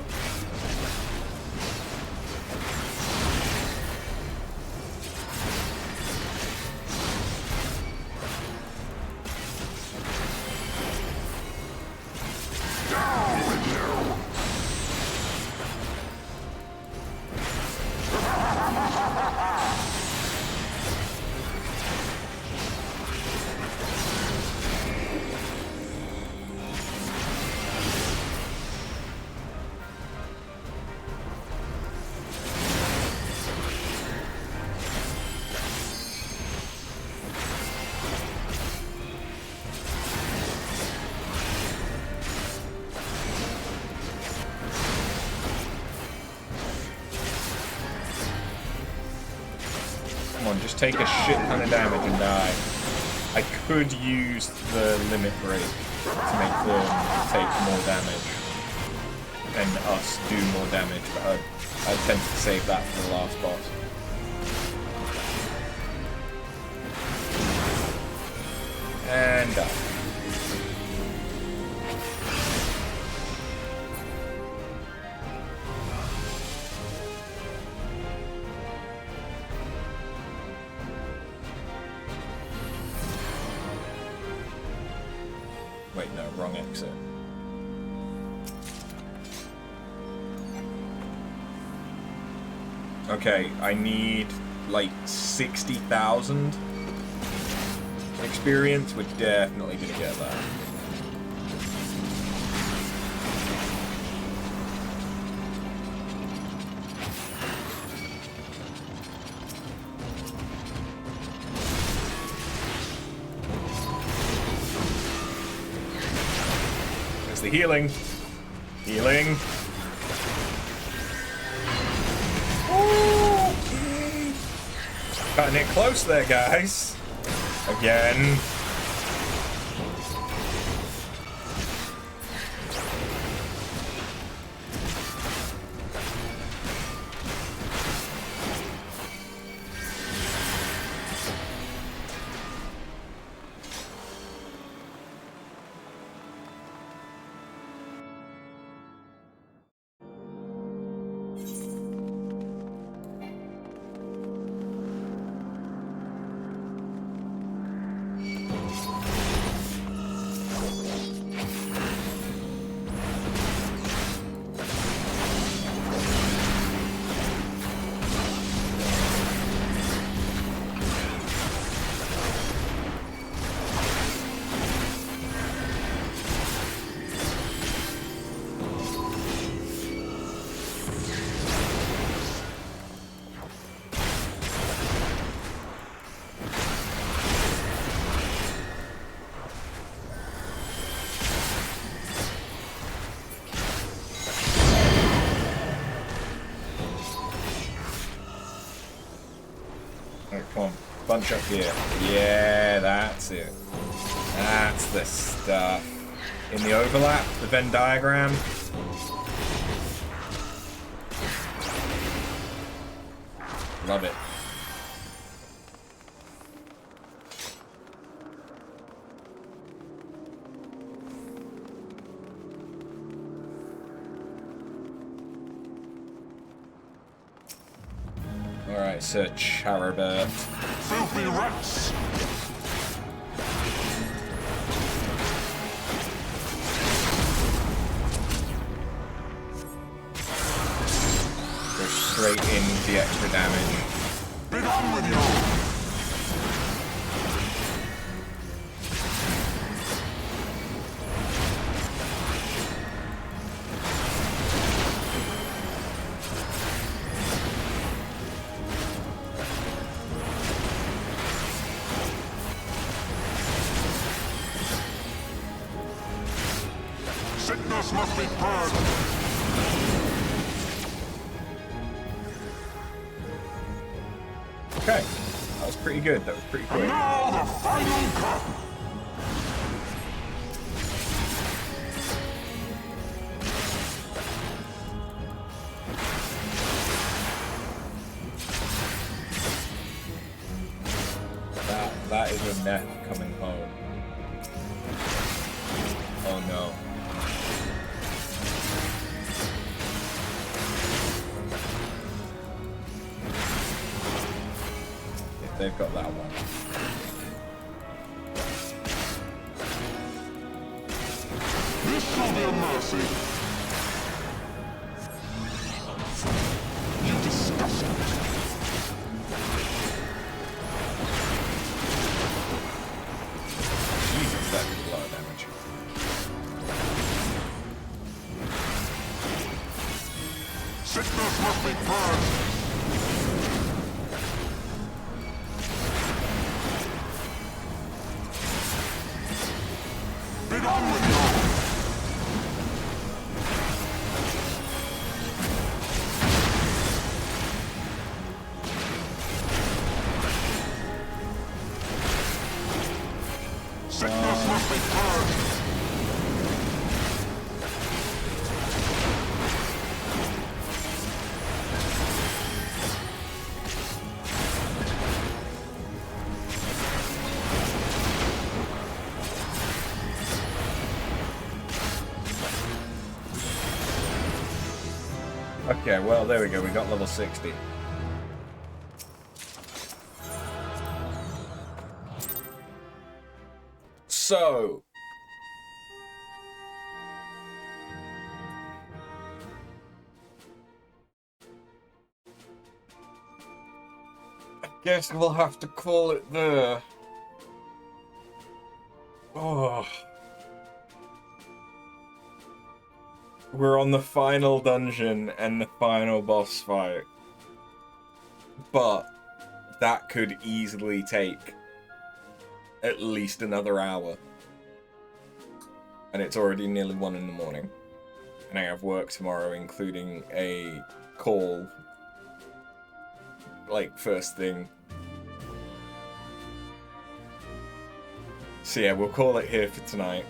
Just take a shit ton of damage and die. I could use the limit break to make them take more damage and us do more damage, but I tend to save that for the last boss. And die. Wait, no, wrong exit. Okay, I need like 60,000 experience, we're definitely going to get that. There's the healing. Healing. Okay. Cutting it close there, guys. Again. Come on, bunch up here. Yeah, that's it. That's the stuff. In the overlap, the Venn diagram. Love it. Alright, search Harabert. Filthy rats! Go straight in with the extra damage. Be done with you! Sickness must be purged! Okay, that was pretty good. That was pretty quick. And now the final cut! That is a net coming home. Oh no. If they've got that one. This shall be a mercy. You disgust me. Jesus, that did a lot of damage. Sickness must be purged. Be done with you. Sickness must be purged. Okay, well, there we go. We got level 60. So, Guess we'll have to call it there. Oh. We're on the final dungeon and the final boss fight. But that could easily take at least another hour. And it's already nearly 1 in the morning. And I have work tomorrow, including a call, like, first thing. So yeah, we'll call it here for tonight.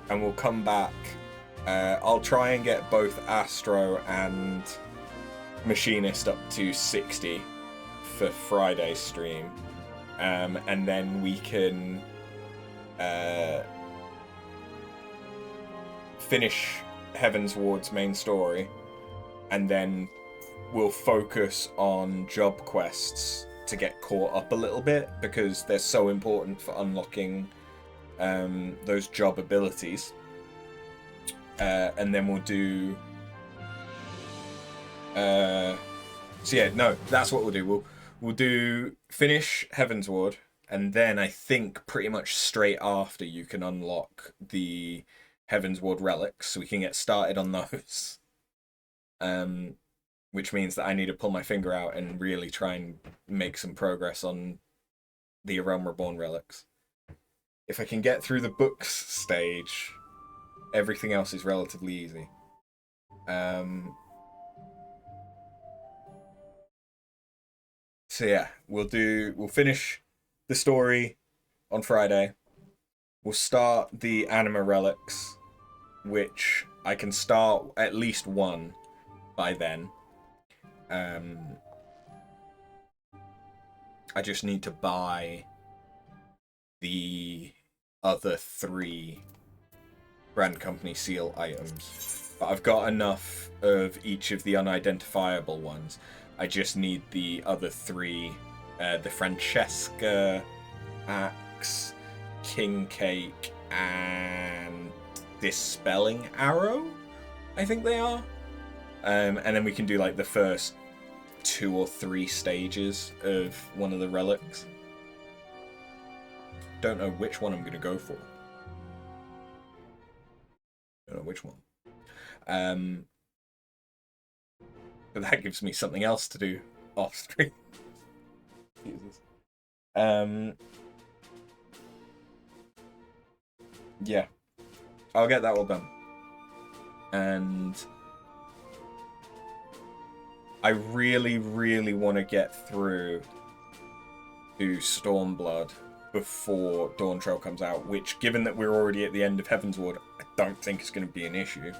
And we'll come back. I'll try and get both Astro and Machinist up to 60 for Friday's stream. And then we can finish Heavensward's main story, and then we'll focus on job quests to get caught up a little bit, because they're so important for unlocking those job abilities. And then we'll do so yeah, no, that's what we'll do. We'll do finish Heavensward, and then I think pretty much straight after you can unlock the Heavensward relics, so we can get started on those. Which means that I need to pull my finger out and really try and make some progress on the A Realm Reborn relics. If I can get through the books stage, everything else is relatively easy. So yeah, we'll finish the story on Friday. We'll start the anima relics, which I can start at least one by then. I just need to buy the other 3 brand company seal items. But I've got enough of each of the unidentifiable ones. I just need the other 3, the Francesca axe, king cake, and dispelling arrow, I think they are. And then we can do like the first 2 or 3 stages of one of the relics. Don't know which one I'm going to go for. Don't know which one. But that gives me something else to do off stream. Jesus. Yeah. I'll get that all done. And I really, really want to get through to Stormblood before Dawn Trail comes out, which, given that we're already at the end of Heavensward, I don't think is going to be an issue.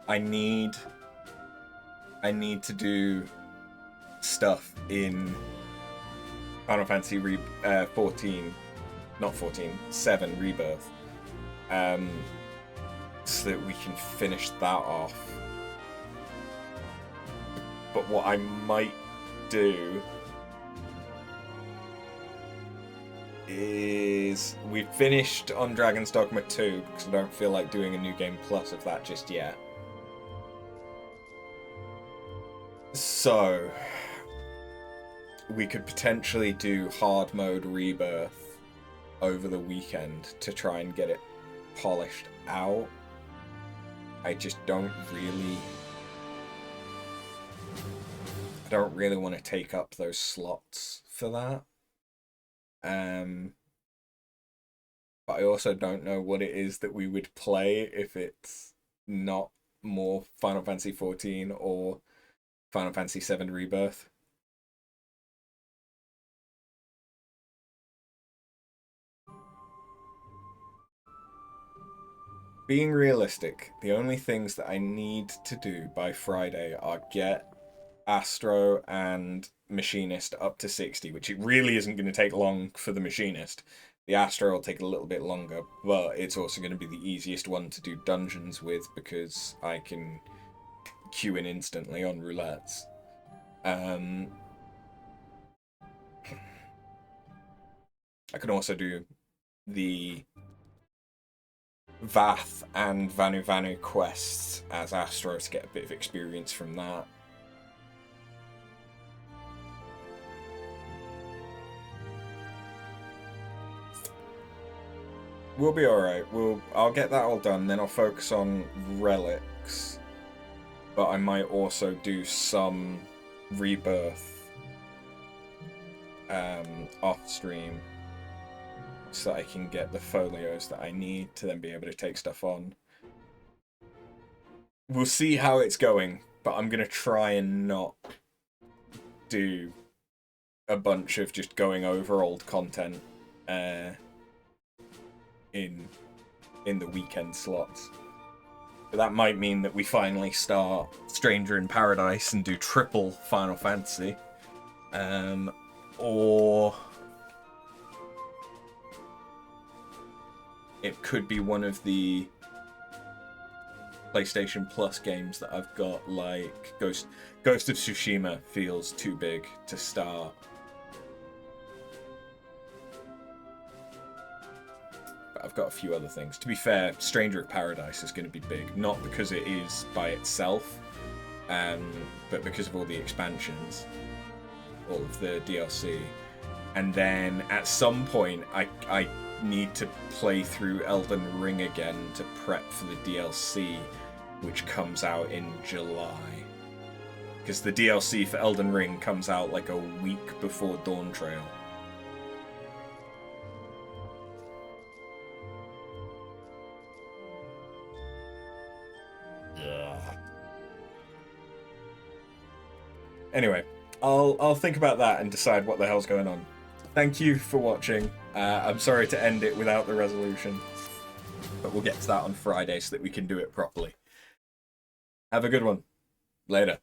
I need to do stuff in Final Fantasy 14, not 14, 7 Rebirth, so that we can finish that off. But what I might do is, we've finished on Dragon's Dogma 2, because I don't feel like doing a new game plus of that just yet. So we could potentially do hard mode Rebirth over the weekend to try and get it polished out. I just don't really want to take up those slots for that. But I also don't know what it is that we would play if it's not more Final Fantasy XIV or Final Fantasy VII Rebirth. Being realistic, the only things that I need to do by Friday are get Astro and Machinist up to 60, which it really isn't going to take long for the Machinist. The Astro will take a little bit longer, but it's also going to be the easiest one to do dungeons with, because I can queue in instantly on roulettes. I can also do the Vath and Vanu Vanu quests as Astro to get a bit of experience from that. We'll be alright. I'll get that all done, then I'll focus on relics. But I might also do some rebirth off stream so that I can get the folios that I need to then be able to take stuff on. We'll see how it's going, but I'm gonna try and not do a bunch of just going over old content in the weekend slots. But that might mean that we finally start Stranger in Paradise and do triple Final Fantasy. Or it could be one of the PlayStation Plus games that I've got, like Ghost of Tsushima feels too big to start. But I've got a few other things. To be fair, Stranger of Paradise is going to be big, not because it is by itself, but because of all the expansions, all of the DLC. And then at some point, I need to play through Elden Ring again to prep for the DLC, which comes out in July. Because the DLC for Elden Ring comes out like a week before Dawn Trail. Anyway, I'll think about that and decide what the hell's going on. Thank you for watching. I'm sorry to end it without the resolution, but we'll get to that on Friday so that we can do it properly. Have a good one. Later.